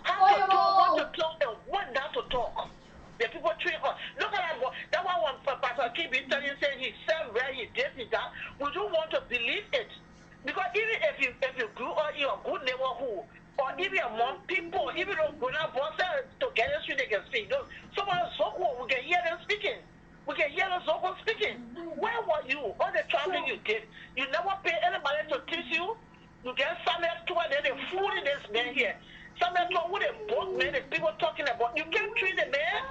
Speaker 9: How to talk, what to talk, and what not to talk. The people train us. Look at that. That's why when Pastor Kim is telling you, saying he said where he did it, that we don't want to be believe it. Because even if you grew up in a good neighborhood, or even among people, even though when I brought them together, so they can speak. Someone Zoko, we can hear them speaking. We can hear the Zoko speaking. Where were you? All the traveling you did. You never pay anybody to teach you. You get Samuel to and then they fooling this man here. Samuel to with a book, man, the people talking about. You can't treat the man.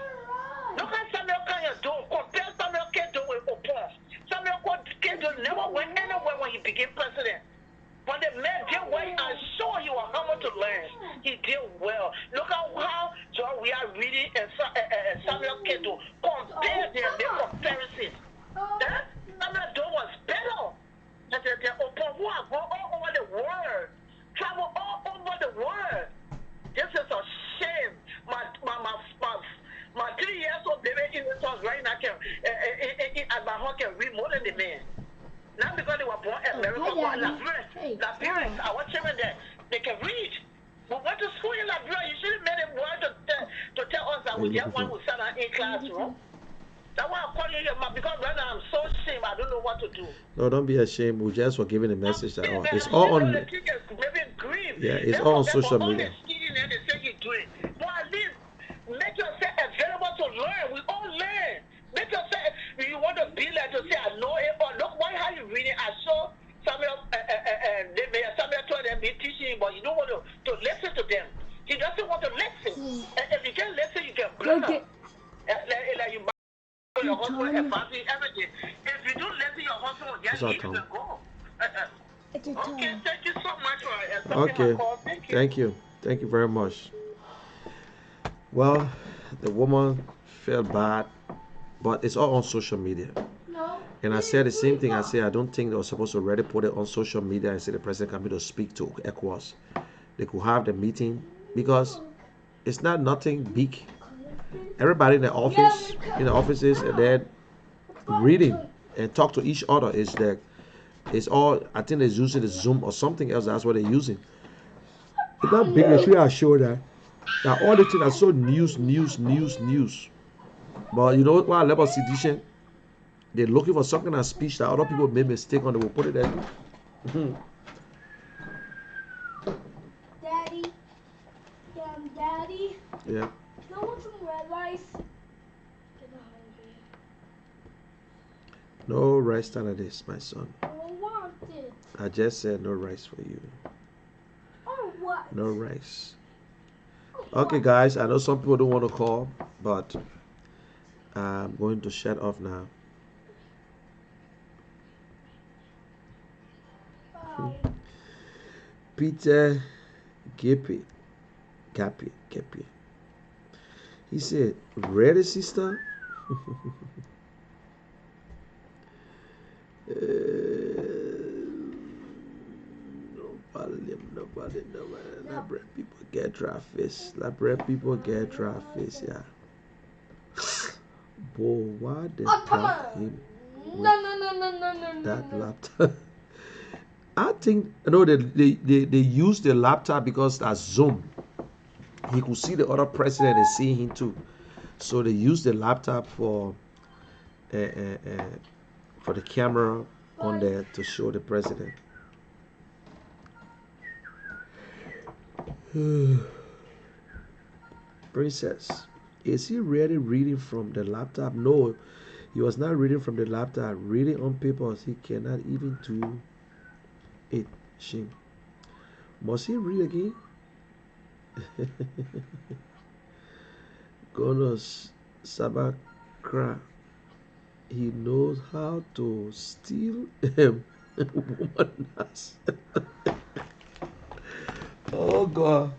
Speaker 9: Look at Samuel can do. Compare Samuel can do with Opon. Samuel can do never went anywhere when he became president. But the man did well. I saw you were humble to learn. He did well. Look at how John we are reading and Samuel Keto compare their comparisons. Samuel Doe was better. The Open who have gone all over the world, travel all over the world. This is a shame. My 3 years old baby innocence right now can at my home can read more than the man. Not because they were born in America, but Liberia, our children there, they can read. We went to school in Liberia. You should have made them want to tell us that we get one who sat in classroom. That's why I'm calling you, because right now I'm so ashamed. I don't know what to do.
Speaker 3: No, don't be ashamed. We just were giving a message that it's all on. Yeah, it's all on social media.
Speaker 9: They say you do it. But at least make yourself available to learn. We all learn. Make yourself. You want to be like to say I know it or look. Why are you reading? I saw Samuel. Samuel told them be teaching, but you don't want to listen to them. He doesn't want to listen. And if you can listen, you can block him. Like you. Your husband and family, everything. If you don't listen, your husband will get you can go. Okay, thank you so much for
Speaker 3: okay.
Speaker 9: Thank
Speaker 3: you. Thank you very much. Well, the woman felt bad, but it's all on social media. And I said the same thing. I said I don't think they were supposed to already put it on social media and say the president can be to speak to ECOWAS. They could have the meeting because it's not nothing big. Everybody in the offices, and then reading and talk to each other it's all. I think they're using the Zoom or something else. That's what they're using. It's not big. They are sure that all the things are so news. But you know what? While level sedition, they're looking for some kind of speech that other people made mistake on. They will put it there.
Speaker 5: Daddy.
Speaker 3: Yeah.
Speaker 5: You want some red rice?
Speaker 3: No rice out of this, my son.
Speaker 5: I don't want it.
Speaker 3: I just said no rice for you.
Speaker 5: Oh, what?
Speaker 3: No rice. Okay, guys, I know some people don't want to call, but I'm going to shut off now. Peter Gappy. He said, ready, sister? Nobody. Labra people get dry fish. Yeah. Boy, why they block him?
Speaker 5: No.
Speaker 3: That laptop. I think they use the laptop because that's Zoom. He could see the other president and see him too. So they use the laptop for the camera on there to show the president. Princess, is he really reading from the laptop? No, he was not reading from the laptop. Reading on papers, he cannot even do it. Shame. Must he read again? Gonos Sabakra. He knows how to steal woman. Oh God.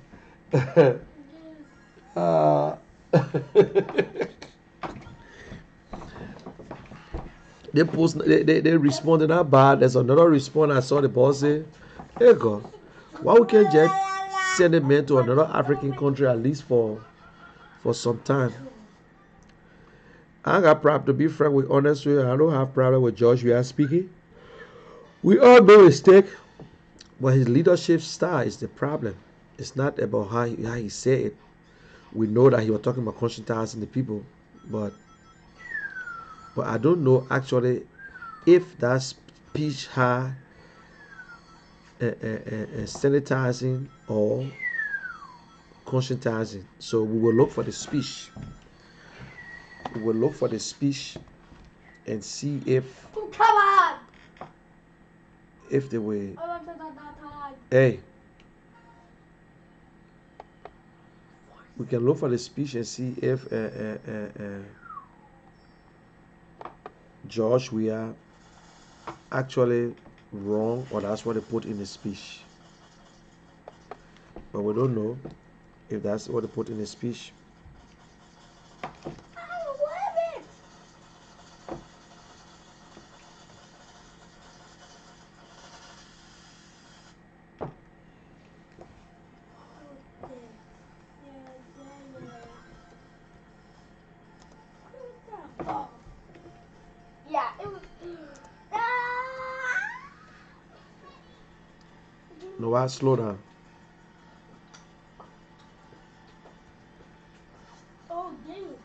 Speaker 3: They responded not bad. There's another response I saw the boss say, hey God, why we can't just send a man to another African country at least for some time? I got problem, to be frank with honest with you. I don't have problem with George we are speaking. We all make mistake, but his leadership style is the problem. It's not about how he said it. We know that he was talking about conscientizing the people, but I don't know actually if that speech had sanitizing or conscientizing. So we will look for the speech. We will look for the speech and see if
Speaker 5: Oh, come on!
Speaker 3: they will.
Speaker 5: Oh,
Speaker 3: Hey, we can look for the speech and see if George we are actually wrong or that's what they put in the speech. But we don't know if that's what they put in the speech.
Speaker 5: I love it! Okay. Yeah. Oh. Yeah, it was. Ah!
Speaker 3: No, I slow down.
Speaker 5: Oh, dude.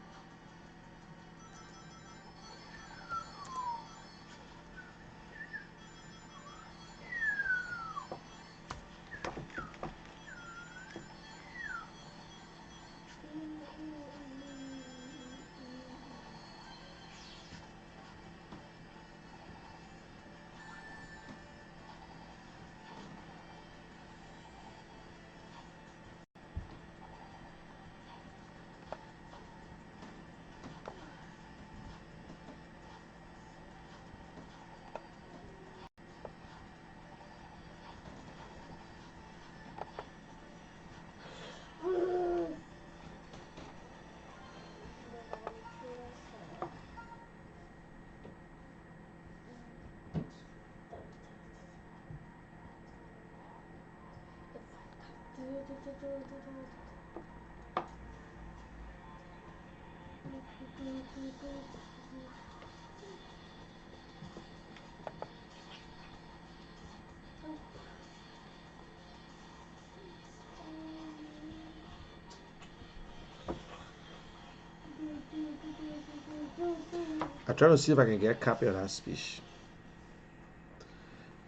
Speaker 3: I try to see if I can get a copy of that speech.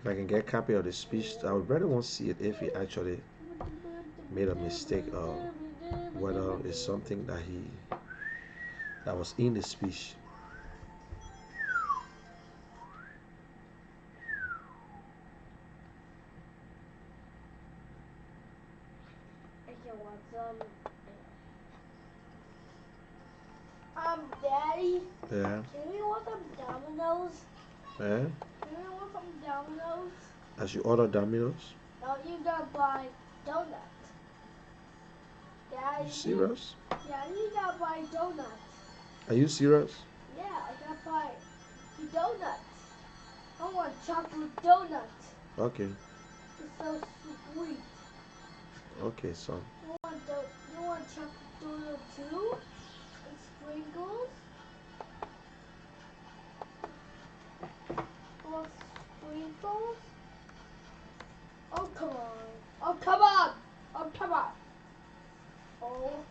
Speaker 3: If I can get a copy of the speech, I would really want to see it if he actually made a mistake or whether it's something that was in the speech.
Speaker 5: Okay, want some? Daddy,
Speaker 3: Yeah.
Speaker 5: can we want some Dominoes?
Speaker 3: Yeah.
Speaker 5: Can we want some Dominoes?
Speaker 3: As you order Domino's.
Speaker 5: No, you gotta buy donuts. Daddy,
Speaker 3: You serious?
Speaker 5: Daddy, you gotta buy donuts.
Speaker 3: Are you serious?
Speaker 5: Yeah, I gotta buy the donuts. I want chocolate donuts.
Speaker 3: Okay.
Speaker 5: It's so sweet.
Speaker 3: Okay, son.
Speaker 5: You want chocolate donut too? And sprinkles? You want sprinkles? Oh, come on. Oh, come on. Oh, come on. Oh.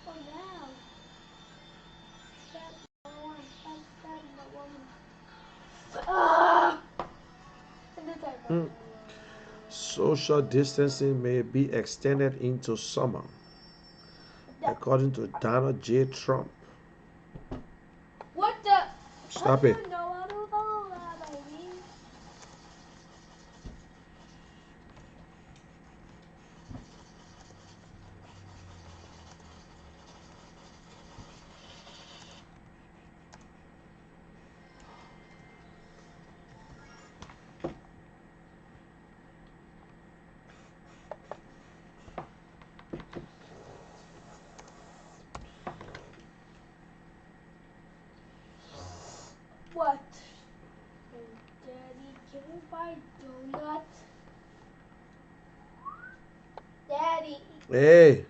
Speaker 5: Oh, now. Stab my woman. Stab my woman. Ah! And this I
Speaker 3: Mm. Social distancing may be extended into summer, according to Donald J. Trump.
Speaker 5: What the?
Speaker 3: Stop
Speaker 5: How
Speaker 3: it.
Speaker 5: do you know? I don't know that, baby. What? Daddy, can we buy donuts? Daddy.
Speaker 3: Hey.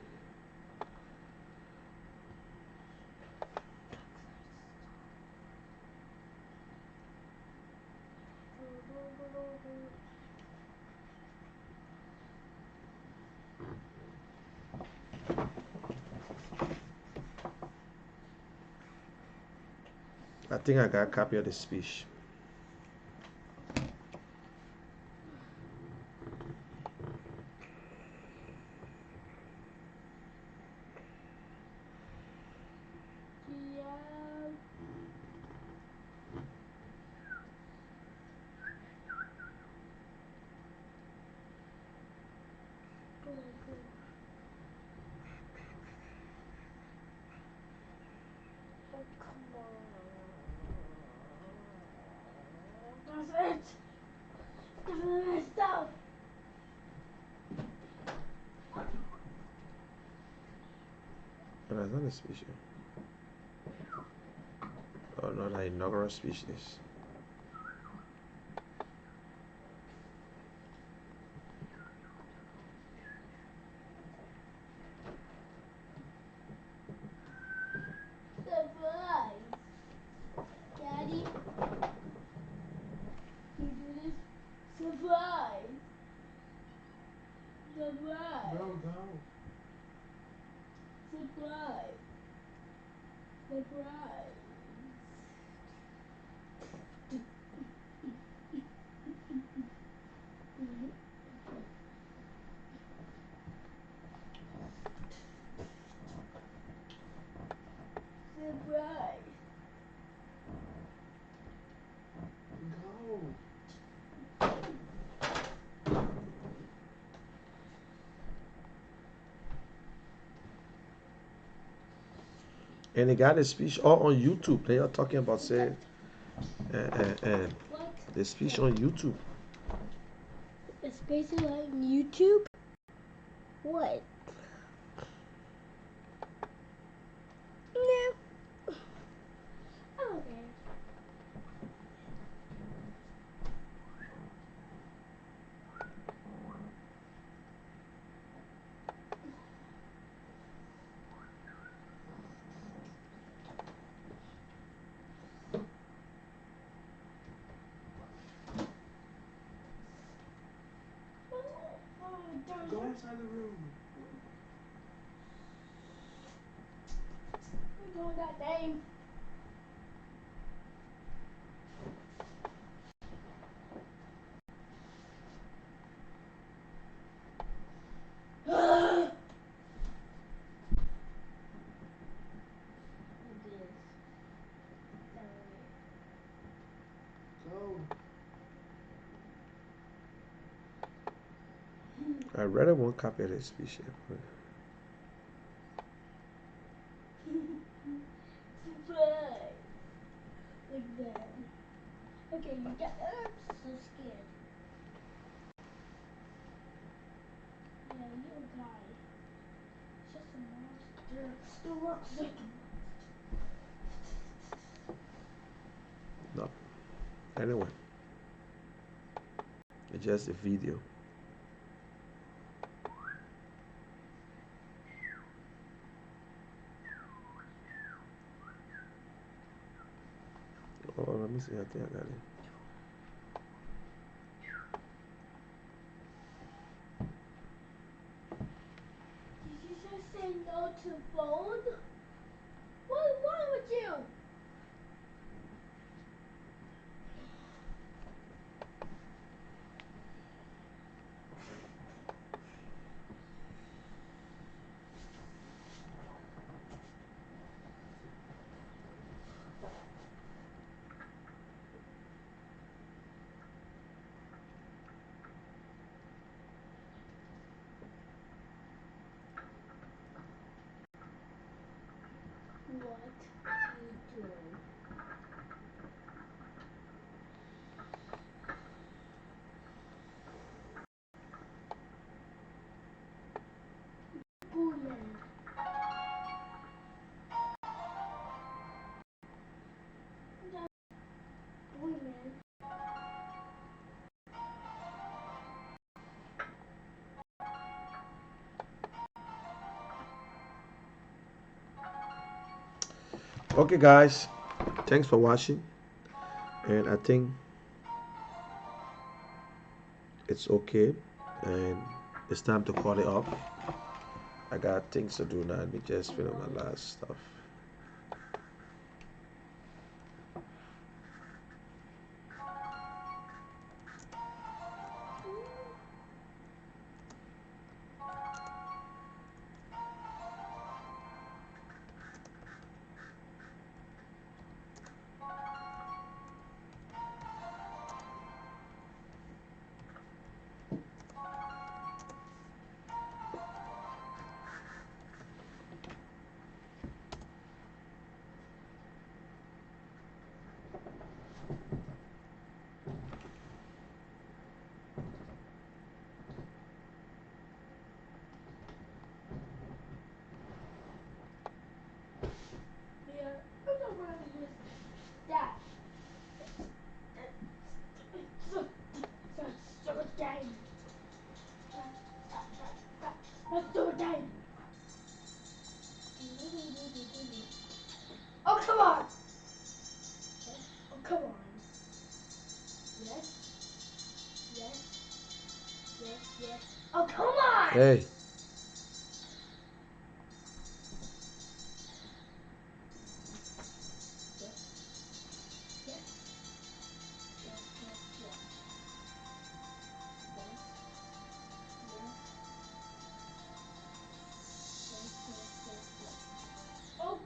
Speaker 3: I think I got a copy of the speech.
Speaker 5: Oh, come on. That's it. Stop.
Speaker 3: And that's not a speech. Oh, not an inaugural speech. This.
Speaker 5: Surprise. Daddy, you do this? Surprise. Surprise.
Speaker 6: Go, go.
Speaker 5: Surprise. Surprise. Surprise.
Speaker 6: Go.
Speaker 3: And they got a speech all on YouTube. They are talking about saying and
Speaker 5: What?
Speaker 3: the speech on YouTube.
Speaker 5: It's basically like YouTube? What? No. Okay.
Speaker 6: Go inside the room.
Speaker 5: I'm doing that thing.
Speaker 6: Go.
Speaker 3: I read one copy of the speech.
Speaker 5: Surprise. Like that. Okay, you got. I'm so scared. Yeah, you guy. It's just a monster. Still looks like a
Speaker 3: No. Anyway, it's just a video. Oh, let me see. I think I got it.
Speaker 5: Did you just say no to phone? What's wrong with you? What you do? Booyah. Booyah.
Speaker 3: Okay, guys. Thanks for watching. And I think it's okay. And it's time to call it off. I got things to do now. Let me just finish my last stuff.
Speaker 5: time. Oh, come on. Oh, come on. Yes. Yes. Yes, yes. Oh, come on.
Speaker 3: Hey.
Speaker 5: Oh.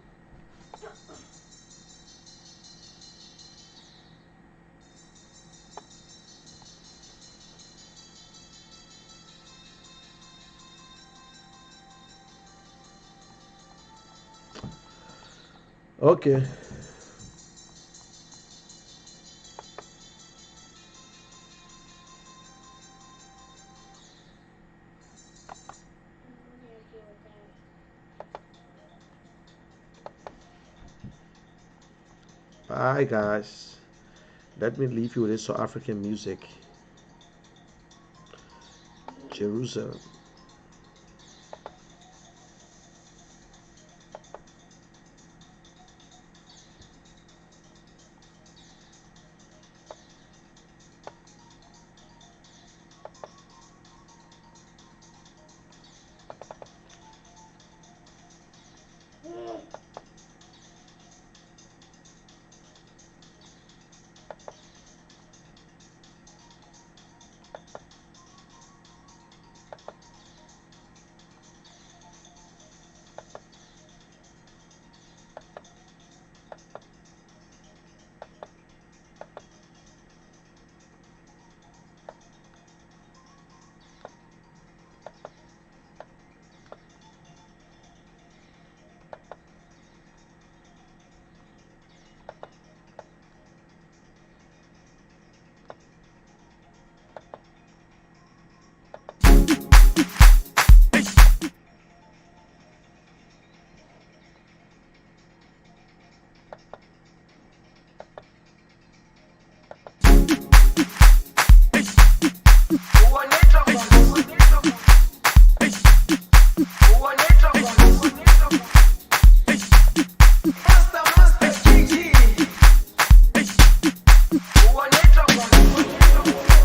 Speaker 3: Okay. Bye, guys. Let me leave you with this South African music. Jerusalem.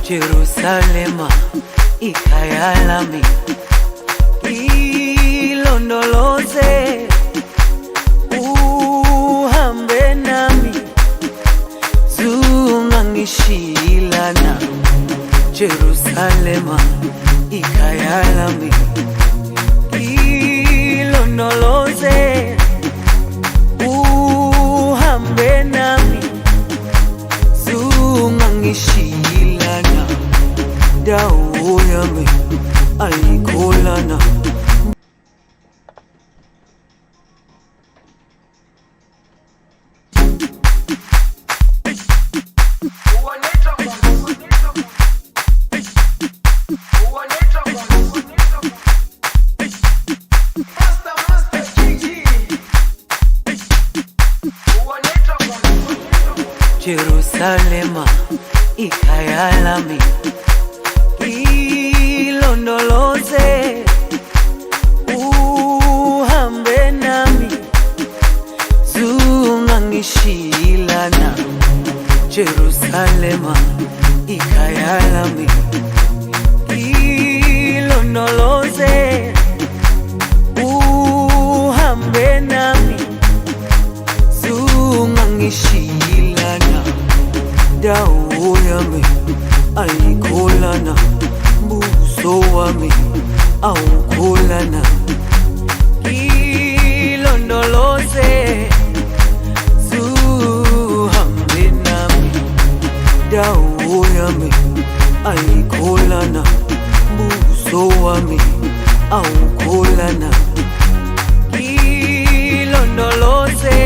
Speaker 2: Jerusalema ikhaya lami ilondoloze uhambe nami zungangishilana Jerusalema ikhaya lami ilondoloze uhambe nami zungangishilana dawo yami ayikholana Jerusalema ikhaya lami ilondoloze uhambe nami zungangishilana Jerusalema ikhaya lami ilondoloze uhambe nami zungangishilana dawo yami ayikholana buso wami awukholana ilondoloze zuhambe nami dawo yami ayikholana buso wami awukholana ilondoloze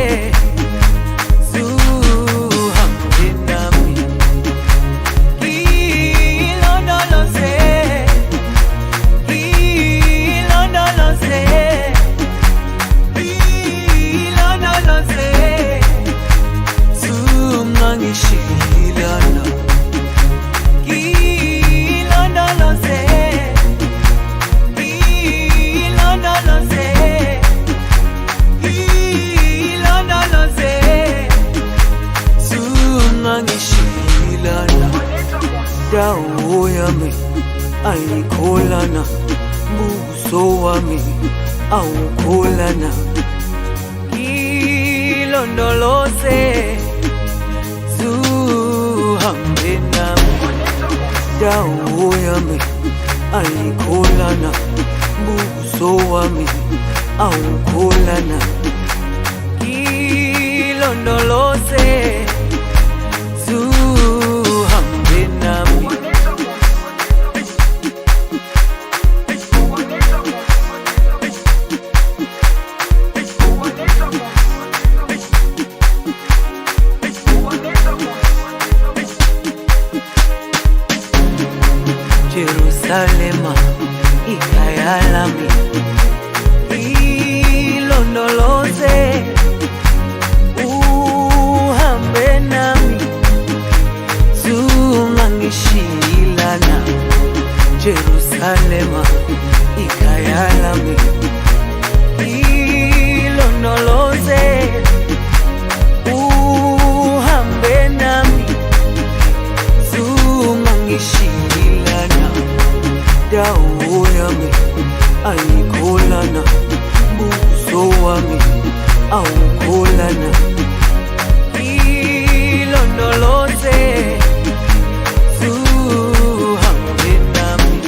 Speaker 2: dawo yami ayikholana, buso wami awukholana. Ilondoloze zuhambe nami, dawo yami ayikholana, buso wami awukholana. Ilondoloze zuhambe nami. Jerusalema ikhaya lami, ilondoloze uhambe nami, zungangishilana. Jerusalema ikhaya lami, ilondoloze uhambe nami, zungangishilana. Dawo yami ayikholana, buso wami awukholana. Ilondoloze zuhambe nami.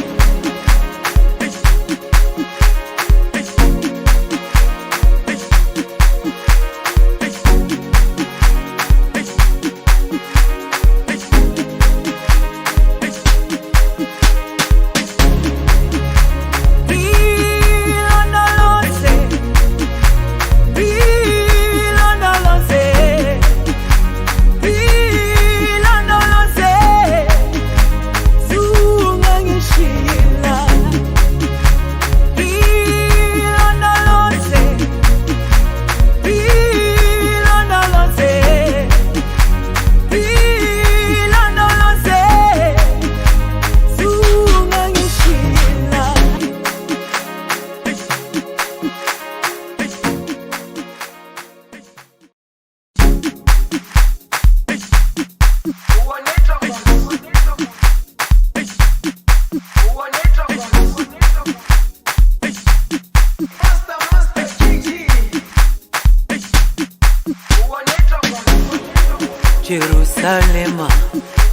Speaker 2: Jerusalema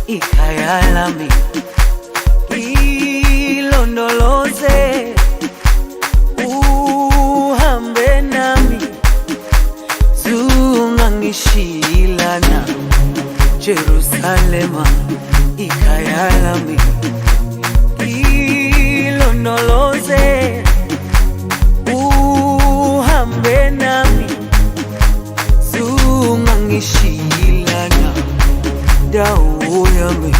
Speaker 2: ikhaya lami, ilondoloze uhambe nami, zungangishilana. Jerusalema ikhaya lami, ilondoloze uhambe nami, zungangishilana. Dawo yami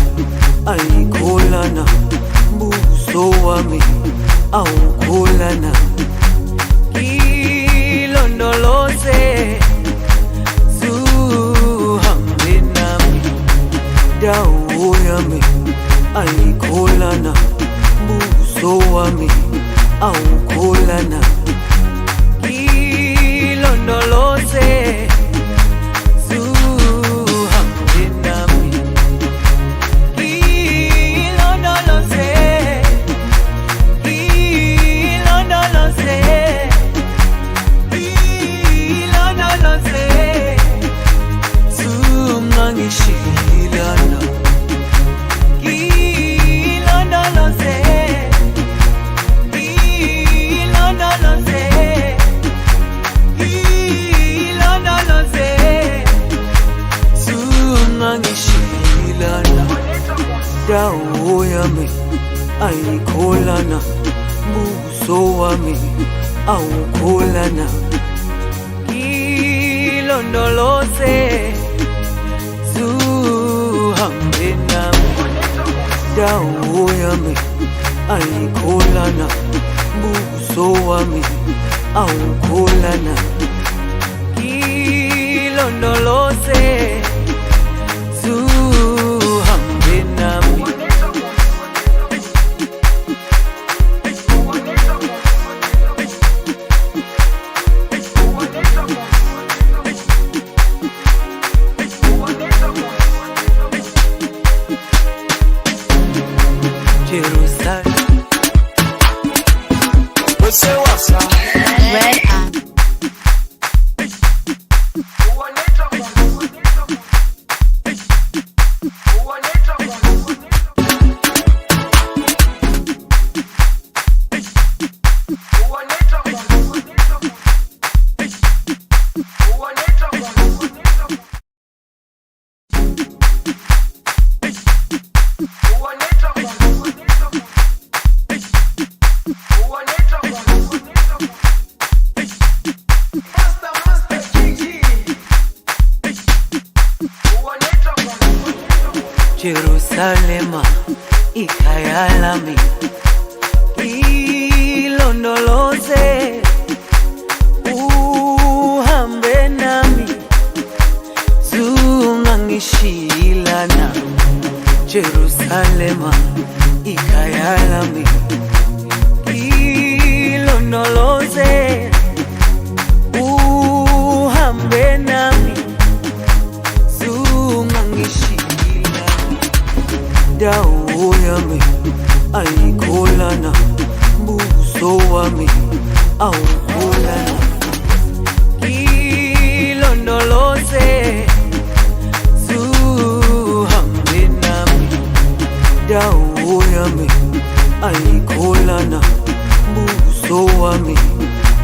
Speaker 2: ayikholana, buso wami awukholana. Ilondoloze zuhambe nami, dawo yami ayikholana, buso wami awukholana. Ilondoloze zungangishilana. Ilondoloze, ilondoloze, ilondoloze, zungangishilana. Dawo yami ayikholana, buso wami awukholana. Ilondoloze zuhambe nami, dawo yami ayikholana, buso wami awukholana. Ilondoloze zuhambe nami.
Speaker 1: Red Eye.
Speaker 10: Jerusalema ikhaya lami ilondoloze uhambe nami zungangishilana Jerusalema ikhaya lami ilondoloze uhambe nami zungangishilana dawo yami ayikholana buso wami awukholana ilondoloze zuhambe nami dawo yami ayikholana buso wami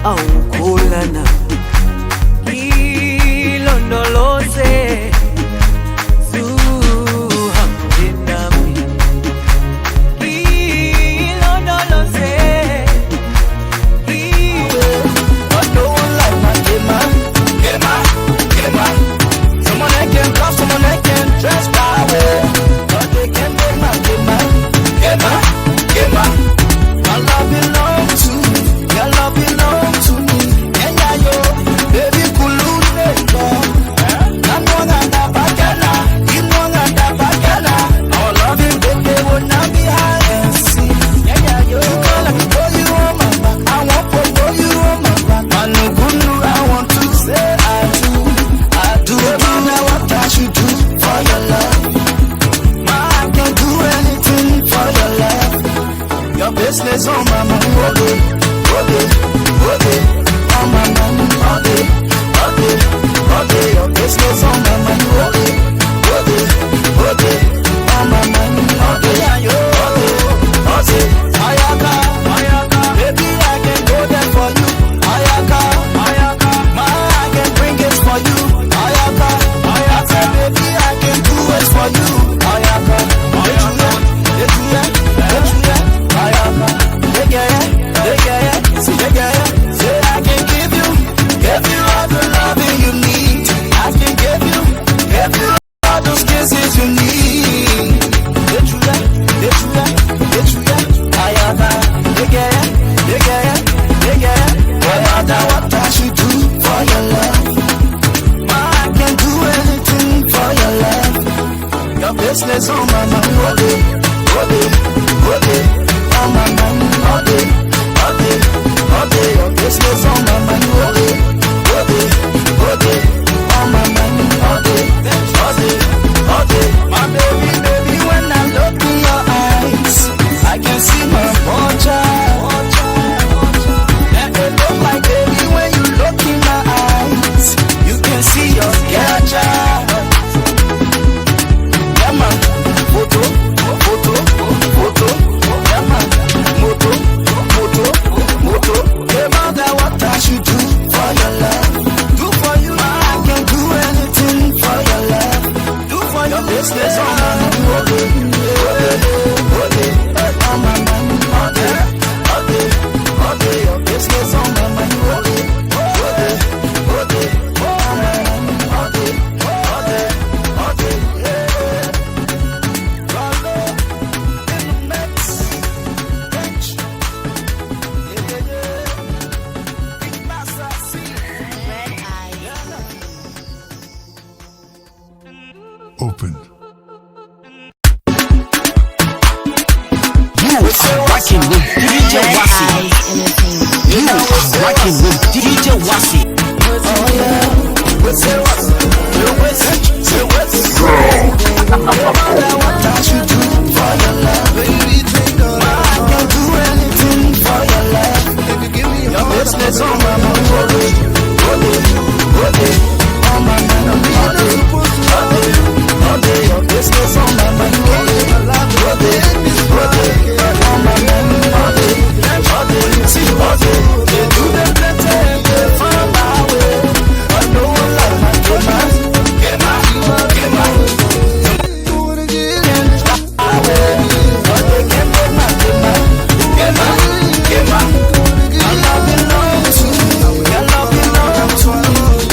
Speaker 10: awukholana ilondoloze
Speaker 2: business on my mind, on my mind, your business on my mind, on my mind, Ayaka, baby, I can go there for you, Ayaka, I can bring it for you, Ayaka, baby, I can do it for you, Ayaka, say I can give you all the loving you need. I can give you all those kisses you need. The truth, Ayaba, no matter what I should do for your love, I can do anything for your love. Your business on my mind, on my mind, all day, your business on my mind, on my mind, all day, my baby, when I look in your eyes, I can see my child, and it look like baby, when you look in my eyes, you can see your child, yeah man, photo, yeah man, moto, no matter what I should do for your love, do for you, I can do anything for your love, do for your business on my mind, on my mind, all day, your business on my mind, on my mind, all day, yeah. Follow in the mix, bench.
Speaker 1: Open.
Speaker 2: You are rocking with DJ Wasi. You are rocking with DJ Wasi. Oh yeah, say what? Say what? No matter what I should do for your love, baby, I can do anything for your love. Your business business on my mind. On my mind, I'm all day, your business on my mind. On my mind, all day. See, all day. They do them better, they find my way. I know I like my demands. Get my. Do it again. But they can't make my demand. Get my. I love you long too. I love you long too.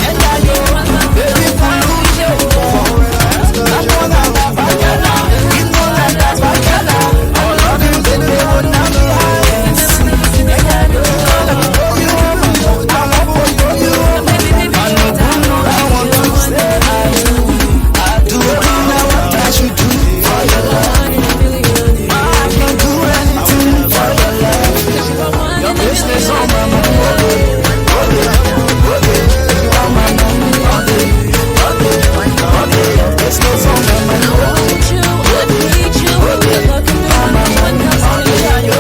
Speaker 2: And I know, baby, follow you. I'm gonna have a gala. You know that that's my gala. I love you, baby, but now me eyes. And I know, I love you. I know, I want to say I do everything that you do for your love. I can do anything for your love. Your business on my mind. On my mind. All day. Your business on my mind.
Speaker 11: I need you. Look at me when else can I go?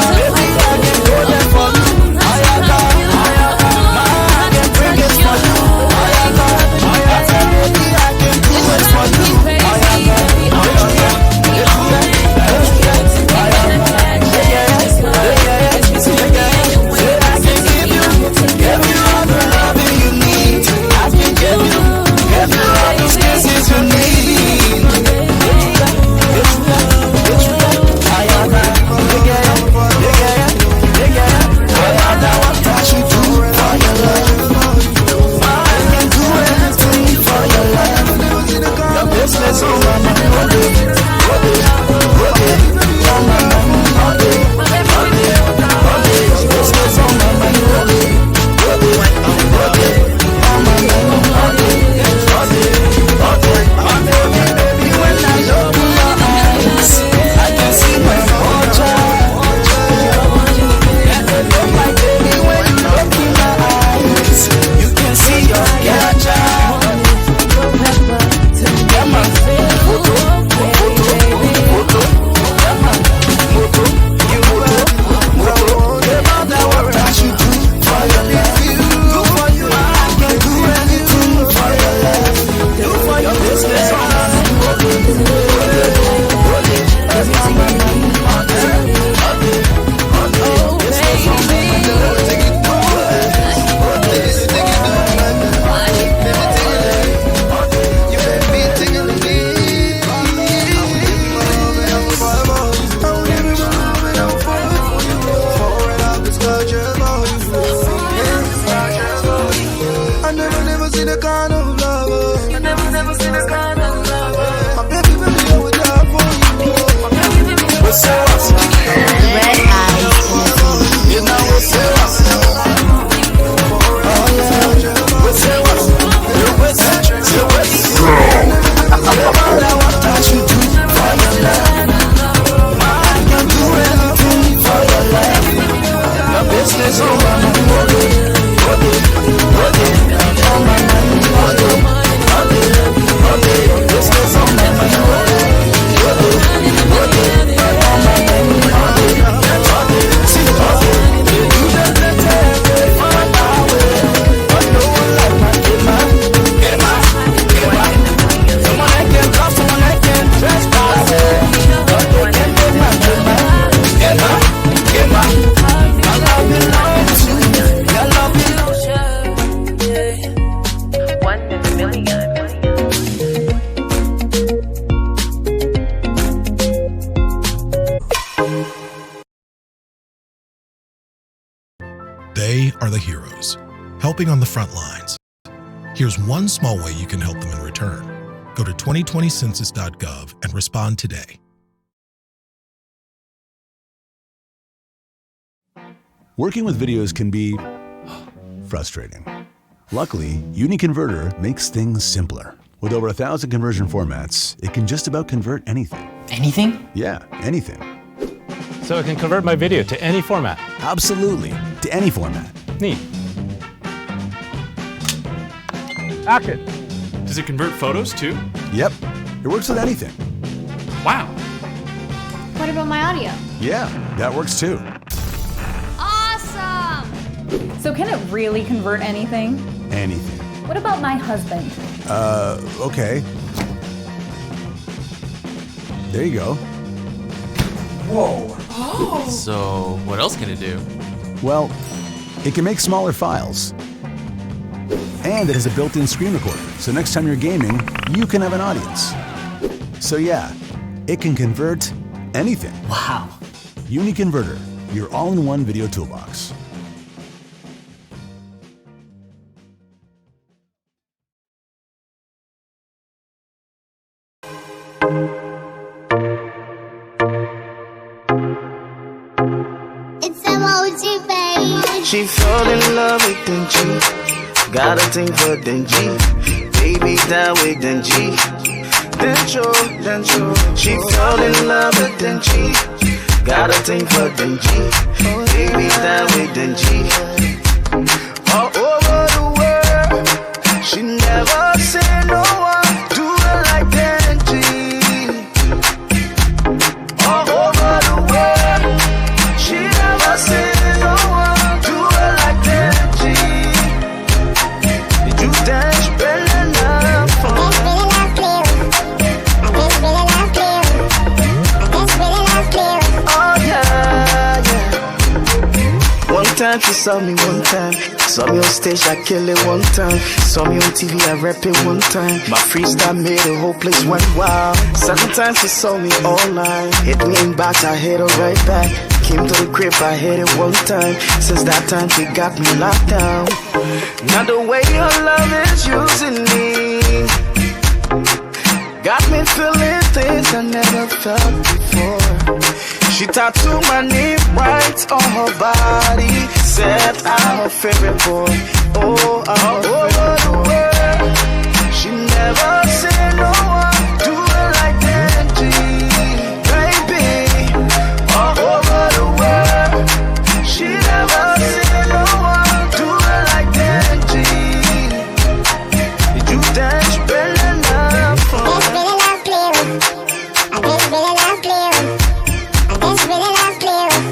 Speaker 2: Baby, I can go there for you. I can bring it for you. Baby, I can do it for you. Business on my mind. Business on my baby, when I look in your eyes, I can see my future. And it look like, baby, when you look in my eyes, you can see your future. I never seen a kind of lover. I never seen a kind of lover. My baby, I would die for you. What's up?
Speaker 1: Red eyes.
Speaker 2: You know what's up? Oh yeah. What's up? I want that you do for your love. I can do anything for your love. Your business on my mind. On my mind. Business on my mind.
Speaker 12: They are the heroes, helping on the front lines. Here's one small way you can help them in return. Go to 2020census.gov and respond today.
Speaker 13: Working with videos can be frustrating. Luckily, UniConverter makes things simpler. With over 1,000 conversion formats, it can just about convert anything.
Speaker 14: Anything?
Speaker 13: Yeah, anything.
Speaker 15: So it can convert my video to any format?
Speaker 13: Absolutely, to any format.
Speaker 15: Neat. Action. Does it convert photos too?
Speaker 13: Yep, it works with anything.
Speaker 15: Wow.
Speaker 5: What about my audio?
Speaker 13: Yeah, that works too.
Speaker 14: So can it really convert anything?
Speaker 13: Anything.
Speaker 14: What about my husband?
Speaker 13: Okay. There you go.
Speaker 15: Whoa.
Speaker 14: Oh.
Speaker 15: So, what else can it do?
Speaker 13: Well, it can make smaller files. And it has a built-in screen recorder, so next time you're gaming, you can have an audience. So yeah, it can convert anything.
Speaker 10: Wow.
Speaker 13: UniConverter, your all-in-one video toolbox.
Speaker 16: It's emoji, baby.
Speaker 2: She fell in love with Denji. Got a thing for Denji. Baby down with Denji. Denjo. She fell in love with Denji. Got a thing for Denji. Baby down with Denji. All over the world, she never said no one do it like Denji. All over the world, she never said no one do it like Denji. Did you dance better enough for me? Oh yeah. One time she saw me one time. Saw me on stage, I kill it one time. Saw me on TV, I rap it one time. My freestyle made the whole place went wild. Second time she saw me online. Hit me in back, I hit her right back. Came to the crib, I hit it one time. Since that time she got me locked down. Now the way her love is using me got me feeling things I never felt before. She tattooed my name right on her body. Said I'm her favorite boy. Oh, I'm her favorite boy. She never said no one do it like Denji. Baby, all over the world, she never said no one do it like Denji. Did you dance better enough for me?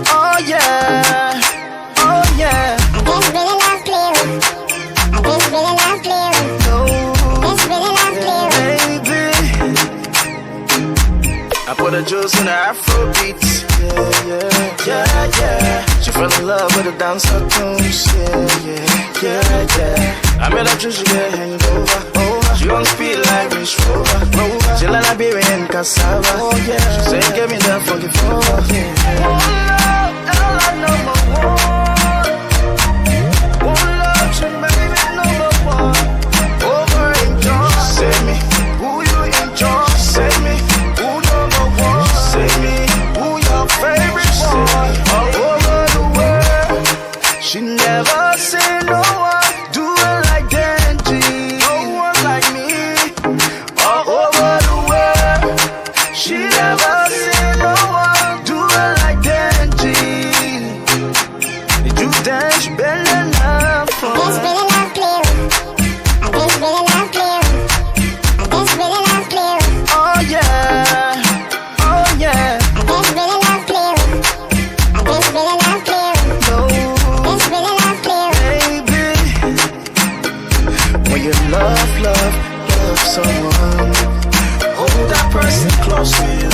Speaker 2: Oh yeah. Baby, I put a juice in the Afro beats. Yeah. She fell in love with the dancer tunes. Yeah. I made her juice, she get hangover. She on speed like Range Rover. She like Liberian cassava. She said, give me that funky flow. One love, and I like number one. One love, she made me number one. Over enjoy. She said me, who you enjoy? She said me, who number one? She said me, who your favorite boy? All over the world, she never said no one do it like Denji. No one like me. All over the world, she never said no one do it like Denji. Did you dance better enough for me? Oh yeah. Baby, when you love someone, hold that person close to you.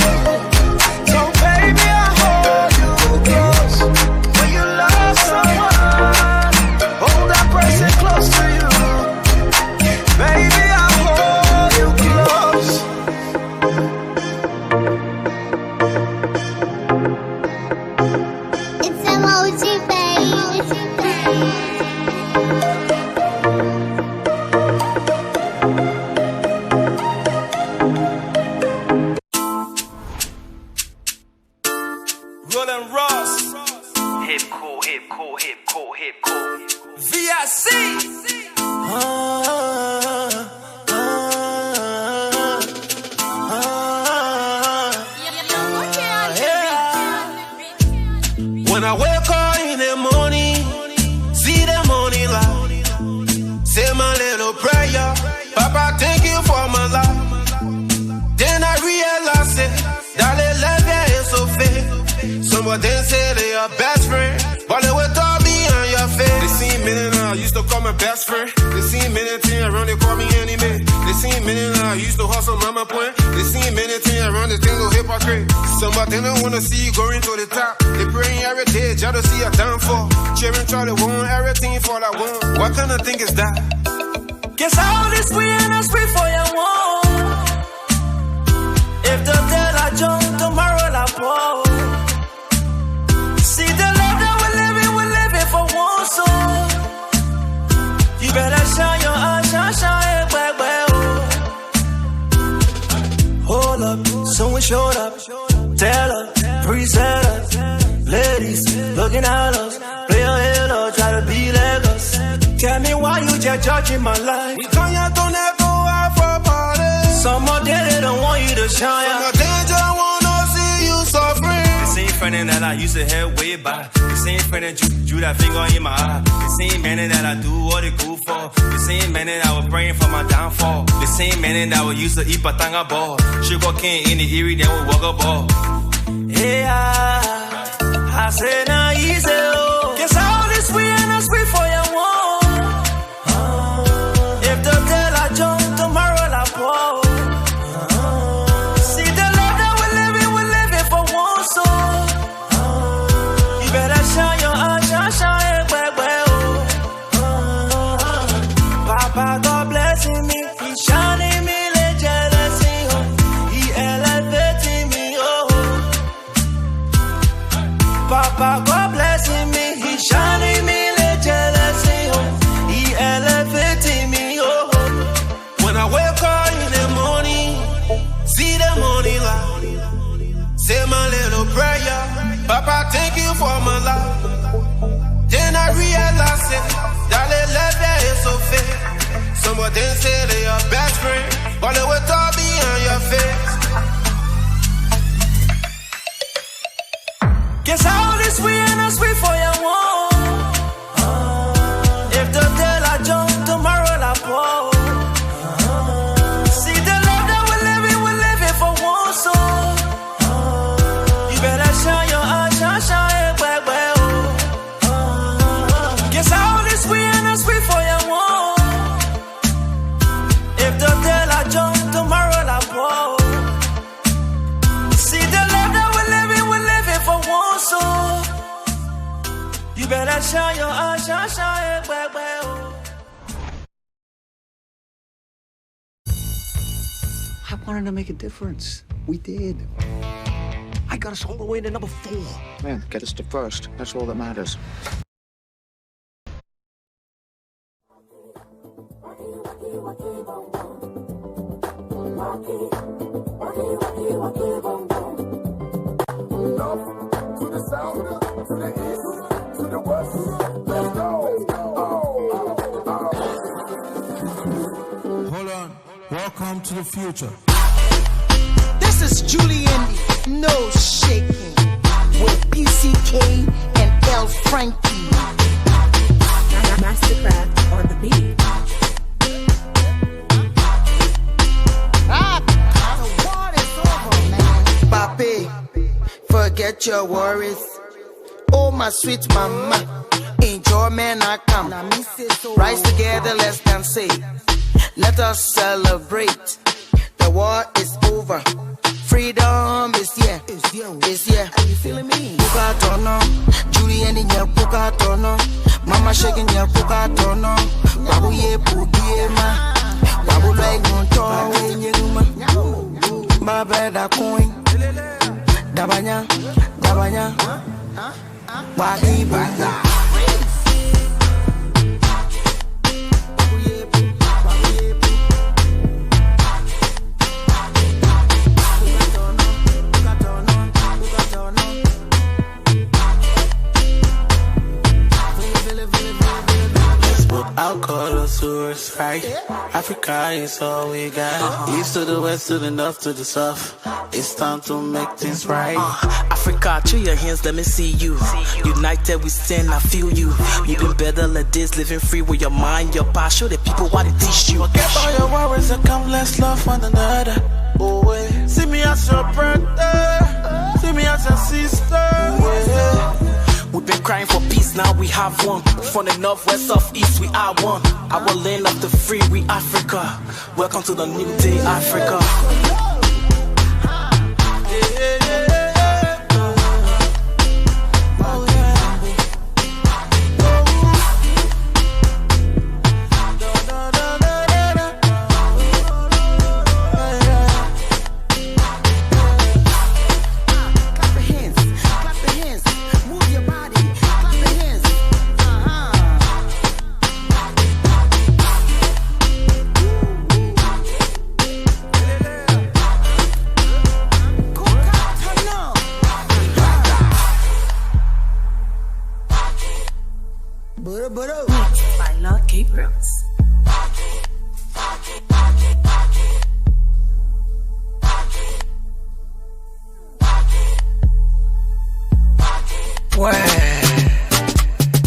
Speaker 2: So baby, I hold you close. When you love someone, hold that person close to you. Baby, I hold you close.
Speaker 16: It's emoji, baby.
Speaker 2: Roland Ross. Hip cool. VIC. When I wake up in the morning, see the morning light, say my little prayer, Papa, thank you for my life. Then I realize that the love is so fake. Some of them say they are best friends, but they will talk me on your face. They see me
Speaker 6: I used to call my best friend. They seen many things around, they call me enemy. They seen many I used to hustle mama point. They seen many things around, they think no hypocrite. Somebody don't wanna see you going to the top. They praying every day, just to see a downfall. Cheering try to want everything for that one. What kind of thing is that?
Speaker 10: Guess all this we and us free for your one. If the dead I jump, tomorrow I pour. See the love that we're living for one soul. You better shine your eyes, shine back, hold up, someone showed up. Tell her, preset us. Ladies, looking at us. Play your head up, try to be like us. Tell me why you just judging my life.
Speaker 6: We can't yet don't ever go out for party.
Speaker 10: Some of them, they don't want you to shine.
Speaker 6: Some of them just wanna see you suffering.
Speaker 10: The same friend that I used to have way back. The same friend that drew that finger in my eye. The same man that I do all the cool for. The same man that I was praying for my downfall. The same man that I used to eat patanga ball. Sugar cane in the eerie, then we walk a ball. Hey, I say now easy, oh. Guess all this we and us free for your one. If the dead I jump, tomorrow I pour. See the love that we're living for one soul. You better shine your eyes, shine back, Papa, God blessing me, He shining me, let jealousy, oh. He elevating me, oh. Papa, God blessing me, He shining me, let jealousy, oh. He elevating me, oh.
Speaker 6: When I wake up in the morning, see the morning light, say my little prayer. Papa, thank you for my life. Then I realize it, that the love that is so fake. Some of them say they are best friends, but they will talk behind your face.
Speaker 10: Guess all this we and us free for your one. If the dead I jump, tomorrow I pour. See the love that we're living for one soul. You better shine your eyes, shine back, Guess all this we and us free for your one. If the dead I jump, tomorrow I pour. See the love that we're living for one soul. You better shine your eyes, shine back,
Speaker 17: I wanted to make a difference. We did. I got us all the way to number 4.
Speaker 18: Man, get us to first. That's all that matters.
Speaker 2: To the south, to the east, to the west. Let's go.
Speaker 19: Hold on. Welcome to the future.
Speaker 20: This is Julian, no shaking, with PCK and L Frankie.
Speaker 21: Mastercraft on the beat.
Speaker 20: The war is over, man. Papi, forget your worries. Oh, my sweet mama, enjoyment I come. Rise together, let's dance. Let us celebrate. The war is over. Freedom is here. It's here. Are you feeling me? Puka tono, Julian in your puka tono. Mama shaking your puka tono. Babu ye pugie ma. Babu like nonto wenyuma. Baba da coin. Dabanya, dabanya. Waki banga.
Speaker 22: I'll call the source, right? Africa is all we got. East to the west, to the north, to the south. It's time to make things right.
Speaker 23: Africa, throw your hands, let me see you. United we stand, I feel you. You been better like this, living free with your mind, your past. Show the people what it teach you.
Speaker 22: Forget all your worries and come, let's love one another. Oh, wait. See me as your brother. See me as your sister. Yeah.
Speaker 23: We've been crying for peace, now we have one. From the north, west, south, east, we are one. Our land of the free, we Africa. Welcome to the new day, Africa.
Speaker 11: By Lord Gabriels.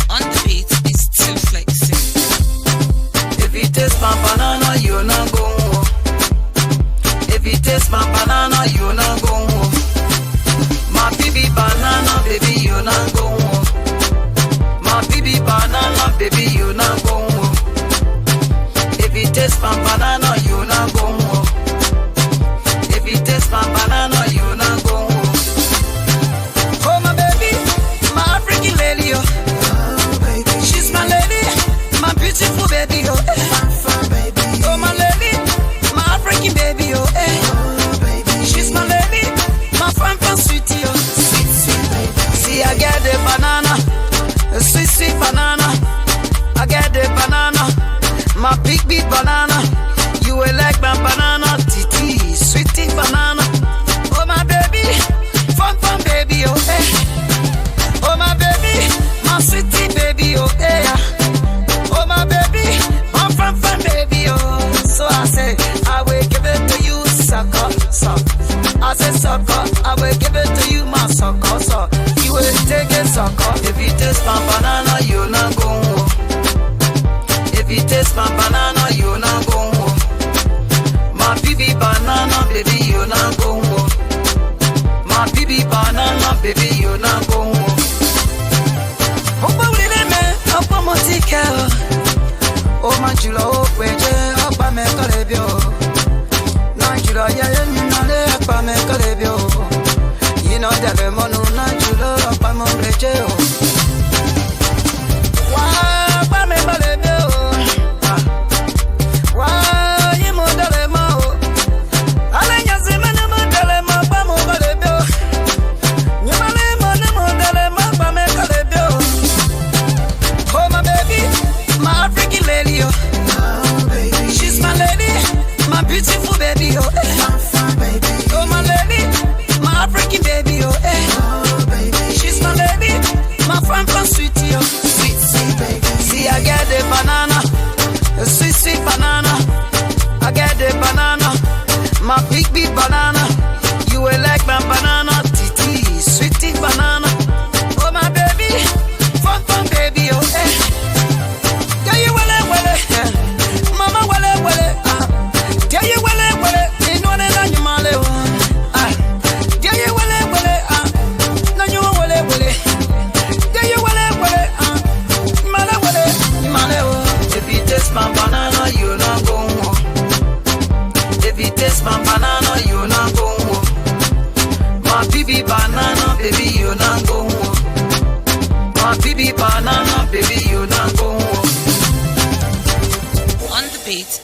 Speaker 11: On the beat is too flexing.
Speaker 20: If you taste my banana, you not go home. If you taste my banana, you not go home. My baby banana, baby, you not go home. My baby banana, baby, you not go home. If you taste my banana, you not go home. If you taste my banana, you not go home. Oh my baby, my African lady, oh. She's my lady, my beautiful baby, oh. Oh my lady, my African baby, oh. She's my lady, my fun sweetie, oh. See, I get the banana, a sweet banana. I get the banana, my big banana. You will like my banana, titi, sweetie banana. Oh my baby, fun baby, oh eh. Oh my baby, my sweetie baby, oh eh. Oh my baby, my fun baby, oh. So I say, I will give it to you, sucker, sucker. I say sucker, I will give it to you, my sucker, so you will take it, sucker. If you taste my banana, you not go home. If you taste my banana, you not go home. My baby banana, baby, you not go home. My baby banana, baby, you not go home. Oh, we let me up on my ticket. Oh, my jula, oh, where up by me, Calebio. Najula, yeah, you know, up by me, Calebio. You know, that the mono, Najula, up by my rejeo. Why, by me, Calebio? Why, you model, ma? I just see my model, ma, by my Calebio. You model, ma, by me, Calebio. Oh, my baby, my African lady, oh. She's my lady, my beautiful baby, oh. Oh, my lady, my African baby, oh. She's my lady, my fun sweetie, oh. Sweet baby. See, I get the banana, a sweet banana. I get the banana, my big banana. You will like my banana, titi, sweetie banana. Oh, my baby, fun baby, oh. Yeah, you will, mama will, yeah, you will, you know that you male, yeah, you will, no, you will, yeah, you will, male, if you taste my banana, you not go home. If you taste my banana, you not go home. My baby banana, baby, you not go home. My baby banana, baby, you not go home.
Speaker 11: On the beat.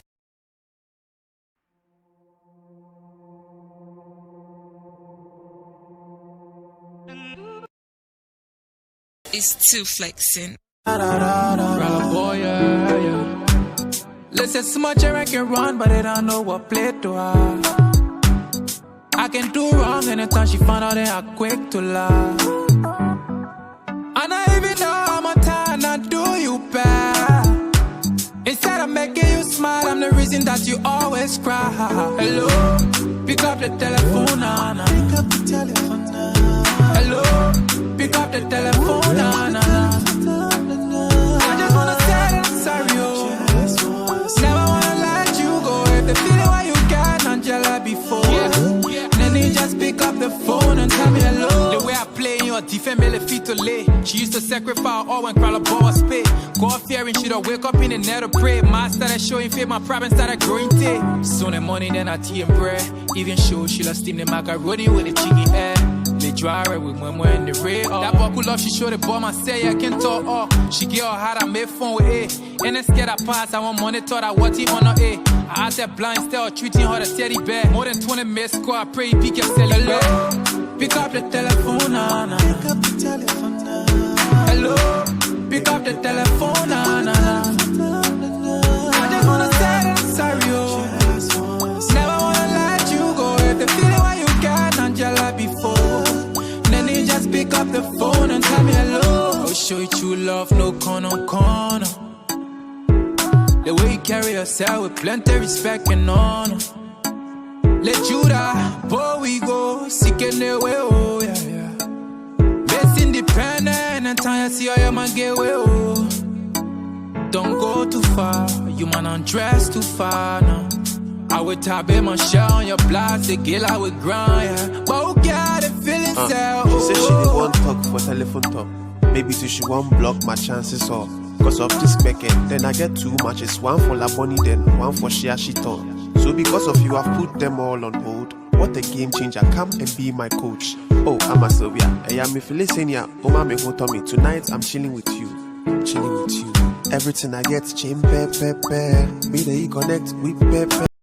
Speaker 11: It's too flexing.
Speaker 7: Boy, yeah. Listen, so much I can run, but they don't know what play to her. I can do wrong anytime she find out that I'm quick to lie. And I even know I'm a time I do you bad. Instead of making you smile, I'm the reason that you always cry. Hello, pick up the telephone, nah. Pick up the telephone, nah. Hello, pick up the telephone, nah. I just wanna say that I'm sorry, oh. Never wanna let you go. If the feeling why you got Angela before, then you just pick up the phone and tell me hello. The way I play your defense, me le fit to lay. She used to sacrifice all when crawl a ball spit. God fearing she'd wake up in the net to pray. My started showing faith, my problem started growing thick. Soon in morning then I tea and bread. Even show she'll steam the macaroni with the chicken air. They dry her with mama in the red. That buckle love she showed the bomb. I say I can talk off. She get her heart, I made fun with it. And then scared I pass, I want monitor that what he on her A. I asked that blind style, treating her a teddy bear. More than 20 missed score, I pray you pick your cellular. Pick up the telephone, nah, nah. Pick up the telephone, nah. Hello, pick up the telephone, nah, nah, nah. I just wanna say that I'm sorry, oh. Never wanna let you go. If the feeling why you got Angela before, then they just pick up the phone and tell me hello. I'll show you true love, no corner, corner. The way you carry yourself with plenty respect and honor. Let Judah, boy we go, seeking the way, oh yeah, yeah. Best independent, and time you see how you man get way, oh. Don't go too far, you man undress too far now. I would tap in my shell on your blast, the girl I would grind, yeah. But who got it feeling sad,
Speaker 4: She said she didn't want talk for telephone talk. Maybe so she won't block my chances off. Cause of this backend, then I get two matches. One for La Bonnie, then one for Shia Shiton. So because of you, I've put them all on hold. What a game changer, come and be my coach. Oh, I'm a Sylvia, I am a Felicenia. Oh, mommy, who told me tonight I'm chilling with you. Chilling with you. Everything I get, chain pepe. Me, they connect with pepe.